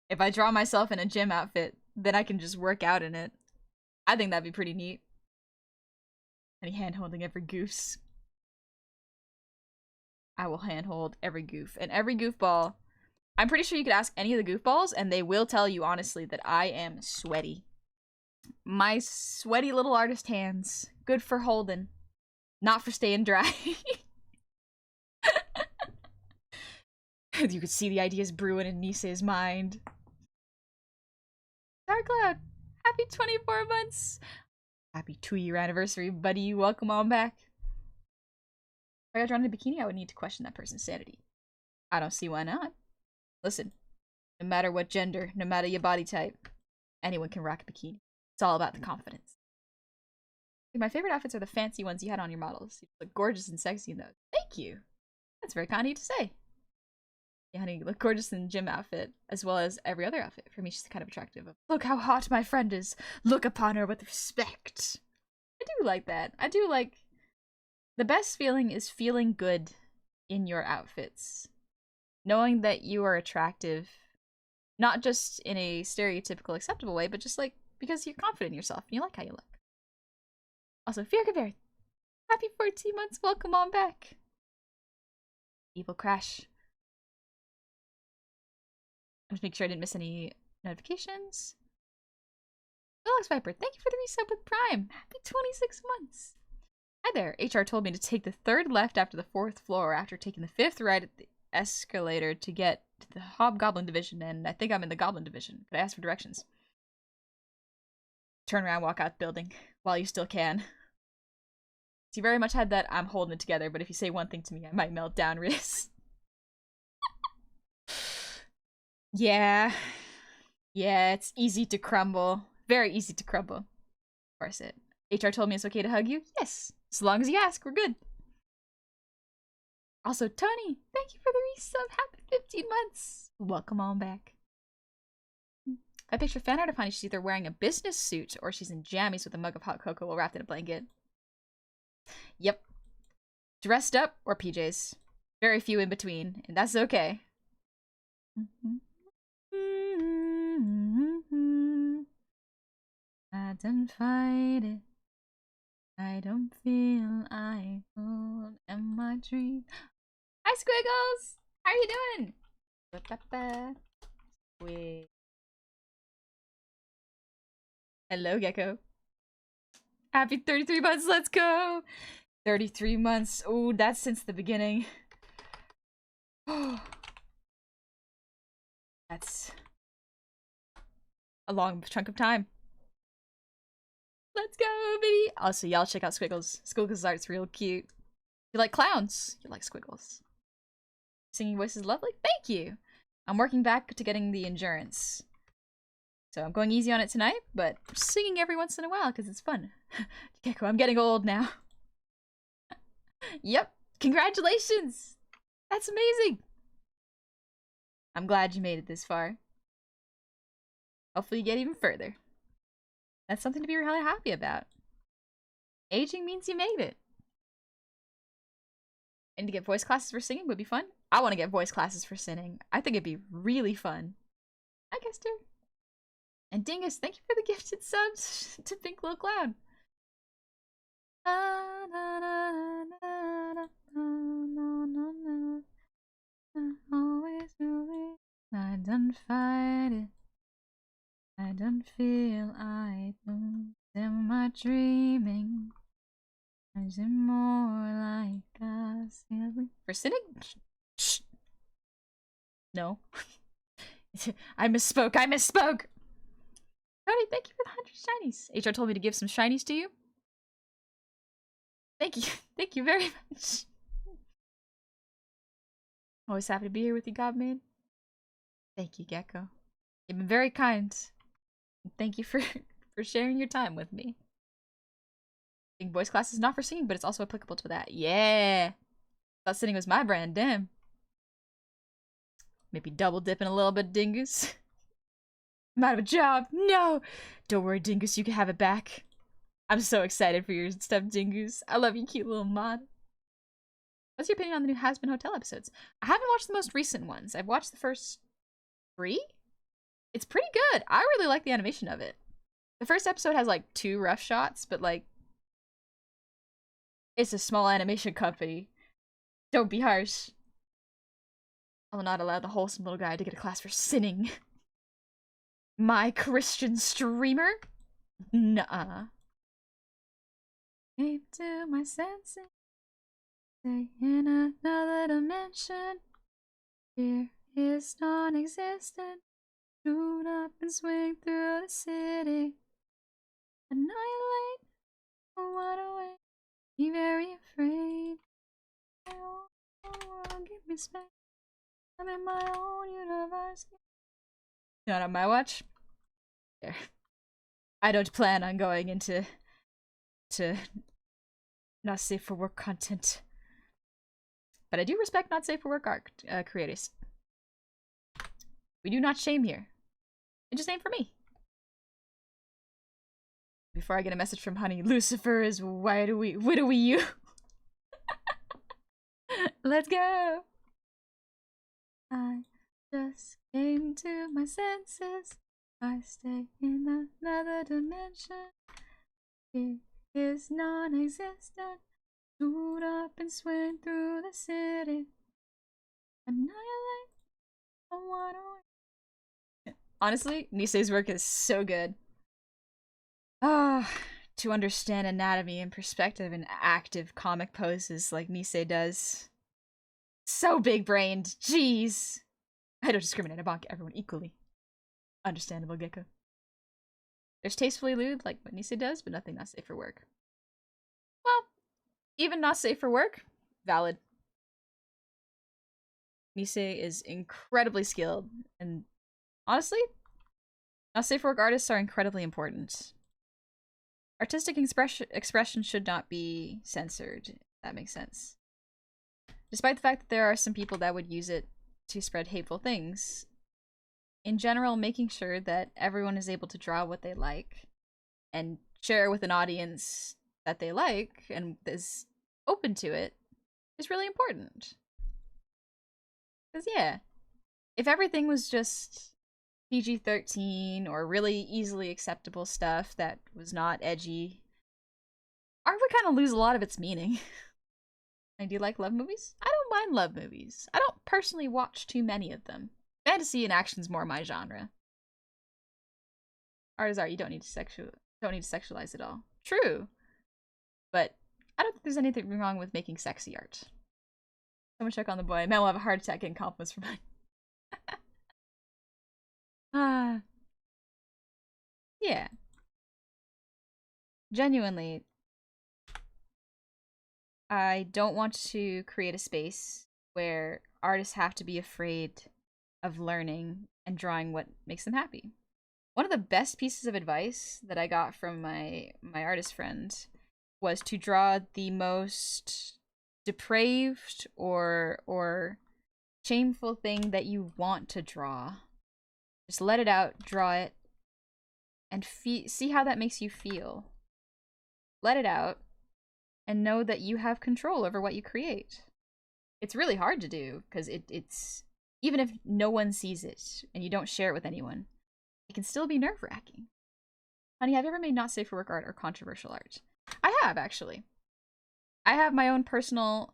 If I draw myself in a gym outfit, then I can just work out in it. I think that'd be pretty neat. Any hand-holding every goose. I will hand-hold every goof. And every goofball, I'm pretty sure you could ask any of the goofballs, and they will tell you honestly that I am sweaty. My sweaty little artist hands. Good for holding. Not for staying dry. You could see the ideas brewing in Nisei's mind. Darkcloud, happy 24 months. Happy 2-year anniversary, buddy. Welcome on back. If I got drawn in a bikini, I would need to question that person's sanity. I don't see why not. Listen, No matter what gender, no matter your body type, anyone can rock a bikini. It's all about the confidence. My favorite outfits are the fancy ones you had on your models. You look gorgeous and sexy in those. Thank you. That's very kind of you to say. Yeah, honey, you look gorgeous in the gym outfit, as well as every other outfit. For me, she's kind of attractive. Look how hot my friend is. Look upon her with respect. I do like that. I do like... The best feeling is feeling good in your outfits. Knowing that you are attractive, not just in a stereotypical acceptable way, but just like because you're confident in yourself and you like how you look. Also, Fierga Bear, happy 14 months, welcome on back. Evil Crash. I'm just making sure I didn't miss any notifications. Alex Viper, thank you for the resub with Prime. Happy 26 months. Hi there. HR told me to take the 3rd left after the 4th floor after taking the 5th right at the escalator to get to the Hobgoblin division, and I think I'm in the Goblin division. Could I ask for directions? Turn around, walk out the building while you still can. So you very much had that I'm holding it together, but if you say one thing to me, I might melt down, Riz. Yeah. Yeah, it's easy to crumble. Very easy to crumble. Of course it. HR told me it's okay to hug you? Yes. As long as you ask, we're good. Also, Tony, thank you for the resub. Happy 15 months. Welcome on back. I picture fan art of Honey, she's either wearing a business suit or she's in jammies with a mug of hot cocoa while wrapped in a blanket. Yep. Dressed up or PJs. Very few in between, and that's okay. I don't fight it. I don't feel I hold in my dream. Hi, Squiggles! How are you doing? Wait. Hello, Gecko. Happy 33 months, let's go! 33 months. Oh, that's since the beginning. That's a long chunk of time. Let's go, baby! Also, y'all check out Squiggles. Squiggles' art's real cute. You like clowns? You like Squiggles. Singing voice is lovely? Thank you! I'm working back to getting the endurance. So I'm going easy on it tonight, but singing every once in a while because it's fun. Gecko, I'm getting old now. Yep! Congratulations! That's amazing! I'm glad you made it this far. Hopefully you get even further. That's something to be really happy about. Aging means you made it. And to get voice classes for singing would be fun. I want to get voice classes for singing. I think it'd be really fun. I guess too. And Dingus, thank you for the gifted subs to Pink Little Clown. Always moving. I don't fight it. I don't feel I don't. Am I dreaming? Is it more like a silly for sitting? Shh. No. I misspoke. I misspoke. Cody, thank you for the 100 shinies. HR told me to give some shinies to you. Thank you. Thank you very much. Always happy to be here with you, Godman. Thank you, Gecko. You've been very kind. Thank you for sharing your time with me. I think voice class is not for singing, but it's also applicable to that. Yeah. Thought singing was my brand, damn. Maybe double dipping a little bit, Dingus. I'm out of a job. No! Don't worry, Dingus, you can have it back. I'm so excited for your stuff, Dingus. I love you, cute little mod. What's your opinion on the new Hazbin Hotel episodes? I haven't watched the most recent ones. I've watched the first 3. It's pretty good. I really like the animation of it. The first episode has like 2 rough shots, but like it's a small animation company. Don't be harsh. I will not allow the wholesome little guy to get a class for sinning. My Christian streamer? Nuh-uh. Came to my senses. Stay in another dimension. Fear is non-existent. Shoot up and swing through the city. Annihilate. Wide awake. Be very afraid. My own world, give me space. I'm in my own universe. Not on my watch. There. I don't plan on going into not safe for work content. But I do respect not safe for work art creators. We do not shame here. It just ain't for me. Before I get a message from Honey, Lucifer is widowy you. Let's go. I just came to my senses. I stay in another dimension. It is non-existent. Shoot up and swing through the city. Annihilate. I wanna win. Honestly, Nisei's work is so good. To understand anatomy and perspective in active comic poses like Nisei does. So big-brained. Jeez. I don't discriminate. I bonk everyone equally. Understandable, Gecko. There's tastefully lewd, like what Nisei does, but nothing not safe for work. Well, even not safe for work, valid. Nisei is incredibly skilled, and honestly, not safe for work artists are incredibly important. Artistic expression should not be censored, if that makes sense. Despite the fact that there are some people that would use it to spread hateful things, in general, making sure that everyone is able to draw what they like and share with an audience that they like and is open to it is really important. Because, yeah, if everything was just PG-13 or really easily acceptable stuff that was not edgy, art would kind of lose a lot of its meaning. And do you like love movies? I don't mind love movies. I don't personally watch too many of them. Fantasy and action's more my genre. Art is art. You don't need to sexualize it all. True, but I don't think there's anything wrong with making sexy art. Someone check on the boy. Man will have a heart attack getting compliments from mine. Yeah. Genuinely, I don't want to create a space where artists have to be afraid of learning and drawing what makes them happy. One of the best pieces of advice that I got from my artist friend was to draw the most depraved or shameful thing that you want to draw. Just let it out, draw it, and see how that makes you feel. Let it out, and know that you have control over what you create. It's really hard to do, because it's even if no one sees it, and you don't share it with anyone, it can still be nerve-wracking. Honey, have you ever made not safe for work art or controversial art? I have, actually. I have my own personal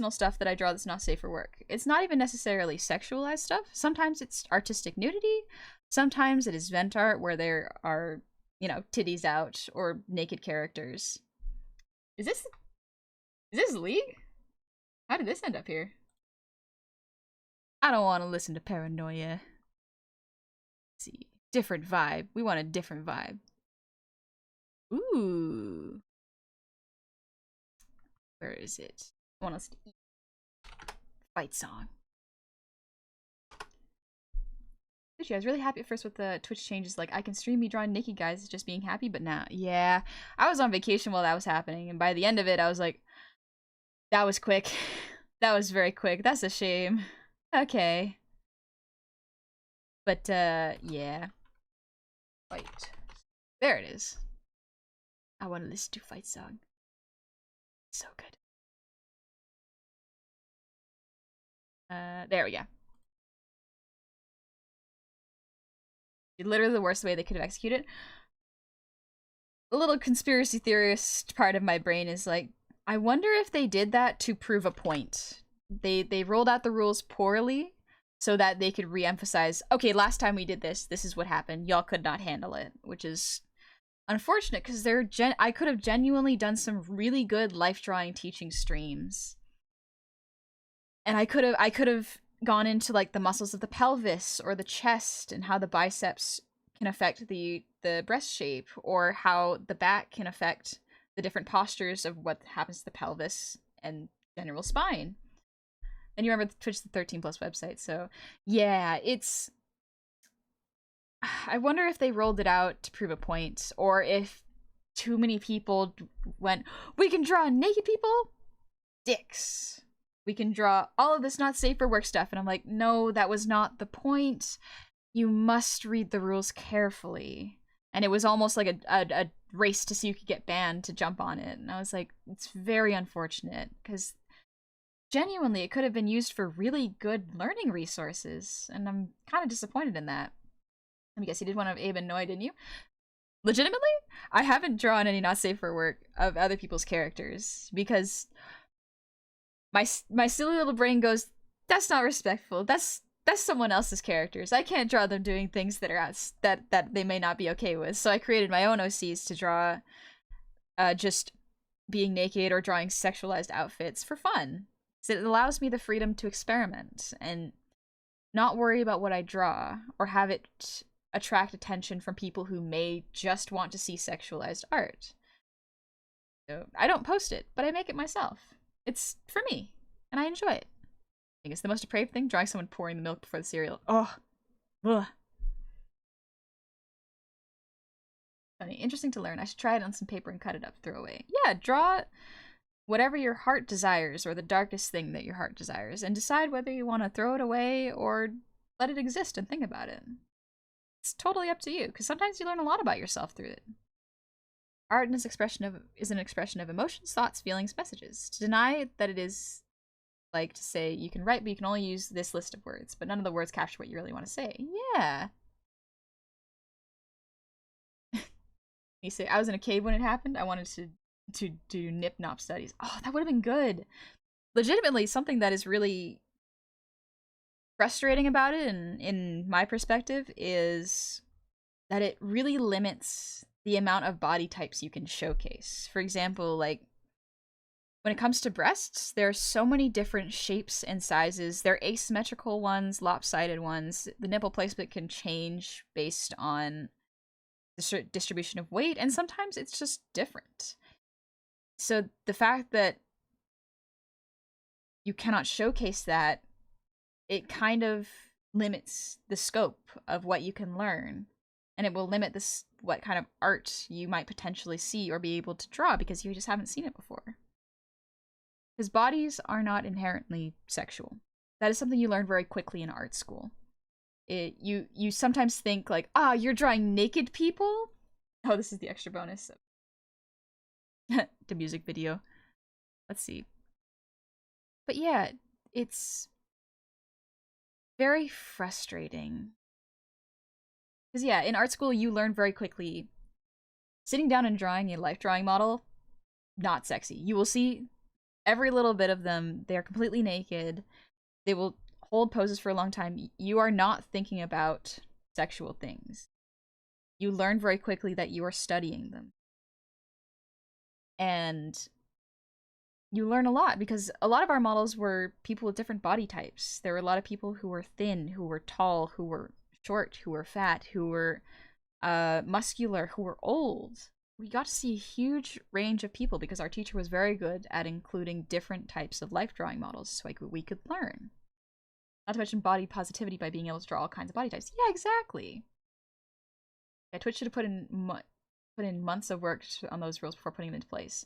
stuff that I draw that's not safe for work. It's not even necessarily sexualized stuff. Sometimes it's artistic nudity. Sometimes it is vent art where there are, you know, titties out or naked characters. Is this League? How did this end up here? I don't want to listen to Paranoia. Let's see. Different vibe. We want a different vibe. Ooh. Where is it? I want us to eat. Fight song. Actually, I was really happy at first with the Twitch changes. Like, I can stream me drawing naked guys just being happy, but now, yeah. I was on vacation while that was happening, and by the end of it, I was like, that was quick. That was very quick. That's a shame. Okay. But, yeah. Fight. There it is. I want to listen to Fight Song. So good. There we go. Literally the worst way they could have executed. A little conspiracy theorist part of my brain is like, I wonder if they did that to prove a point. They rolled out the rules poorly so that they could re-emphasize, okay, last time we did this is what happened. Y'all could not handle it, which is unfortunate because I could have genuinely done some really good life drawing teaching streams. And I could have gone into like the muscles of the pelvis or the chest and how the biceps can affect the breast shape, or how the back can affect the different postures of what happens to the pelvis and general spine. And you remember the Twitch the 13 Plus website, so yeah, it's I wonder if they rolled it out to prove a point, or if too many people went, we can draw naked people? Dicks. We can draw all of this not safe for work stuff. And I'm like, no, that was not the point. You must read the rules carefully. And it was almost like a race to see who could get banned to jump on it. And I was like, it's very unfortunate, because genuinely it could have been used for really good learning resources. And I'm kind of disappointed in that. I guess you did one of Abe and Noi, didn't you? Legitimately, I haven't drawn any not safe for work of other people's characters, because my silly little brain goes, that's not respectful. That's someone else's characters. I can't draw them doing things that are that they may not be okay with. So I created my own OCs to draw just being naked or drawing sexualized outfits for fun. So it allows me the freedom to experiment and not worry about what I draw or have it attract attention from people who may just want to see sexualized art. So I don't post it, but I make it myself. It's for me, and I enjoy it. I think it's the most depraved thing, drawing someone pouring the milk before the cereal. Oh. Ugh. Funny. Interesting to learn. I should try it on some paper and cut it up, throw away. Yeah, draw whatever your heart desires, or the darkest thing that your heart desires, and decide whether you want to throw it away or let it exist and think about it. It's totally up to you, because sometimes you learn a lot about yourself through it. Art is an expression of emotions, thoughts, feelings, messages. To deny that it is like to say you can write, but you can only use this list of words, but none of the words capture what you really want to say. Yeah. You say, I was in a cave when it happened. I wanted to do nip-nop studies. Oh, that would have been good. Legitimately, something that is really frustrating about it, and in my perspective, is that it really limits the amount of body types you can showcase. For example, like, when it comes to breasts, there are so many different shapes and sizes. There are asymmetrical ones, lopsided ones. The nipple placement can change based on the distribution of weight, and sometimes it's just different. So the fact that you cannot showcase that, it kind of limits the scope of what you can learn. And it will limit this what kind of art you might potentially see or be able to draw, because you just haven't seen it before. Because bodies are not inherently sexual. That is something you learn very quickly in art school. You sometimes think like, you're drawing naked people? Oh, this is the extra bonus. The music video. Let's see. But yeah, it's very frustrating. Because yeah, in art school you learn very quickly. Sitting down and drawing a life drawing model, not sexy. You will see every little bit of them. They're completely naked. They will hold poses for a long time. You are not thinking about sexual things. You learn very quickly that you are studying them. And you learn a lot, because a lot of our models were people with different body types. There were a lot of people who were thin, who were tall, who were short, who were fat, who were muscular, who were old. We got to see a huge range of people because our teacher was very good at including different types of life drawing models so we could learn. Not to mention body positivity by being able to draw all kinds of body types. Yeah, exactly. Yeah, Twitch should have put in months of work on those rules before putting them into place.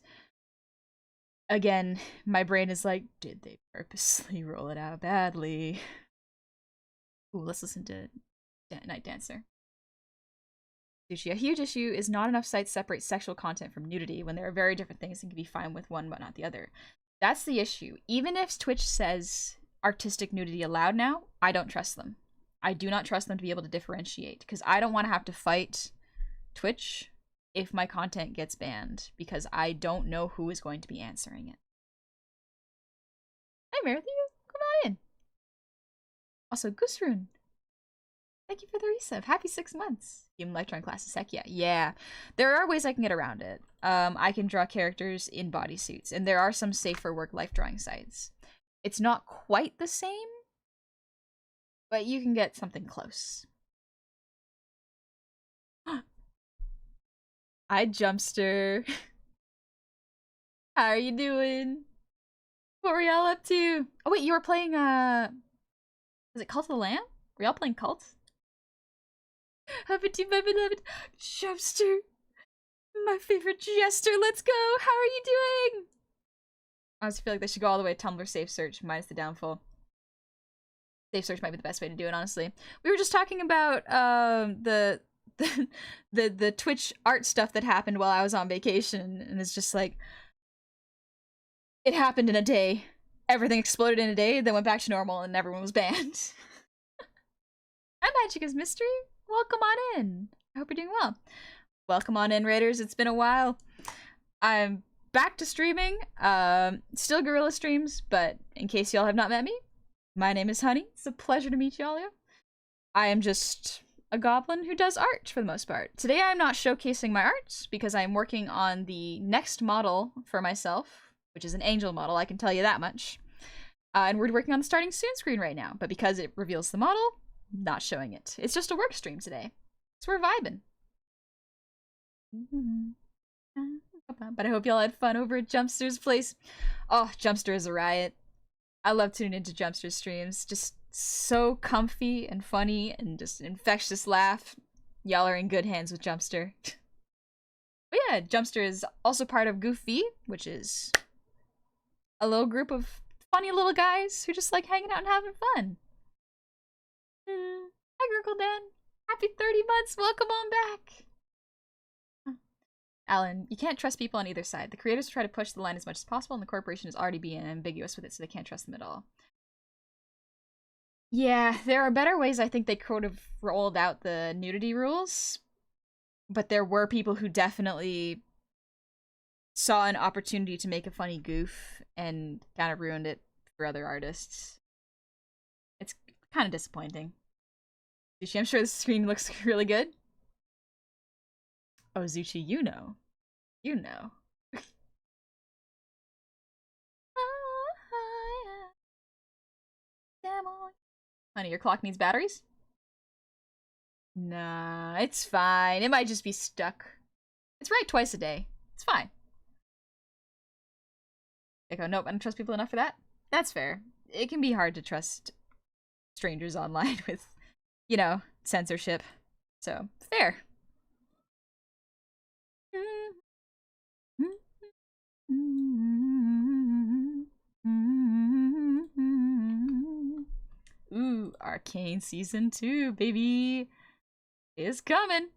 Again, my brain is like, did they purposely roll it out badly? Ooh, let's listen to Night Dancer. Sushi. A huge issue is not enough sites separate sexual content from nudity when there are very different things and can be fine with one but not the other. That's the issue. Even if Twitch says artistic nudity allowed now, I don't trust them. I do not trust them to be able to differentiate, because I don't want to have to fight Twitch if my content gets banned, because I don't know who is going to be answering it. Hi, Matthew. Come on in. Also, Goosrune. Thank you for the resub. Happy 6 months. Human Electron classes. Heck yeah. Yeah. There are ways I can get around it. I can draw characters in bodysuits, and there are some safe for work life drawing sites. It's not quite the same, but you can get something close. Hi, Jumpster. How are you doing? What were y'all up to? Oh wait, you were playing was it Cult of the Lamb? Were y'all playing Cult? Happy to my beloved Jumpster. My favorite jester. Let's go. How are you doing? I honestly feel like they should go all the way to Tumblr safe search minus the downfall. Safe search might be the best way to do it, honestly. We were just talking about the Twitch art stuff that happened while I was on vacation, and it's just like it happened in a day. Everything exploded in a day, then went back to normal, and everyone was banned. Hi, Magica's Mystery. Welcome on in. I hope you're doing well. Welcome on in, Raiders. It's been a while. I'm back to streaming. Still Gorilla streams, but in case y'all have not met me, my name is Honey. It's a pleasure to meet y'all. I am just a goblin who does art for the most part. Today I'm not showcasing my art because I'm working on the next model for myself, which is an angel model, I can tell you that much. And we're working on the starting soon screen right now, but because it reveals the model, not showing it. It's just a work stream today. So we're vibing. But I hope y'all had fun over at Jumpster's place. Oh, Jumpster is a riot. I love tuning into Jumpster's streams. Just so comfy and funny and just an infectious laugh. Y'all are in good hands with Jumpster. But yeah, Jumpster is also part of Goofy, which is a little group of funny little guys who just like hanging out and having fun. Hi, Gurgle Dan. Happy 30 months. Welcome on back. Alan, you can't trust people on either side. The creators try to push the line as much as possible, and the corporation is already being ambiguous with it, so they can't trust them at all. Yeah, there are better ways I think they could have rolled out the nudity rules, but there were people who definitely saw an opportunity to make a funny goof and kind of ruined it for other artists. It's kind of disappointing. Zuchi, I'm sure the screen looks really good. Oh, Zuchi, you know. You know. Honey, your clock needs batteries? Nah, it's fine. It might just be stuck. It's right twice a day. It's fine. Echo, nope, I don't trust people enough for that. That's fair. It can be hard to trust strangers online with, you know, censorship. So, fair. Ooh, Arcane Season 2, baby! Is coming!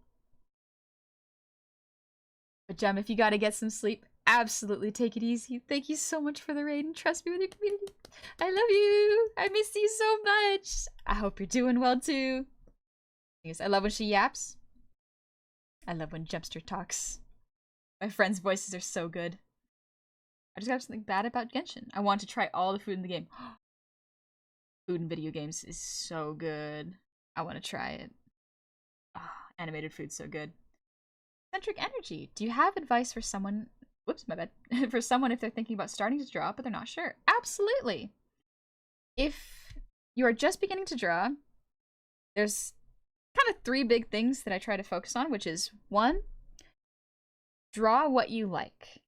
But Gem, if you gotta get some sleep, absolutely take it easy. Thank you so much for the raid and trust me with your community. I love you! I miss you so much! I hope you're doing well too. I love when she yaps. I love when Jumpster talks. My friends' voices are so good. I just got something bad about Genshin. I want to try all the food in the game. Food in video games is so good. I want to try it. Oh, animated food's so good. Centric Energy. Do you have advice for someone... Whoops, my bad. For someone if they're thinking about starting to draw, but they're not sure? Absolutely! If you are just beginning to draw, there's kind of 3 big things that I try to focus on, which is 1, draw what you like.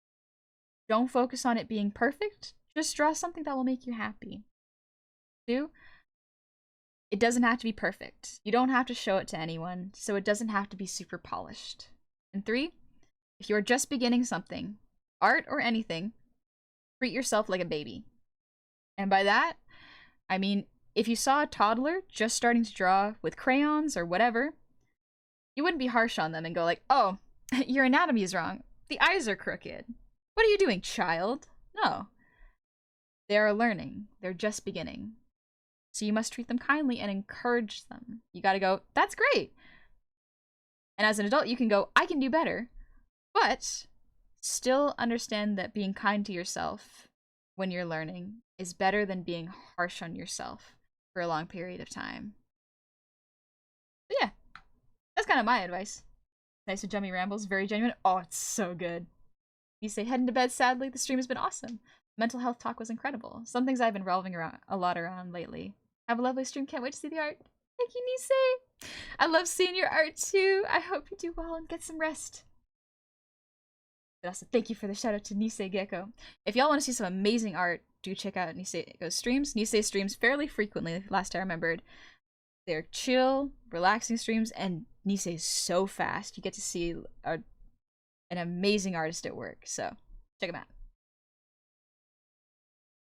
Don't focus on it being perfect. Just draw something that will make you happy. 2, it doesn't have to be perfect. You don't have to show it to anyone, so it doesn't have to be super polished. And 3, if you're just beginning something, art or anything, treat yourself like a baby. And by that, I mean, if you saw a toddler just starting to draw with crayons or whatever, you wouldn't be harsh on them and go like, oh, your anatomy is wrong. The eyes are crooked. What are you doing, child? No. They are learning. They're just beginning. So you must treat them kindly and encourage them. You gotta go, that's great. And as an adult, you can go, I can do better. But still understand that being kind to yourself when you're learning is better than being harsh on yourself for a long period of time. But yeah, that's kind of my advice. Nice with Jummy Rambles, very genuine. Oh, it's so good. You say heading to bed, sadly. The stream has been awesome. Mental health talk was incredible. Some things I've been revolving around a lot around lately. Have a lovely stream. Can't wait to see the art. Thank you, Nisei. I love seeing your art too. I hope you do well and get some rest. But also, thank you for the shout out to Nisei Gecko. If y'all want to see some amazing art, do check out Nisei Gecko's streams. Nisei streams fairly frequently, last I remembered. They're chill, relaxing streams, and Nisei is so fast. You get to see an amazing artist at work. So check him out.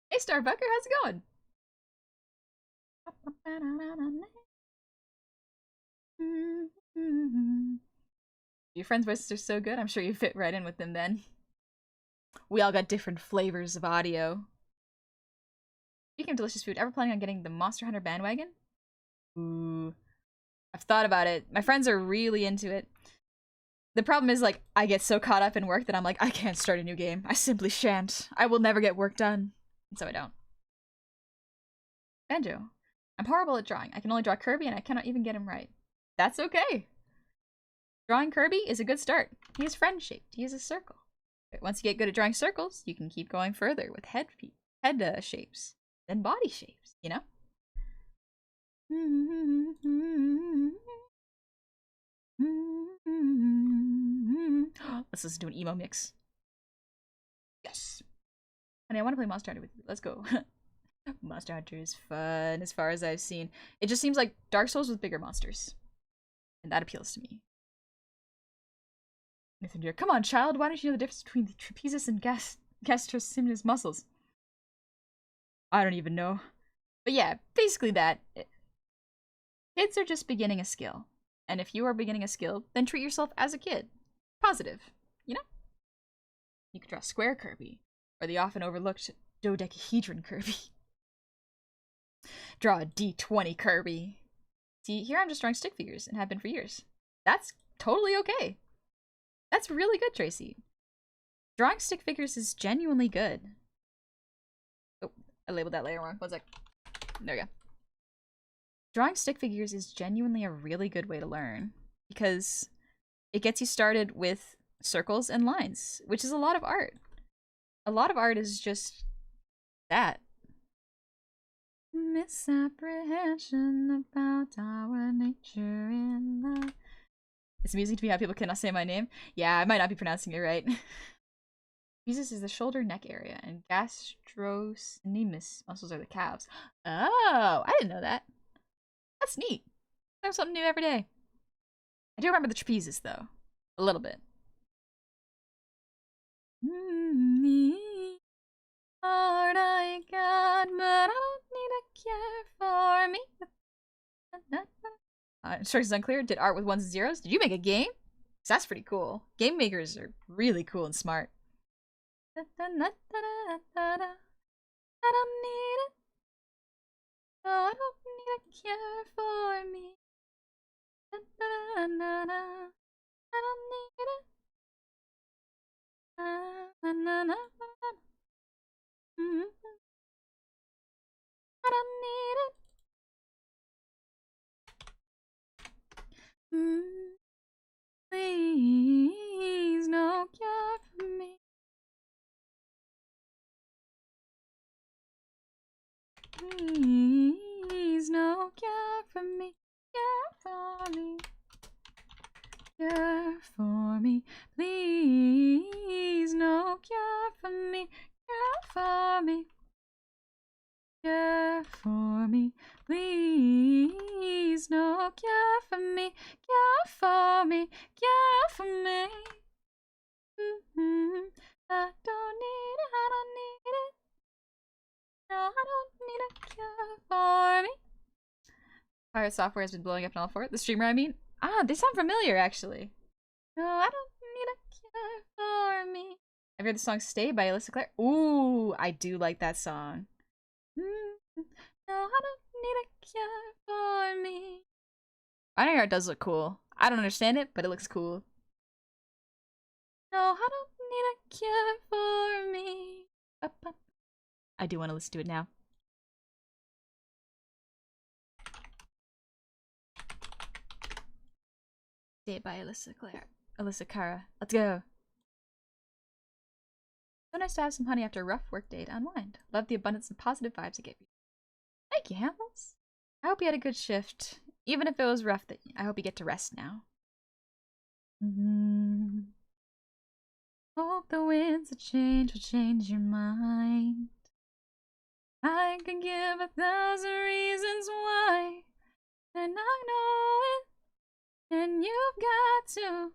Hey Starbucker, how's it going? Your friends' voices are so good, I'm sure you fit right in with them then. We all got different flavors of audio. Speaking of delicious food, ever planning on getting the Monster Hunter bandwagon? Ooh. I've thought about it. My friends are really into it. The problem is, like, I get so caught up in work that I'm like, I can't start a new game. I simply shan't. I will never get work done. And so I don't. Banjo. I'm horrible at drawing. I can only draw Kirby and I cannot even get him right. That's okay. Drawing Kirby is a good start. He is friend-shaped. He is a circle. Once you get good at drawing circles, you can keep going further with head shapes. Then body shapes, you know? Let's listen to an emo mix. Yes. Honey, I want to play Monster Hunter with you. Let's go. Monster Hunter is fun as far as I've seen. It just seems like Dark Souls with bigger monsters. And that appeals to me. Nathan Deere, come on, child. Why don't you know the difference between the trapezius and gastrocnemius muscles? I don't even know. But yeah, basically that. Kids are just beginning a skill. And if you are beginning a skill, then treat yourself as a kid. Positive. You know? You could draw square Kirby. Or the often overlooked dodecahedron Kirby. Draw a D20 Kirby. See, here I'm just drawing stick figures and have been for years. That's totally okay. That's really good, Tracy. Drawing stick figures is genuinely good. Oh, I labeled that layer wrong. One sec. There we go. Drawing stick figures is genuinely a really good way to learn because it gets you started with circles and lines, which is a lot of art. A lot of art is just that. Misapprehension about our nature in life. It's amusing to me how people cannot say my name. Yeah, I might not be pronouncing it right. Jesus is the shoulder neck area, and gastrocnemius muscles are the calves. Oh, I didn't know that. That's neat. Learn something new every day. I do remember the trapezes, though. A little bit. Heart I got, but I don't need a cure for me. Instructions unclear. Did art with ones and zeros? Did you make a game? 'Cause that's pretty cool. Game makers are really cool and smart. I don't need it. No, I don't need a cure for me. I don't need it. I don't need it. Please, no cure for me. Please, no cure for me. Cure for me. Cure for me. Please, no cure for me. Cure for me. Cure for me. Please, no cure for me. Cure for me. Cure for me. I don't need it. I don't need it. No, I don't need a cure for me. Pirate software has been blowing up in all four. The streamer, I mean. Ah, they sound familiar, actually. No, I don't need a cure for me. Have you heard the song Stay by Alyssa Clare? Ooh, I do like that song. No, I don't need a cure for me. Iron Heart does look cool. I don't understand it, but it looks cool. No, I don't need a cure for me. I do want to listen to it now. Stay by Alyssa Cara. Let's go. So nice to have some honey after a rough work day to unwind. Love the abundance of positive vibes it gave you. Thank you, Hamels. I hope you had a good shift. Even if it was rough, I hope you get to rest now. Hope the winds of change will change your mind. I could give 1,000 reasons why, and I know it. And And you've got to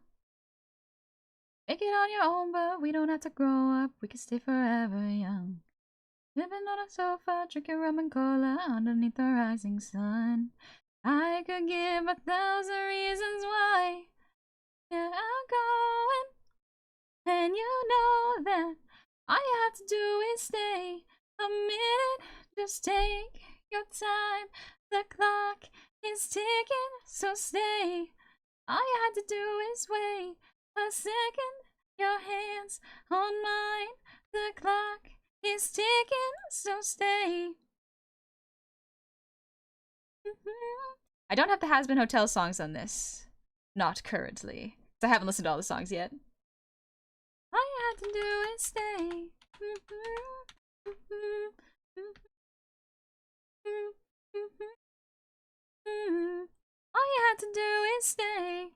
make it on your own, but we don't have to grow up. We can stay forever young. Living on a sofa, drinking rum and cola underneath the rising sun. I could give 1,000 reasons why. Yeah, I'm going. And you know that all you have to do is stay a minute. Just take your time. The clock is ticking, so stay. All you had to do is wait a second. Your hands on mine. The clock is ticking, so stay. I don't have the Has Been Hotel songs on this. Not currently. I haven't listened to all the songs yet. All you had to do is stay. All you had to do is stay.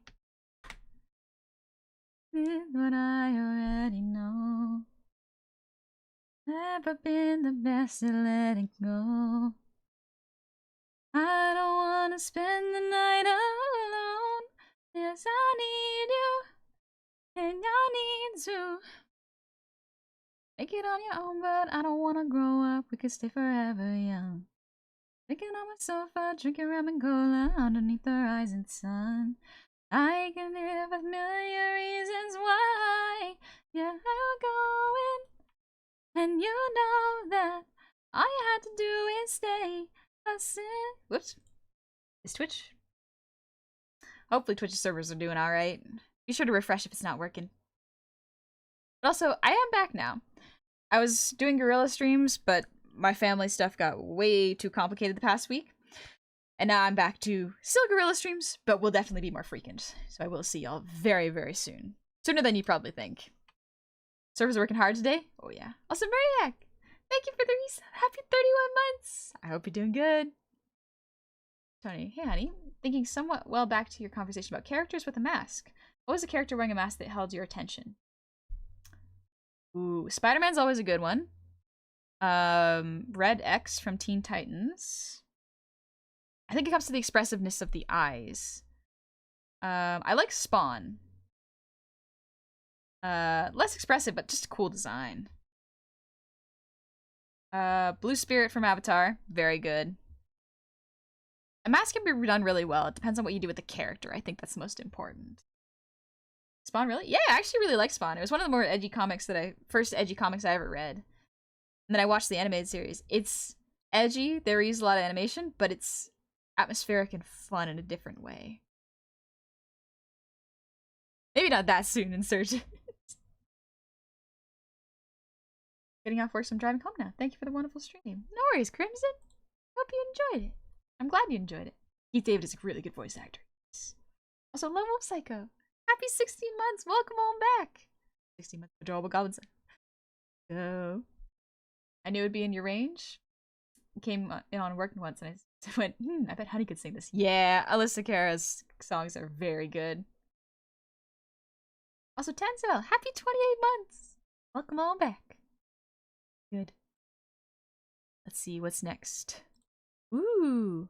With what I already know. Never been the best at letting go. I don't wanna spend the night alone. Yes, I need you, and I need to. Make it on your own, but I don't wanna grow up. We could stay forever young. Thinking on my sofa, drinking rum and cola underneath the rising sun. I can live a million reasons why. Yeah, I'm going. And you know that all you had to do is stay a sin. Whoops. Is Twitch? Hopefully Twitch's servers are doing alright. Be sure to refresh if it's not working. But also, I am back now. I was doing Gorilla streams, but my family stuff got way too complicated the past week. And now I'm back to still Gorilla streams, but will definitely be more frequent. So I will see y'all very, very soon. Sooner than you probably think. Servers are working hard today? Oh yeah. Also, Mariak! Thank you for the reset. Happy 31 months! I hope you're doing good. Tony, hey honey. Thinking somewhat well back to your conversation about characters with a mask. What was a character wearing a mask that held your attention? Ooh, Spider-Man's always a good one. Red X from Teen Titans. I think it comes to the expressiveness of the eyes. I like Spawn. Less expressive, but just a cool design. Blue Spirit from Avatar. Very good. A mask can be done really well. It depends on what you do with the character. I think that's most important. Spawn, really? Yeah, I actually really like Spawn. It was one of the more edgy comics first edgy comics I ever read. And then I watched the animated series. It's edgy, there is a lot of animation, but it's atmospheric and fun in a different way. Maybe not that soon, Insurgent. Getting off work, so I'm driving home now. Thank you for the wonderful stream. No worries, Crimson. Hope you enjoyed it. I'm glad you enjoyed it. Keith David is a really good voice actor. Also, Lone Wolf Psycho. Happy 16 months. Welcome on back. 16 months of Adorable Goblins. So, I knew it'd be in your range. Came in on work once and I went, I bet Honey could sing this. Yeah, Alyssa Cara's songs are very good. Also, Tenzel, happy 28 months. Welcome on back. Good. Let's see what's next. Ooh.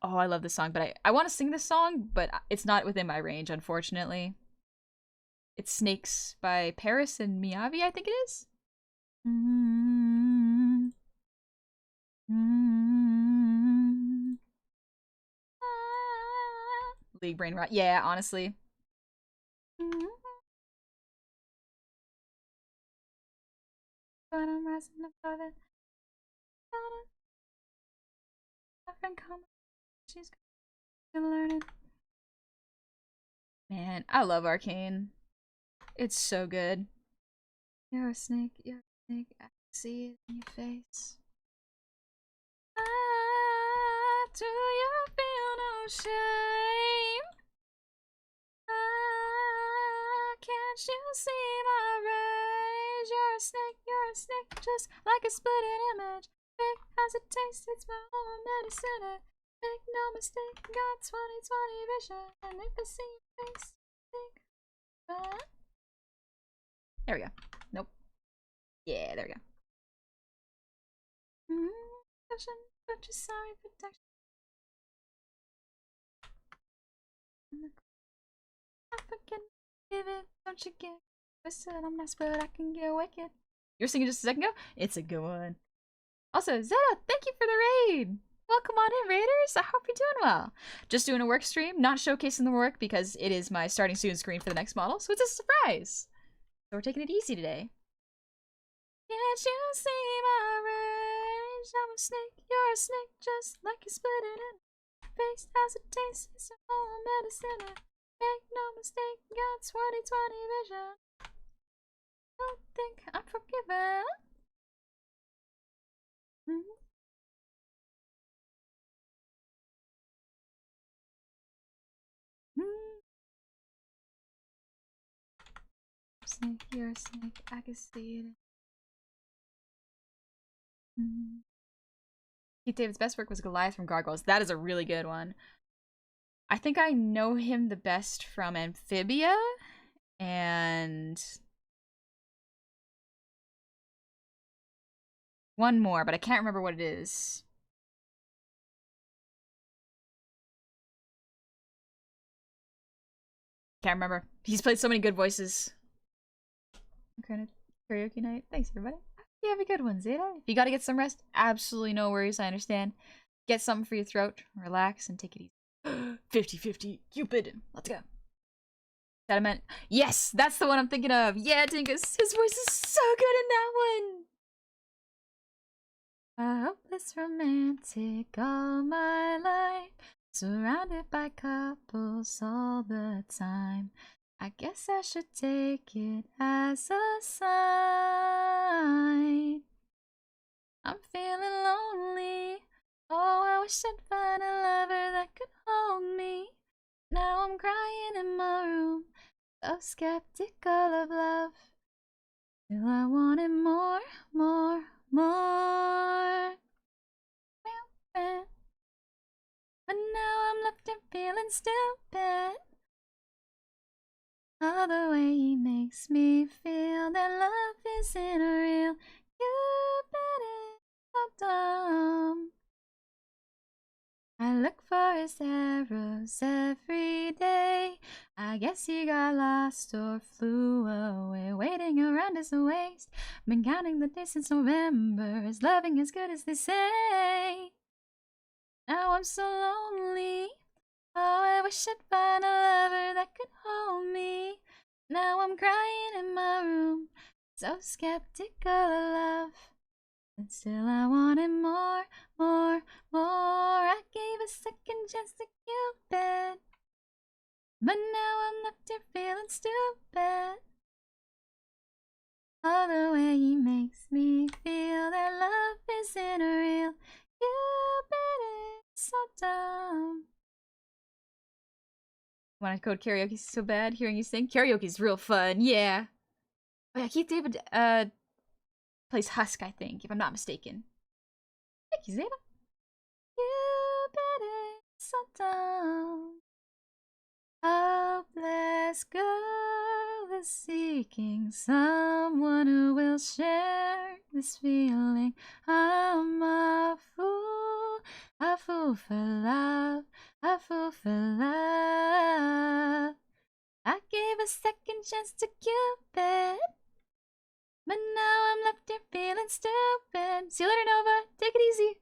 Oh, I love this song, but I want to sing this song, but it's not within my range, unfortunately. It's Snakes by Paris and Miyavi, I think it is. League brain rot. Yeah, honestly. But I'm rising above it. She's gonna learn it. Man, I love Arcane. It's so good. You're a snake, you're a snake. I see it in your face. Ah, do you feel no shame? Ah, can't you see my rage? You're a snake, just like a splitting image. Big as it tastes, it's my own medicine. Make no mistake, got 20/20 vision. And if I see your face, think, there we go. Nope. Yeah, there we go. But you're sorry, protection. I forget, give it, don't you get twisted. I'm not but I can get wicked. You were singing just a second ago? It's a good one. Also, Zeta, thank you for the raid. Welcome on in, Raiders. I hope you're doing well. Just doing a work stream, not showcasing the work because it is my starting student screen for the next model, so it's a surprise. So we're taking it easy today. Can't you see my rage? I'm a snake, you're a snake, just like you split it in. Face has a taste, it's a whole medicine. Make no mistake, got 20/20 vision. Don't think I'm forgiven. Snake, you're a snake, I can see it. Keith David's best work was Goliath from Gargoyles. That is a really good one. I think I know him the best from Amphibia and one more, but I can't remember what it is. Can't remember. He's played so many good voices. Okay, karaoke night. Thanks, everybody. You have a good one, Zeta. If you gotta get some rest, absolutely no worries, I understand. Get something for your throat, relax, and take it easy. 50-50, Cupid. Let's go. That I meant, yes, that's the one I'm thinking of. Yeah, Dingus, his voice is so good in that one. A hopeless romantic all my life, surrounded by couples all the time. I guess I should take it as a sign. I'm feeling lonely. Oh, I wish I'd find a lover that could hold me. Now I'm crying in my room, so skeptical of love. Till I wanted more, more, more. But now I'm left and feeling stupid. All the way he makes me feel that love isn't real. Cupid is so dumb. I look for his arrows every day. I guess he got lost or flew away. Waiting around his waist. Been counting the days since November. Is loving as good as they say. Now I'm so lonely. Oh, I wish I'd find a lover that could hold me. Now I'm crying in my room, so skeptical of love. And still I wanted more, more, more. I gave a second chance to Cupid, but now I'm left here feeling stupid. All the way he makes me feel that love isn't real. Cupid is so dumb. Want to code karaoke so bad? Hearing you sing karaoke's real fun. Yeah. Oh yeah, Keith David plays Husk, I think, if I'm not mistaken. Thank you, Zeta. Cupid is so dumb. Hopeless girl is seeking someone who will share this feeling. I'm a fool for love, a fool for love. I gave a second chance to Cupid, but now I'm left here feeling stupid. See you later, Nova. Take it easy.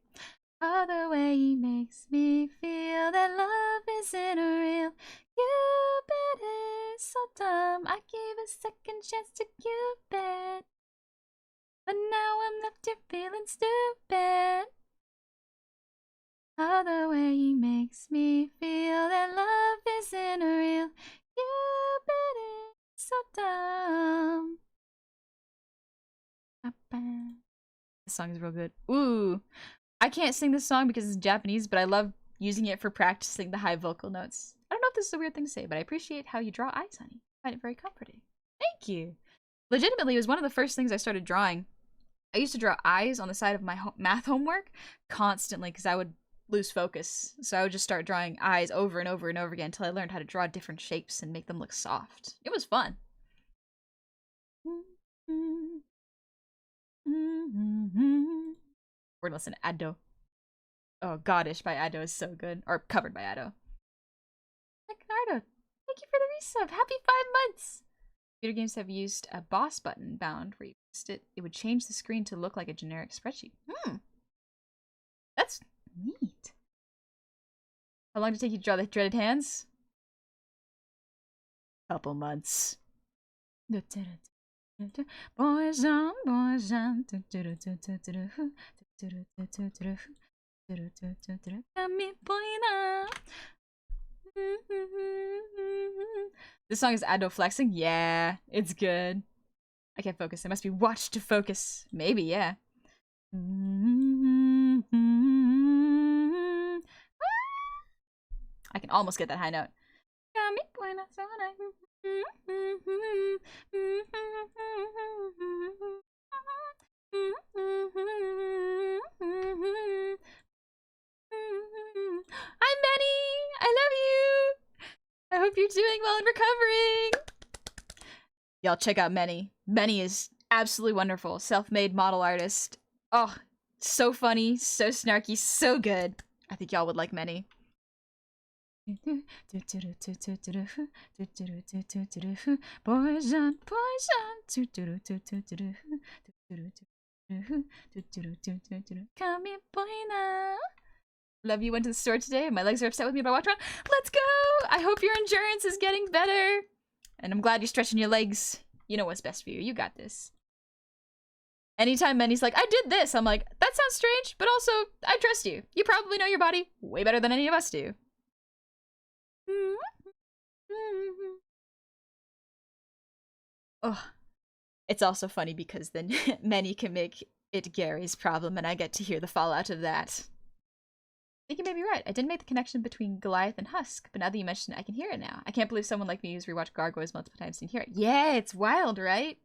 All the way he makes me feel that love isn't real. Cupid is so dumb. I gave a second chance to Cupid, but now I'm left here feeling stupid. All the way he makes me feel that love isn't real. Cupid is so dumb. This song is real good. Ooh. I can't sing this song because it's Japanese, but I love using it for practicing the high vocal notes. I don't know if this is a weird thing to say, but I appreciate how you draw eyes, honey. I find it very comforting. Thank you. Legitimately, it was one of the first things I started drawing. I used to draw eyes on the side of my math homework constantly because I would lose focus. So I would just start drawing eyes over and over and over again until I learned how to draw different shapes and make them look soft. It was fun. We're gonna listen to Ado. Oh, Goddish by Ado is so good. Or covered by Ado. Leonardo, resub. Happy 5 months. Computer games have used a boss button bound where you pressed it. It would change the screen to look like a generic spreadsheet. That's neat. How long did it take you to draw the dreaded hands? Couple months. Poison, poison. This song is Ado flexing? Yeah, it's good. I can't focus. I must be watched to focus. Maybe, yeah. I can almost get that high note. Hi, Manny! I love you! I hope you're doing well and recovering! Y'all check out Manny. Manny is absolutely wonderful. Self-made model artist. Oh, so funny, so snarky, so good. I think y'all would like Manny. Poison, poison. Come here, boy now. Love you went to the store today. My legs are upset with me, but I walked around. Let's go! I hope your endurance is getting better. And I'm glad you're stretching your legs. You know what's best for you. You got this. Anytime Manny's like, I did this, I'm like, that sounds strange, but also, I trust you. You probably know your body way better than any of us do. Oh, it's also funny because then Manny can make it Gary's problem and I get to hear the fallout of that. I think you may be right. I didn't make the connection between Goliath and Husk, but now that you mention it, I can hear it now. I can't believe someone like me who's rewatched Gargoyles multiple times didn't hear it. Yeah, it's wild, right?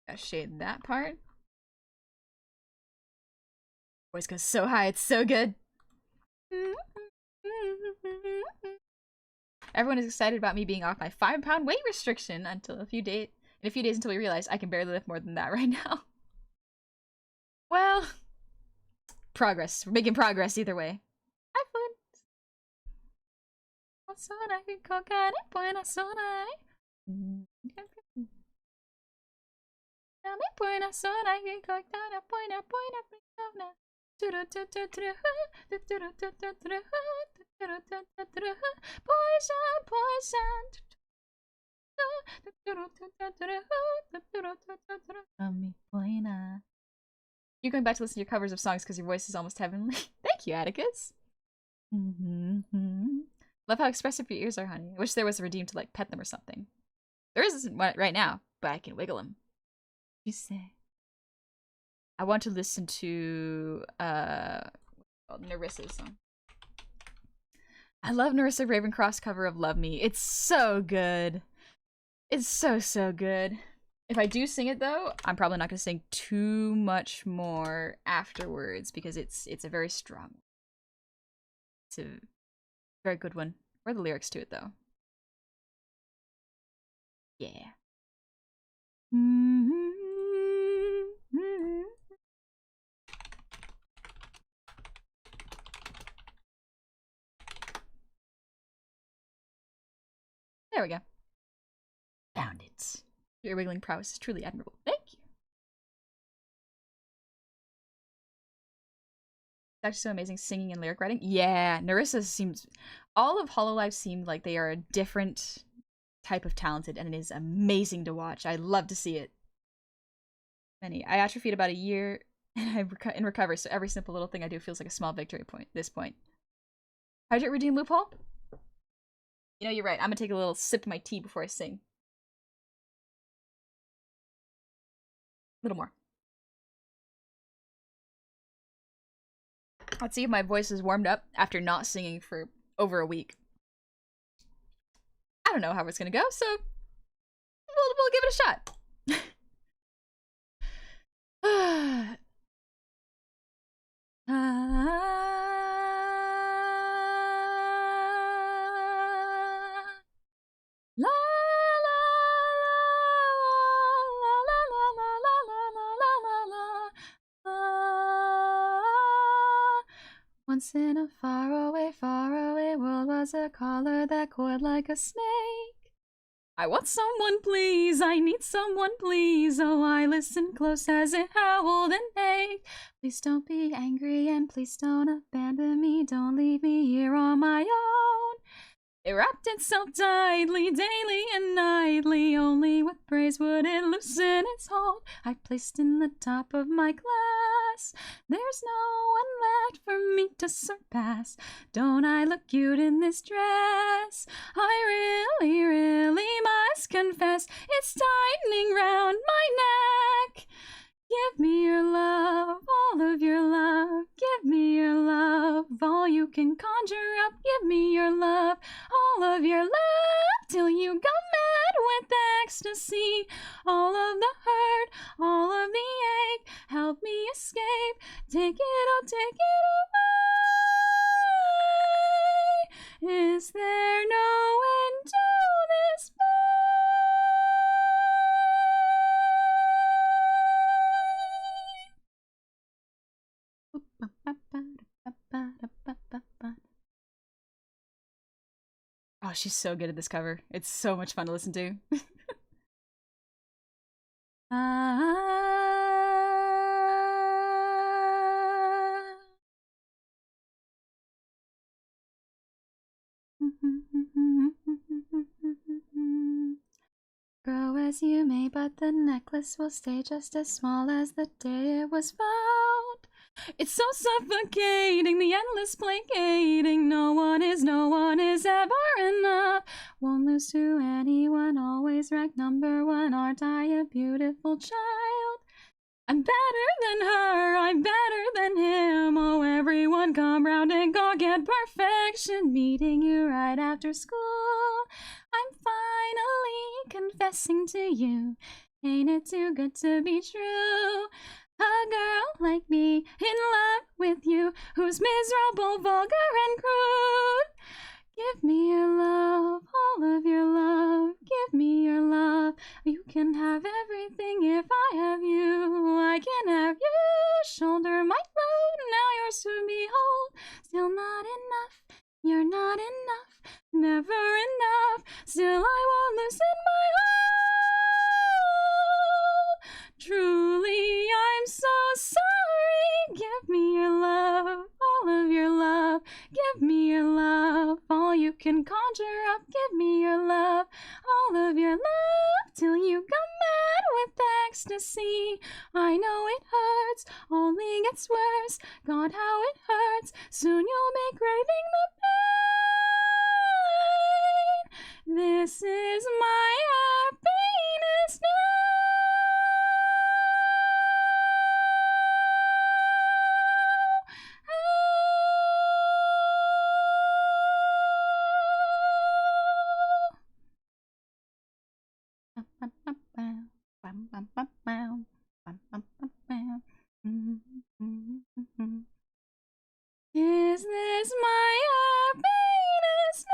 Gotta shade that part. Voice goes so high, it's so good. Everyone is excited about me being off my 5-pound weight restriction until in a few days until we realize I can barely lift more than that right now. Well, progress. We're making progress either way. Hi, Food. You're going back to listen to your covers of songs because your voice is almost heavenly. Thank you, Atticus. Love how expressive your ears are, honey. I wish there was a redeem to like pet them or something. There isn't one right now, but I can wiggle them. You say. I want to listen to Nerissa's song. I love Nerissa Ravencroft's cover of Love Me. It's so good. It's so good. If I do sing it though, I'm probably not gonna sing too much more afterwards because it's a very strong. It's a very good one. Where are the lyrics to it though? Yeah. There we go. Found it. Your wiggling prowess is truly admirable. Thank you. It's actually so amazing singing and lyric writing. Yeah, Nerissa seems... All of Hololive seemed like they are a different type of talented, and it is amazing to watch. I love to see it. I atrophied about a year, and I'm in recovery, so every simple little thing I do feels like a small victory point. This point. Hydrate redeem loophole? You know, you're right. I'm gonna take a little sip of my tea before I sing. A little more. Let's see if my voice is warmed up after not singing for over a week. I don't know how it's gonna go, so we'll give it a shot. La la la la la la la la la la Once in a far away world was a collar that coiled like a snake. I want someone, please. I need someone, please. Oh, I listened close as it howled and ached. Please don't be angry and please don't abandon me. Don't leave me here on my own. It wrapped itself tightly, daily and nightly. Only with praise would it loosen its hold. I placed in the top of my class. There's no one left for me to surpass. Don't I look cute in this dress? I really, really must confess, it's tightening round my neck. Give me your love, all of your love. Give me your love, all you can conjure up. Give me your love, all of your love, till you go mad with ecstasy. All of the hurt, all of the ache, help me escape. Take it, oh, take it away. Is there no end to this pain? Oh, she's so good at this cover. It's so much fun to listen to. Grow as you may, but the necklace will stay just as small as the day it was found. It's so suffocating, the endless placating. No one is ever enough. Won't lose to anyone, always ranked #1. Aren't I a beautiful child? I'm better than her, I'm better than him. Oh, everyone come round and go get perfection. Meeting you right after school, I'm finally confessing to you. Ain't it too good to be true? A girl like me in love with you, who's miserable, vulgar, and crude. Give me your love, all of your love. Give me your love. You can have everything if I have you. I can have you. Shoulder my load, now yours to behold. Still not enough, you're not enough. Never enough, still I won't loosen my hold. Truly, I'm so sorry. Give me your love, all of your love. Give me your love, all you can conjure up. Give me your love, all of your love, till you go mad with ecstasy. I know it hurts, only gets worse. God, how it hurts. Soon you'll be craving the pain. This is my happiness now. Is this my happiness now?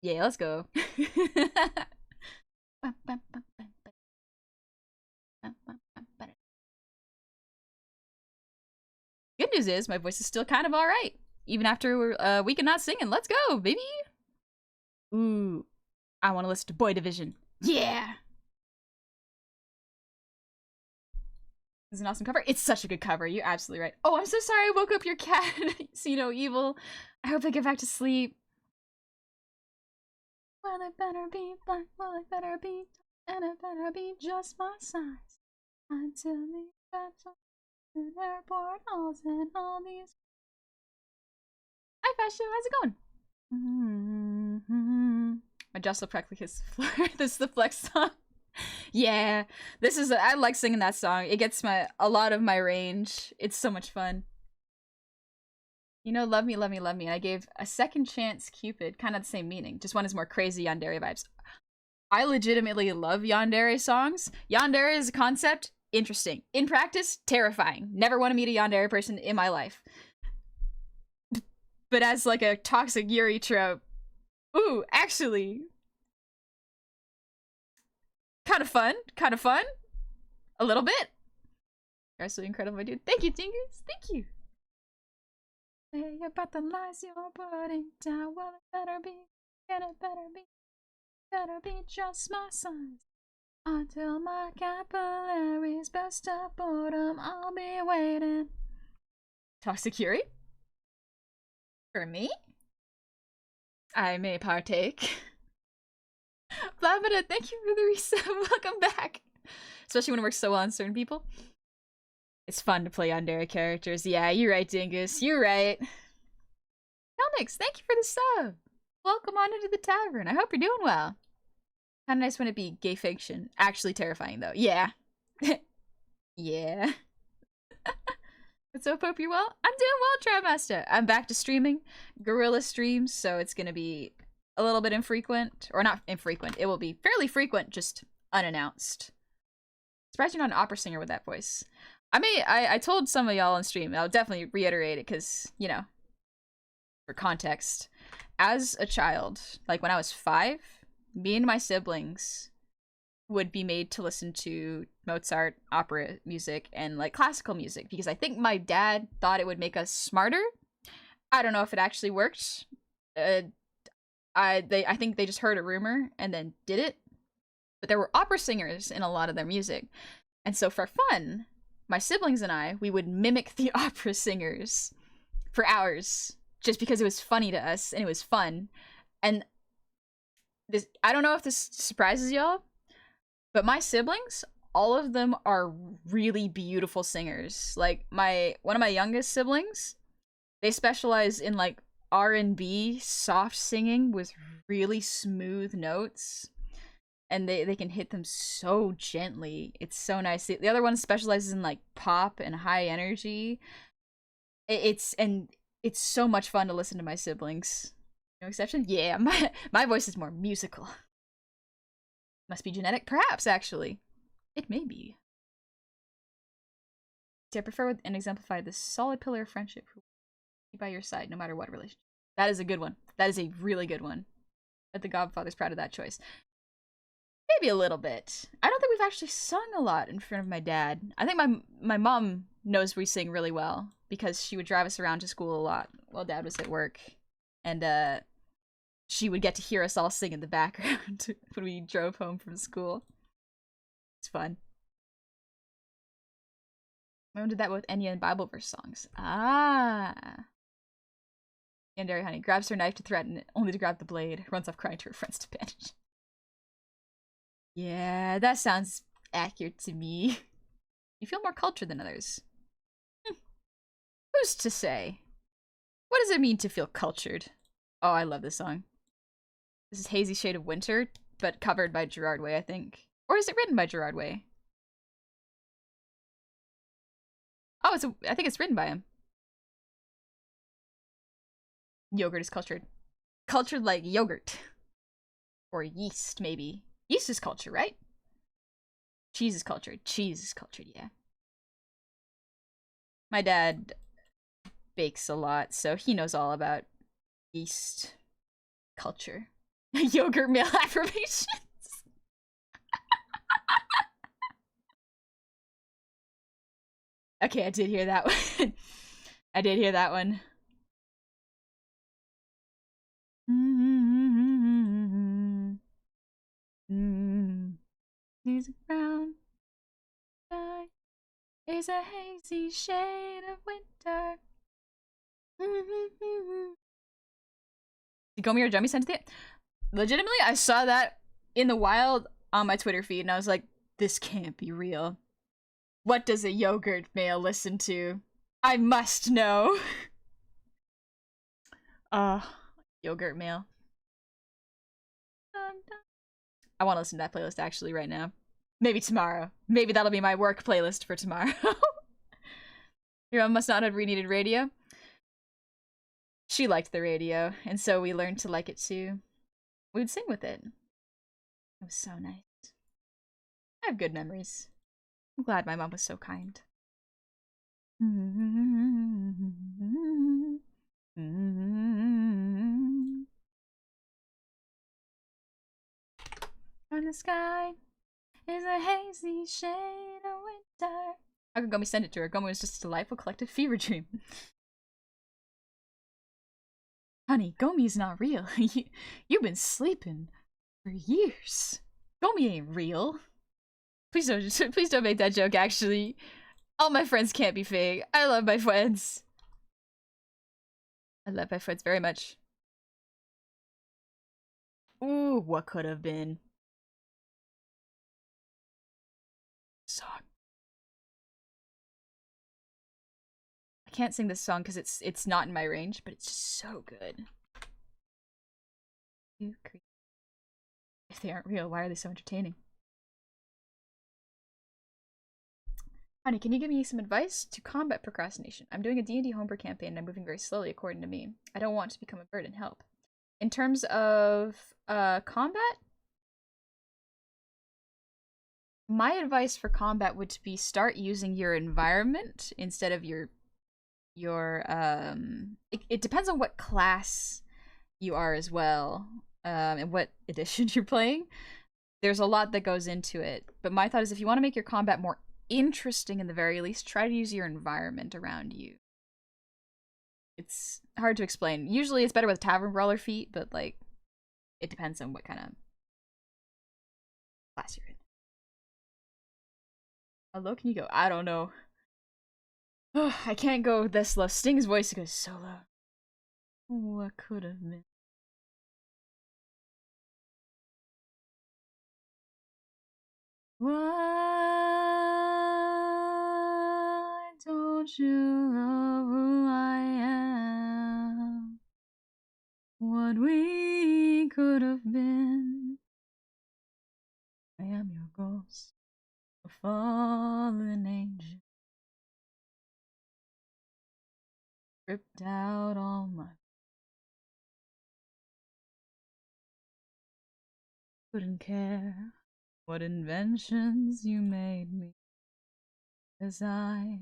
Yeah, let's go. Good news is my voice is still kind of alright. Even after a week of not singing. Let's go, baby! Ooh, I want to listen to Boy Division. Yeah! This is an awesome cover. It's such a good cover. You're absolutely right. Oh, I'm so sorry I woke up your cat. See no evil. I hope I get back to sleep. Well, it better be black. Well, it better be. And it better be just my size. Until the and airport halls and all these. Hi, Fashion. How's it going? My dress look practically his floor. This is the flex song. Yeah, this is. I like singing that song. It gets a lot of my range. It's so much fun. You know, Love Me, Love Me, Love Me. And I gave A Second Chance Cupid kind of the same meaning. Just one is more crazy yandere vibes. I legitimately love yandere songs. Yandere is a concept. Interesting. In practice, terrifying. Never want to meet a yandere person in my life. But as like a toxic Yuri trope, ooh, actually, kind of fun, a little bit. You're absolutely incredible, my dude. Thank you, Dingus. Thank you. Say about the lies you're putting down. Well, it better be, and it better be just my size. Until my capillaries burst up boredom, I'll be waiting. Toxic Fury? For me? I may partake. Flamida, thank you for the reset. Welcome back. Especially when it works so well on certain people. It's fun to play Yandere characters. Yeah, you're right, Dingus. You're right. Helmix, thank you for the sub. Welcome on into the tavern. I hope you're doing well. Kinda nice when it be gay fiction. Actually terrifying, though. Yeah. Yeah. What's up, hope you're well? I'm doing well, Travmaster. I'm back to streaming. Guerrilla streams, so it's gonna be a little bit infrequent. Or not infrequent. It will be fairly frequent, just unannounced. Surprised you're not an opera singer with that voice. I told some of y'all on stream, I'll definitely reiterate it because, you know, for context. As a child, like when I was 5, me and my siblings would be made to listen to Mozart, opera music, and like classical music because I think my dad thought it would make us smarter. I don't know if it actually worked. I think they just heard a rumor and then did it. But there were opera singers in a lot of their music. And so for fun, my siblings and we would mimic the opera singers for hours just because it was funny to us and it was fun. And this, I don't know if this surprises y'all, but my siblings, all of them are really beautiful singers. Like one of my youngest siblings, they specialize in like R&B soft singing with really smooth notes. And they can hit them so gently. It's so nice. The other one specializes in like pop and high energy. It's so much fun to listen to my siblings. No exception? Yeah, my voice is more musical. Must be genetic, perhaps, actually. It may be. See, I prefer and exemplify this solid pillar of friendship who will be by your side no matter what relationship. That is a good one. That is a really good one. But the Godfather's proud of that choice. Maybe a little bit. I don't think we've actually sung a lot in front of my dad. I think my mom knows we sing really well because she would drive us around to school a lot while dad was at work. And she would get to hear us all sing in the background when we drove home from school. It's fun. My mom did that with Enya and Bible verse songs. Ah. Yandere Honey grabs her knife to threaten it, only to grab the blade, runs off crying to her friends to bed. Yeah, that sounds accurate to me. You feel more cultured than others. Who's to say? What does it mean to feel cultured? Oh, I love this song. This is Hazy Shade of Winter, but covered by Gerard Way, I think. Or is it written by Gerard Way? Oh, I think it's written by him. Yogurt is cultured. Cultured like yogurt. Or yeast, maybe. Yeast is culture, right? Cheese is cultured. Cheese is cultured, yeah. My dad bakes a lot, so he knows all about yeast culture. Yogurt meal affirmations. Okay, I did hear that one. I did hear that one. Is a brown sky is a hazy shade of winter. Did Gomi or Jummy send it? Legitimately, I saw that in the wild on my Twitter feed, and I was like, this can't be real. What does a yogurt male listen to? I must know. Yogurt male. I want to listen to that playlist actually right now. Maybe tomorrow. Maybe that'll be my work playlist for tomorrow. Your mom must not have re-needed radio. She liked the radio, and so we learned to like it too. We would sing with it. It was so nice. I have good memories. I'm glad my mom was so kind. On the sky is a hazy shade of winter. How could Gomi send it to her? Gomi was just a delightful collective fever dream. Honey, Gomi's not real. You've been sleeping for years. Gomi ain't real. Please don't make that joke, actually. All my friends can't be fake. I love my friends. I love my friends very much. Ooh, what could have been? Song. I can't sing this song because it's not in my range, but it's so good. If they aren't real, why are they so entertaining? Honey, can you give me some advice to combat procrastination? I'm doing a D&D homebrew campaign and I'm moving very slowly according to me. I don't want to become a burden. Help. In terms of combat, my advice for combat would be start using your environment instead of your it depends on what class you are as well, and what edition you're playing. There's a lot that goes into it, but my thought is if you want to make your combat more interesting in the very least, try to use your environment around you. It's hard to explain. Usually it's better with tavern brawler feat, but like it depends on what kind of class you're in. How low can you go? I don't know. I can't go this low. Sting's voice goes so low. What could have been? Why don't you love who I am? What we could have been. I am your ghost, a fallen angel. Ripped out all my. Couldn't care what inventions you made me. 'Cause I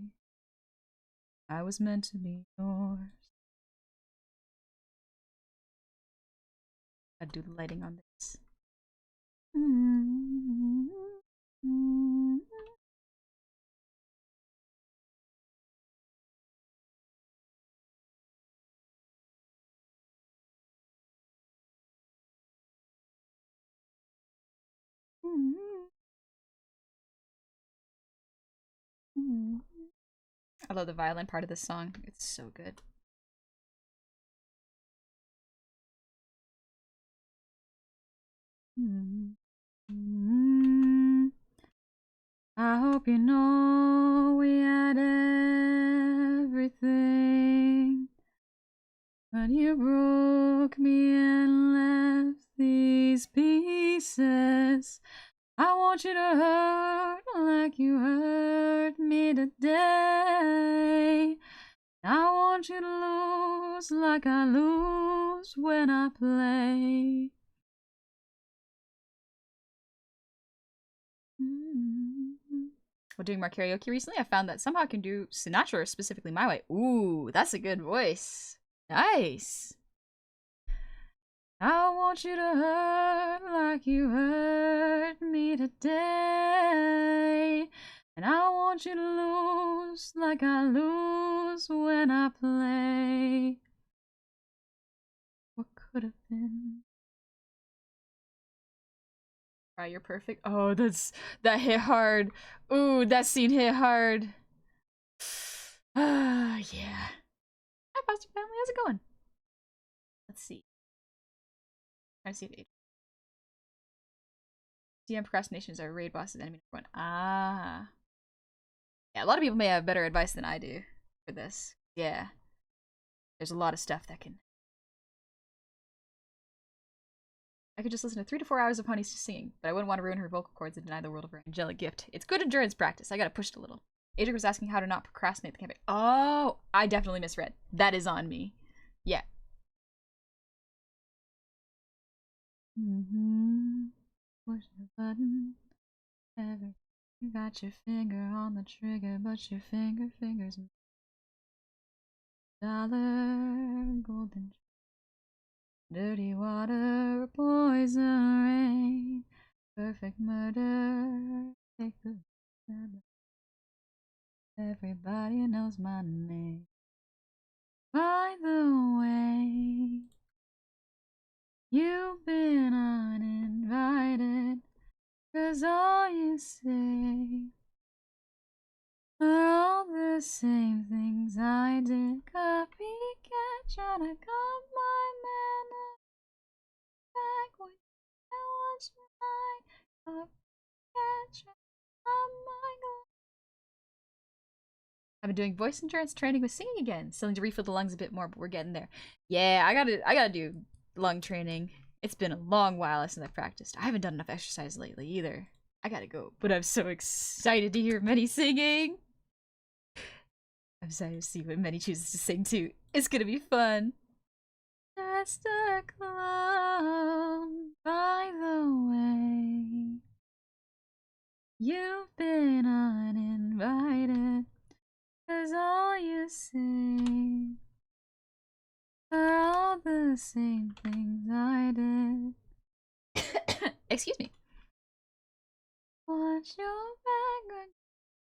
was meant to be yours. I'd do the lighting on this. I love the violin part of this song. It's so good. I hope you know we had everything, but you broke me and left these pieces. I want you to hurt like you hurt me today. I want you to lose like I lose when I play. While doing more karaoke recently, I found that somehow I can do Sinatra specifically my way. Ooh, that's a good voice. Nice. I want you to hurt like you hurt me today. And I want you to lose like I lose when I play. What could have been? Try you're perfect. Oh, that hit hard. Ooh, that scene hit hard. Ah, yeah. Hi, foster family. How's it going? Let's see. Trying to see if DM procrastinations are raid bosses, enemy number 1. Ah. Yeah, a lot of people may have better advice than I do for this. Yeah. There's a lot of stuff that can. I could just listen to 3 to 4 hours of Honey's singing, but I wouldn't want to ruin her vocal cords and deny the world of her angelic gift. It's good endurance practice. I gotta push it a little. Adric was asking how to not procrastinate the campaign. Oh, I definitely misread. That is on me. Yeah. Push the button. Ever. You got your finger on the trigger, but your fingers. Dollar, golden. Dirty water, poison rain. Perfect murder. Take the Everybody knows my name. By the way, you've been uninvited, 'cause all you say are all the same things I did. Copycat tryna cut my man back when I was mine. Copycat tryna cut my glass. I've been doing voice endurance training with singing again. Still need to refill the lungs a bit more, but we're getting there. Yeah, I gotta do lung training. It's been a long while since I've practiced. I haven't done enough exercise lately either. I gotta go, but I'm so excited to hear Many singing. I'm excited to see what Many chooses to sing too. It's gonna be fun. Just a clone, by the way. You've been uninvited, 'cause all you say are all the same things I did. Excuse me. Watch your back when you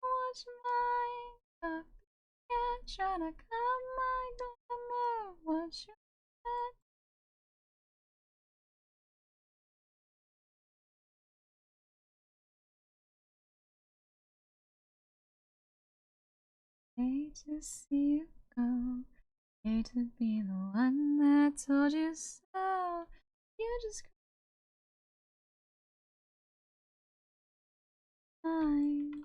watch mine. Copycat tryna cut my glamour. Watch your back. Hate to see you go. Hate to be the one that told you so. You just fine.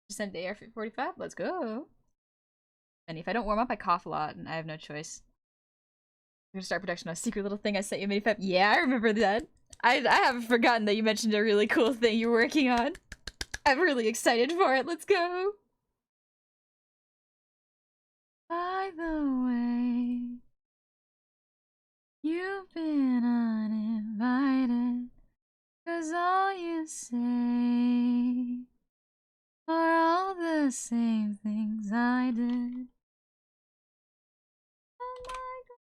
Just sent to AR-45. Let's go. And if I don't warm up, I cough a lot, and I have no choice. I'm gonna start production on a secret little thing I sent you, Minifab. Yeah, I remember that. I haven't forgotten that you mentioned a really cool thing you're working on. I'm really excited for it. Let's go. By the way, you've been uninvited, 'cause all you say are all the same things I did. Oh my god,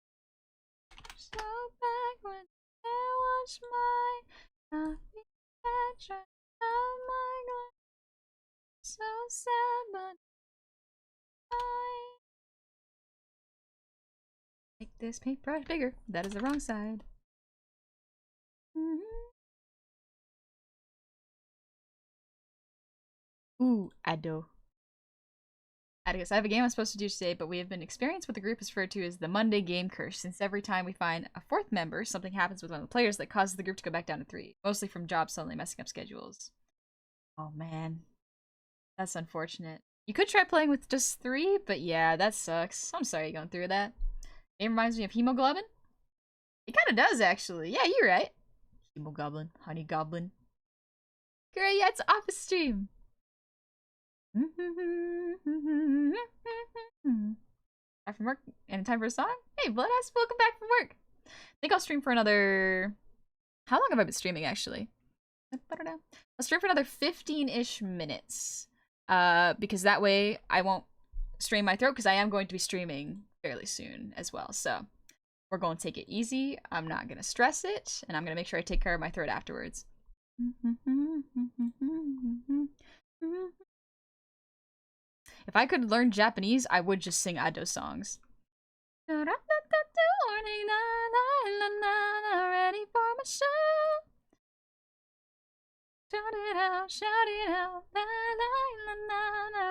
so back when it was mine. Copycat trying to my glass. So sad, but I make this paintbrush bigger. That is the wrong side. Ooh, Ado. Atticus, I have a game I'm supposed to do today, but we have been experienced what the group is referred to as the Monday game curse, since every time we find a fourth member, something happens with one of the players that causes the group to go back down to 3, mostly from jobs suddenly messing up schedules. Oh man. That's unfortunate. You could try playing with just 3, but yeah, that sucks. I'm sorry you're going through that. It reminds me of Hemoglobin. It kind of does, actually. Yeah, you're right. Hemogoblin, Honey Goblin. Great, yeah, it's office stream. Time from work and time for a song? Hey, Bloodass, welcome back from work. I think I'll stream for another... How long have I been streaming, actually? I'll stream for another 15-ish minutes. Because that way I won't strain my throat, because I am going to be streaming fairly soon as well. So we're going to take it easy. I'm not going to stress it, and I'm going to make sure I take care of my throat afterwards. If I could learn Japanese, I would just sing Ado songs. Ready for my show. Shout it out, shout it out.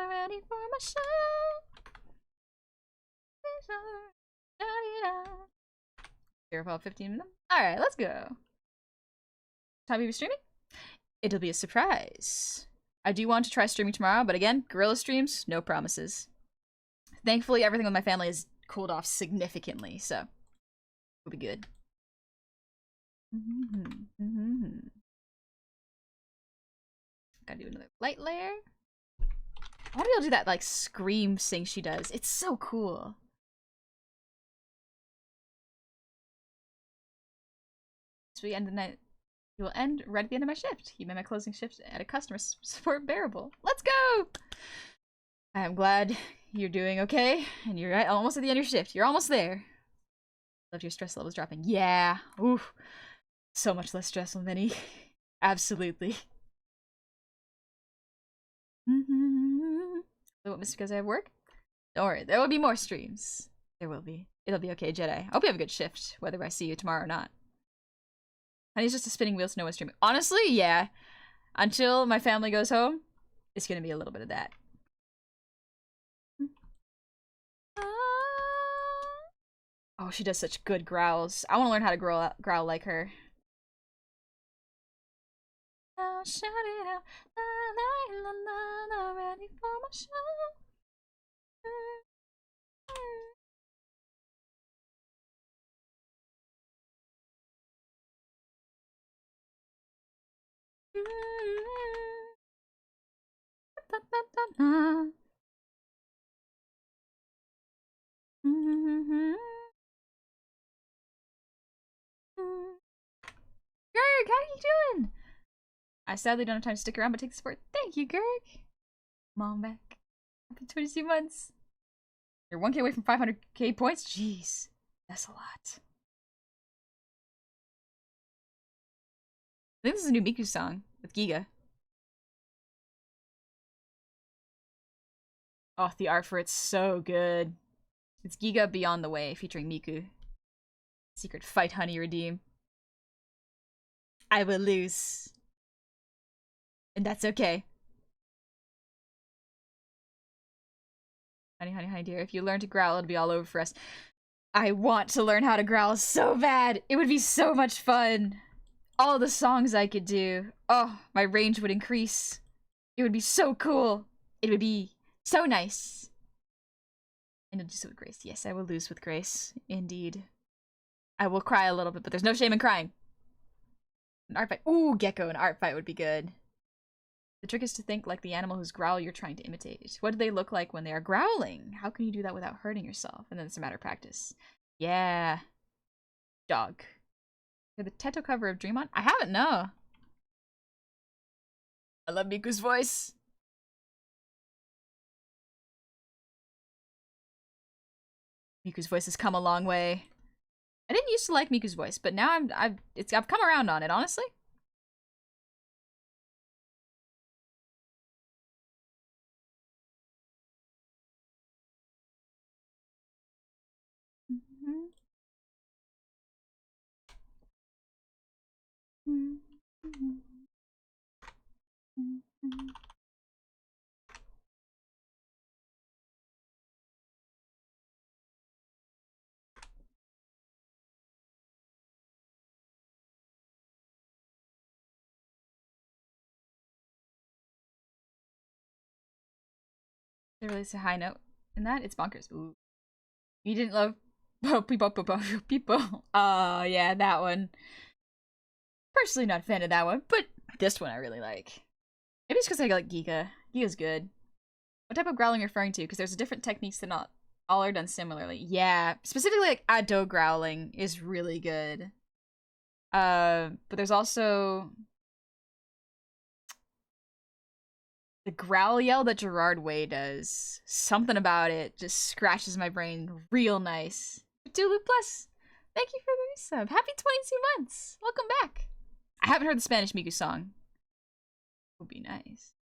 Ready for my show. Shout it out. Here about 15 minutes. Alright, let's go. Time you be streaming? It'll be a surprise. I do want to try streaming tomorrow, but again, guerrilla streams, no promises. Thankfully, everything with my family has cooled off significantly, so it'll be good. Gotta do another light layer. I want to be able to do that, like, scream sing she does. It's so cool. So we end the night. We will end right at the end of my shift. He made my closing shift at a customer support bearable. Let's go! I am glad you're doing okay, and you're almost at the end of your shift. You're almost there. Love your stress levels dropping. Yeah. Oof. So much less stressful than Many. Absolutely. What, Mr. Because I have work? Don't worry, there will be more streams. There will be. It'll be okay, Jedi. I hope you have a good shift, whether I see you tomorrow or not. Honey's just a spinning wheel to no one streaming. Honestly, yeah. Until my family goes home, it's gonna be a little bit of that. Oh, she does such good growls. I want to learn how to growl like her. I'll shout it out. La, la, la, la, ready for my show. Gerg, how you doing? I sadly don't have time to stick around, but take the support. Thank you, Gerg. Mom back. Happy 22 months. You're 1k away from 500k points? Jeez. That's a lot. I think this is a new Miku song with Giga. Oh, the art for it's so good. It's Giga Beyond the Way featuring Miku. Secret fight, honey, redeem. I will lose. And that's okay. Honey, honey, honey, dear, if you learn to growl, it'll be all over for us. I want to learn how to growl so bad. It would be so much fun. All the songs I could do. Oh, my range would increase. It would be so cool. It would be so nice. And I'll do so with grace. Yes, I will lose with grace. Indeed. I will cry a little bit, but there's no shame in crying. An art fight. Ooh, Gecko, an art fight would be good. The trick is to think like the animal whose growl you're trying to imitate. What do they look like when they are growling? How can you do that without hurting yourself? And then it's a matter of practice. Yeah. Dog. You're the Teto cover of Dream On? I haven't, no. I love Miku's voice. Miku's voice has come a long way. I didn't used to like Miku's voice, but now I've come around on it, honestly. They released a high note in that. It's bonkers. Ooh. You didn't love people. Oh, yeah, that one. Personally not a fan of that one, but this one I really like. Maybe it's because I like Giga. Giga's good. What type of growling are you referring to? Because there's different techniques that not all are done similarly. Yeah, specifically like Ado growling is really good. But there's also the growl yell that Gerard Way does. Something about it just scratches my brain real nice. Tulu Plus, thank you for the resub. Happy 22 months. Welcome back. I haven't heard the Spanish Miku song. Would be nice.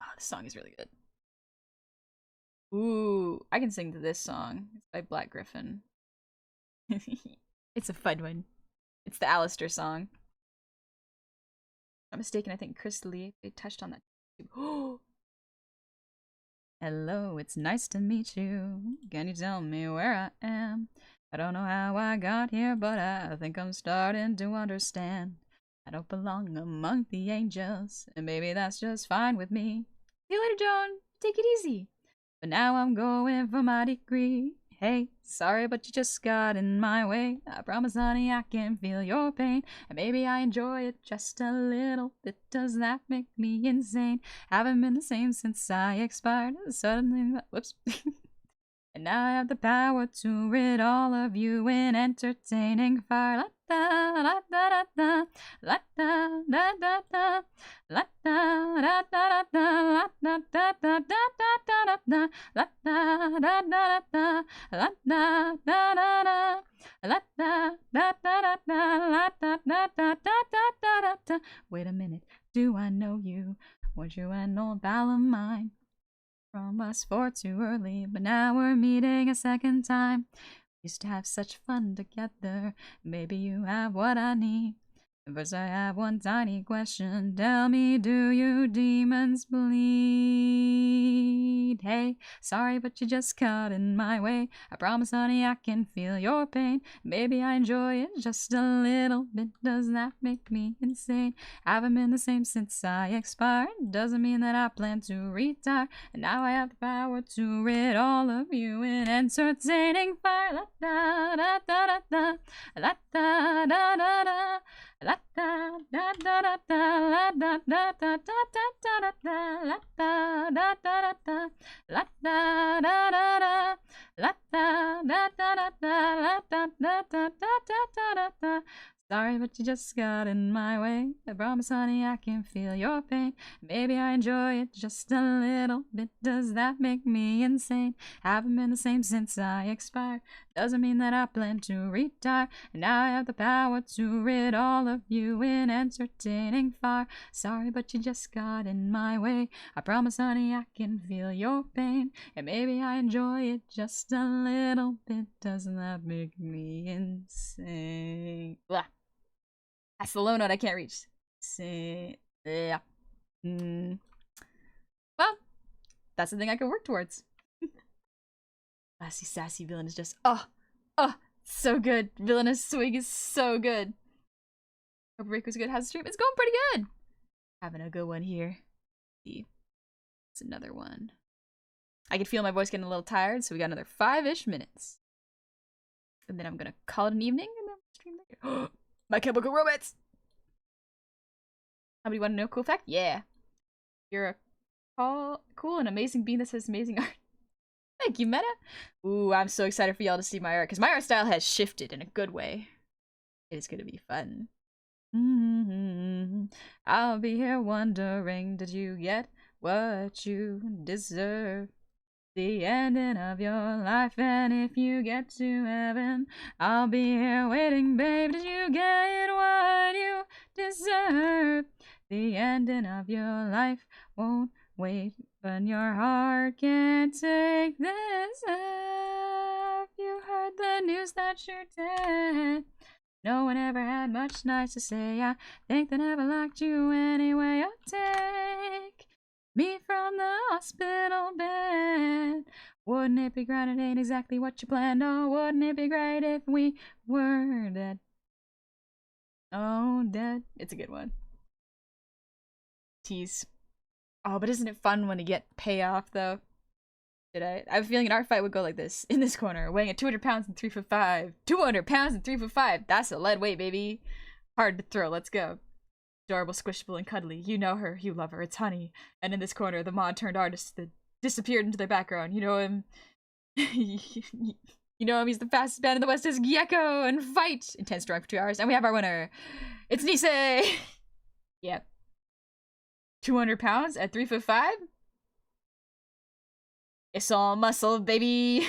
Oh, this song is really good. Ooh, I can sing to this song. It's by Black Griffin. It's a fun one. It's the Alistair song. If I'm not mistaken, I think Chris Lee, they touched on that too. Hello, it's nice to meet you. Can you tell me where I am? I don't know how I got here, but I think I'm starting to understand. I don't belong among the angels, and maybe that's just fine with me. See you later, Joan. Take it easy. But now I'm going for my degree. Hey, sorry, but you just got in my way. I promise, honey, I can feel your pain. And maybe I enjoy it just a little bit. Does that make me insane? Haven't been the same since I expired. Suddenly, whoops. And now I have the power to rid all of you in entertaining fire. La da da da da la da da da da la da da da da da la da da da da da da da da da da da da da La da da da da da la da da da da da da da. Wait a minute, do I know you? Weren't you an old pal of mine? From us for too early, but now we're meeting a second time. Used to have such fun together. Maybe you have what I need. First, I have one tiny question. Tell me, do you demons bleed? Hey, sorry, but you just got in my way. I promise, honey, I can feel your pain. Maybe I enjoy it just a little bit. Does that make me insane? Haven't been the same since I expired. Doesn't mean that I plan to retire. And now I have the power to rid all of you in entertaining fire. La da da da da da. La da da da da. La da da da da da la da da da da da da da la da da da da la da da da da la da da da da la da da da da da. Sorry, but you just got in my way. I promise, honey, I can feel your pain. Maybe I enjoy it just a little bit. Does that make me insane? Haven't been the same since I expired. Doesn't mean that I plan to retire. And now I have the power to rid all of you in entertaining fire. Sorry, but you just got in my way. I promise, honey, I can feel your pain. And maybe I enjoy it just a little bit. Doesn't that make me insane? Blah. That's the low note I can't reach. Yeah. Well, that's the thing I can work towards. Classy, sassy villain is just, so good. Villainous swing is so good. Hope Rico's good. How's the stream? It's going pretty good. Having a good one here. See, it's another one. I can feel my voice getting a little tired, so we got another 5-ish minutes. And then I'm gonna call it an evening and then stream later. My Chemical Romance! Somebody want to know a cool fact? Yeah. You're a cool and amazing being that says amazing art. Thank you, Meta! Ooh, I'm so excited for y'all to see my art, because my art style has shifted in a good way. It is gonna be fun. I'll be here wondering, did you get what you deserve? The ending of your life, and if you get to heaven, I'll be here waiting, babe. Did you get what you deserve? The ending of your life won't wait, but your heart can't take this. Have you heard the news that you're dead? No one ever had much nice to say. I think they never liked you anyway. I'll take me from the hospital bed. Wouldn't it be great? It ain't exactly what you planned. Oh, wouldn't it be great if we were dead? Oh, dead. It's a good one. Tease. Oh, but isn't it fun when you get payoff, though? I have a feeling an art fight would go like this. In this corner, weighing at 200 pounds and 3'5". 200 pounds and 3'5". That's a lead weight, baby. Hard to throw. Let's go. Adorable, squishable, and cuddly. You know her. You love her. It's Honey. And in this corner, the mod-turned artist that disappeared into their background. You know him. You know him. He's the fastest man in the West. Is Gecko and fight. Intense drawing for 2 hours. And we have our winner. It's Nisei. Yep. 200 pounds at 3'5". It's all muscle, baby.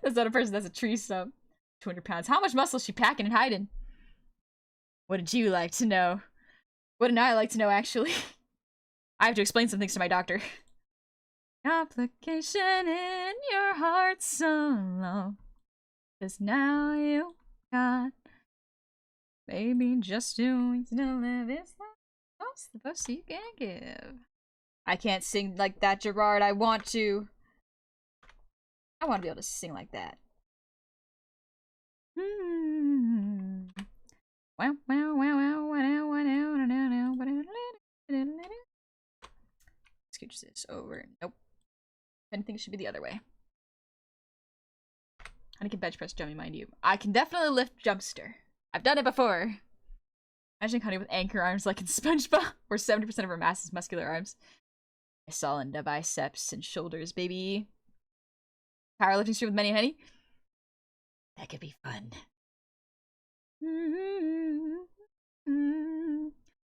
That's not a person, that's a tree stump. 200 pounds. How much muscle is she packing and hiding? Wouldn't you like to know? Wouldn't I like to know, actually? I have to explain some things to my doctor. Complication in your heart so low. 'Cause now you got maybe just doing to live is the best you can give. I can't sing like that, Gerard. I want to. I want to be able to sing like that. Scooch this over. Nope. I think it should be the other way. I can bench press Jummy, mind you. I can definitely lift Jumpster. I've done it before. Imagine Honey with anchor arms like in SpongeBob, where 70% of her mass is muscular arms. I saw in the biceps and shoulders, baby. Powerlifting stream with Manny and Honey. That could be fun.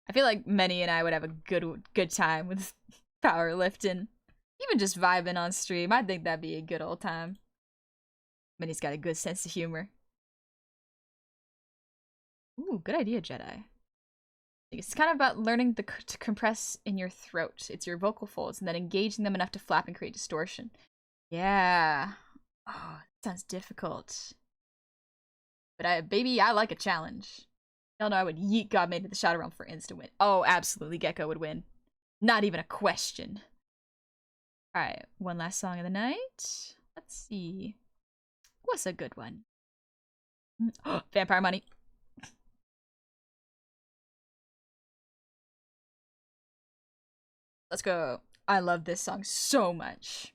I feel like Manny and I would have a good time with powerlifting. Even just vibing on stream. I think that'd be a good old time. Minnie's got a good sense of humor. Ooh, good idea, Jedi. It's kind of about learning to compress in your throat. It's your vocal folds, and then engaging them enough to flap and create distortion. Yeah. Oh, that sounds difficult. But baby, I like a challenge. Y'all know I would yeet God Made in the Shadow Realm for insta win. Oh, absolutely, Gecko would win. Not even a question. Alright, one last song of the night. Let's see. What's a good one? Vampire Money. Let's go. I love this song so much.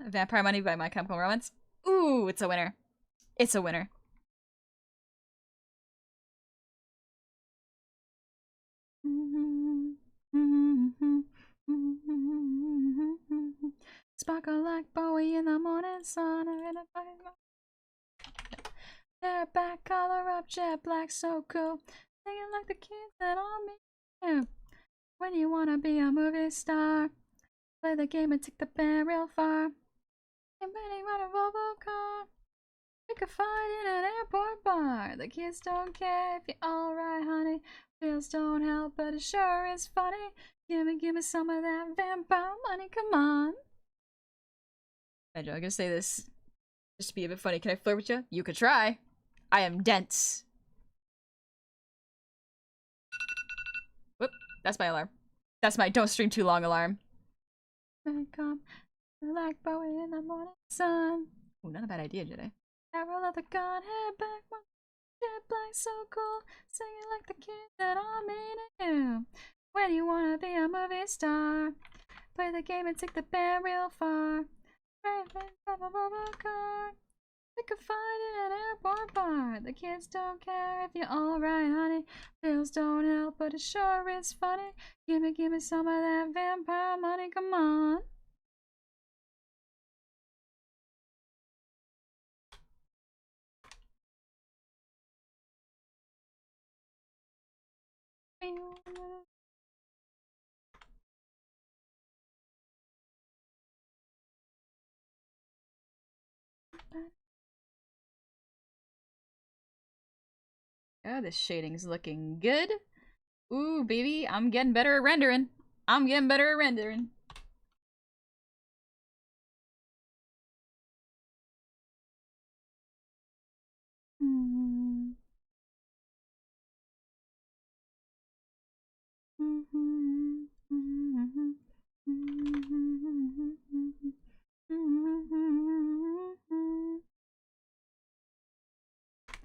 Vampire Money by My Chemical Romance. Ooh, it's a winner. It's a winner. Sparkle like Bowie in the morning sun. Hair back, collar up, jet black, so cool. Singing like the kids that all me. When you wanna be a movie star, play the game and take the band real far. And ready, run a Volvo car. We could fight in an airport bar. The kids don't care if you're alright, honey. Pills don't help, but it sure is funny. Give me some of that vampire money, come on. I'm gonna say this just to be a bit funny. Can I flirt with you? You could try. I am dense. Whoop, that's my alarm. That's my don't stream too long alarm. Come like Bowie in the morning sun. Ooh, not a bad idea, Jedi. Arrow of the gun, hair back, one jet black, so cool. Singing like the kids that all mean you. When you wanna be a movie star, play the game and take the band real far. We could fight in an airport bar. The kids don't care if you're alright, honey. Pills don't help, but it sure is funny. Give me some of that vampire money, come on. Oh, this shading's looking good. Ooh, baby, I'm getting better at rendering. I'm getting better at rendering.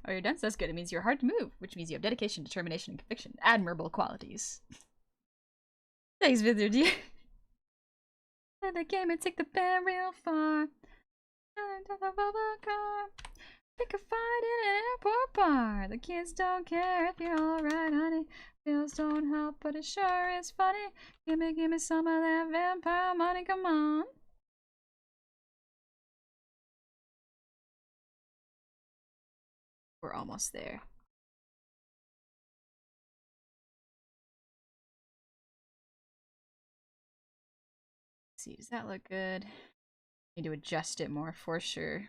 Oh, you're dense? That's good. It means you're hard to move, which means you have dedication, determination, and conviction. Admirable qualities. Thanks, Vinzer, dear. Play the game and take the band real far. Pick a fight in an airport bar. The kids don't care if you're alright, honey. Pills don't help, but it sure is funny. Give me some of that vampire money, come on. We're almost there. Let's see, does that look good? Need to adjust it more for sure.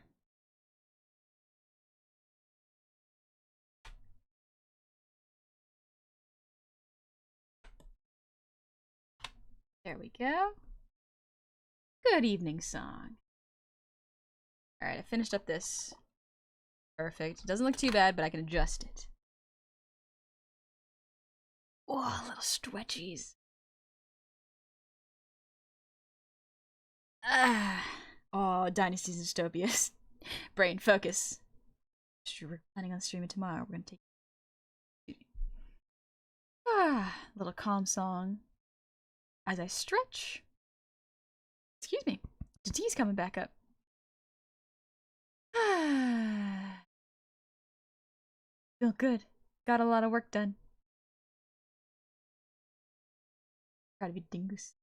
There we go. Good evening song. Alright, I finished up this. Perfect. It doesn't look too bad, but I can adjust it. Oh, little stretchies. Ah. Oh, Dynasties and Dystopias. Brain, focus. We're planning on streaming tomorrow. We're gonna take... Ah, little calm song. As I stretch. Excuse me. The tea's coming back up. Feel good. Got a lot of work done. Gotta be Dingus.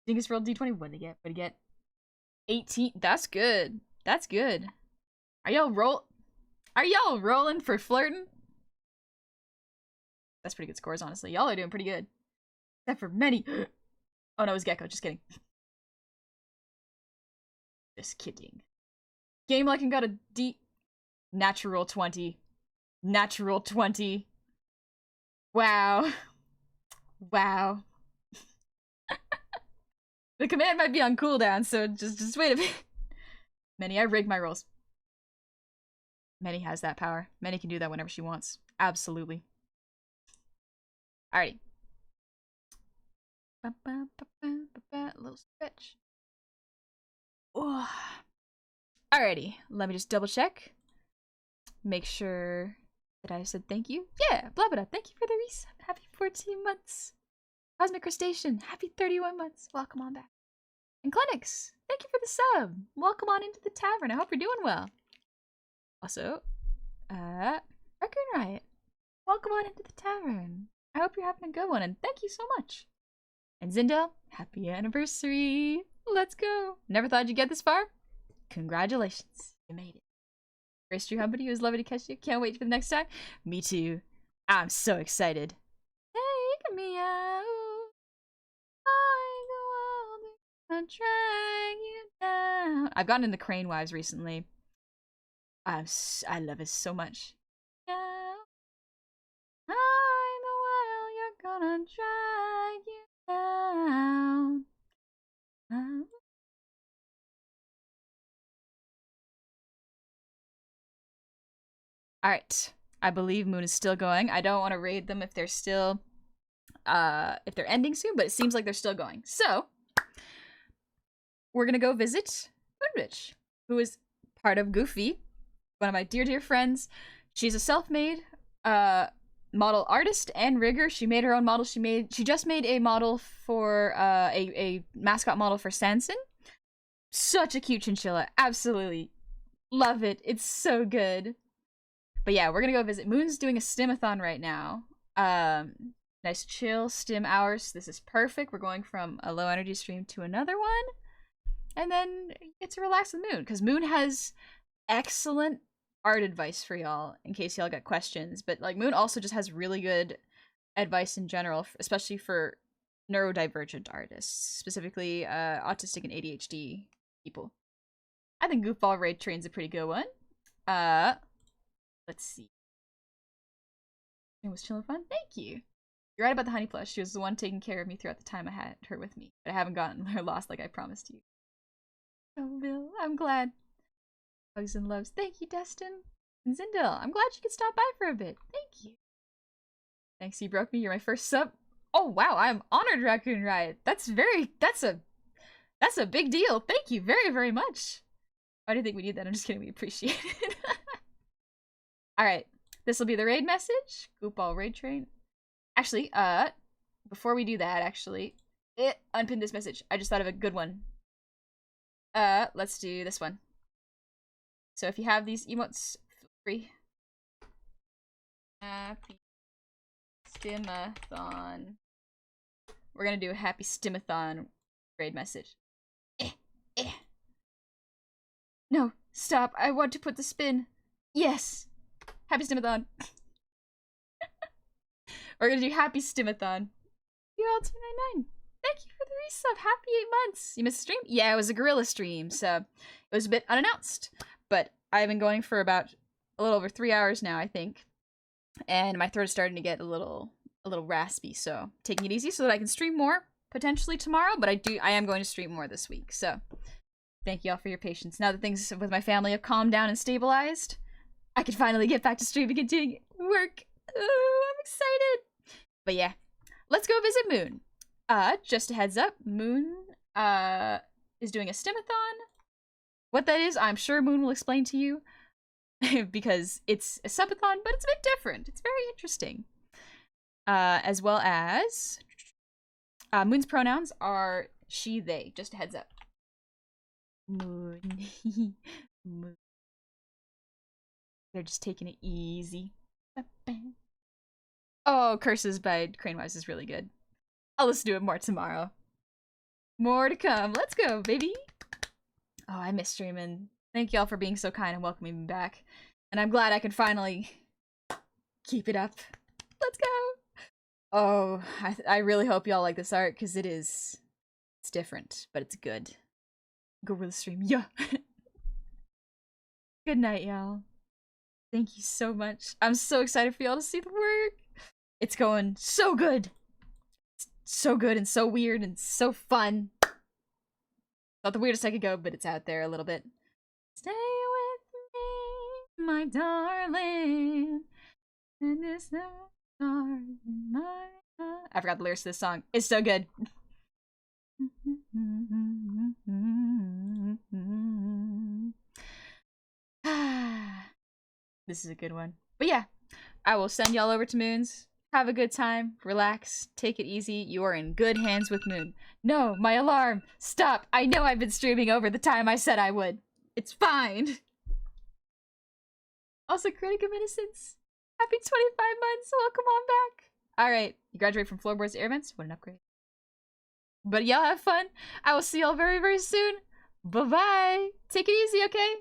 Dingus rolled D20. What did he get? What did he get? 18. That's good. That's good. Are y'all rolling for flirting? That's pretty good scores, honestly. Y'all are doing pretty good. Except for many. Oh no, it was Gecko. Just kidding. Just kidding. Game like and got a D. Natural 20. Natural 20. Wow. Wow. The command might be on cooldown, so just wait a bit. Many, I rigged my rolls. Many has that power. Many can do that whenever she wants. Absolutely. Alrighty. A little stretch. Ooh. Alrighty. Let me just double check. Make sure that I said thank you. Yeah, Blabada, thank you for the resub. Happy 14 months. Cosmic Crustacean, happy 31 months. Welcome on back. And Clinics, thank you for the sub. Welcome on into the tavern. I hope you're doing well. Also, Raccoon Riot, welcome on into the tavern. I hope you're having a good one, and thank you so much. And Zindel, happy anniversary. Let's go. Never thought you'd get this far? Congratulations. You made it. Grace Tree Humpity, it was lovely to catch you. Can't wait for the next time. Me too. I'm so excited. Take me out. I'll drag you down. I've gotten into Crane Wives recently. I love it so much. Yeah. I'm the well, you're gonna drag you down. Alright. I believe Moon is still going. I don't want to raid them if they're still if they're ending soon, but it seems like they're still going. So we're gonna go visit Moonbitch, who is part of Goofy, one of my dear friends. She's a self-made model artist and rigger. She made her own model. She just made a model for a mascot model for Sanson. Such a cute chinchilla. Absolutely love it. It's so good. But yeah, we're gonna go visit. Moon's doing a stimathon right now. Nice chill stim hours. This is perfect. We're going from a low energy stream to another one. And then get to relax with Moon, because Moon has excellent art advice for y'all, in case y'all got questions. But like, Moon also just has really good advice in general, especially for neurodivergent artists, specifically autistic and ADHD people. I think Goofball Raid Train's a pretty good one. Let's see. It was chill and fun. Thank you. You're right about the honey plush. She was the one taking care of me throughout the time I had her with me, but I haven't gotten her lost like I promised you. Oh, Bill, I'm glad. Hugs and loves. Thank you, Destin. And Zindel, I'm glad you could stop by for a bit. Thank you. Thanks, you broke me. You're my first sub. Oh, wow, I'm honored, Raccoon Riot. That's a big deal. Thank you very, very much. Why do you think we need that? I'm just kidding. We appreciate it. Alright. This will be the raid message. Goopball Raid Train. Actually, before we do that, unpin this message. I just thought of a good one. Let's do this one. So if you have these emotes, feel free. Happy Stimathon. We're gonna do a happy Stimathon raid message. No, stop. I want to put the spin. Yes. Happy Stimathon. We're gonna do happy Stimathon. UL299. Thank you for the resub. Happy 8 months. You missed a stream? Yeah, it was a gorilla stream, so it was a bit unannounced. But I've been going for about a little over 3 hours now, I think. And my throat is starting to get a little raspy, so taking it easy so that I can stream more potentially tomorrow, but I am going to stream more this week. So thank you all for your patience. Now that things with my family have calmed down and stabilized, I can finally get back to streaming and doing work. Oh, I'm excited. But yeah, let's go visit Moon. Just a heads up, Moon is doing a Stimathon. What that is, I'm sure Moon will explain to you because it's a subathon, but it's a bit different. It's very interesting. As well as Moon's pronouns are she, they. Just a heads up. Moon. Moon. They're just taking it easy. Oh, Curses by Crane Wives is really good. I'll listen to it more tomorrow. More to come. Let's go, baby. Oh, I miss streaming. Thank y'all for being so kind and welcoming me back. And I'm glad I can finally keep it up. Let's go. Oh, I really hope y'all like this art, because it's different, but it's good. Gorilla stream, yeah. Good night, y'all. Thank you so much. I'm so excited for y'all to see the work. It's going so good. It's so good and so weird and so fun. Not the weirdest I could go, but it's out there a little bit. Stay with me, my darling. And this star in my heart. I forgot the lyrics to this song. It's so good. This is a good one. But yeah, I will send y'all over to Moons. Have a good time. Relax. Take it easy. You are in good hands with Moon. No, my alarm. Stop. I know I've been streaming over the time I said I would. It's fine. Also, Critic of Innocence. Happy 25 months. Welcome on back. Alright. You graduate from floorboards to air vents? What an upgrade. But y'all have fun. I will see y'all very, very soon. Bye-bye. Take it easy, okay?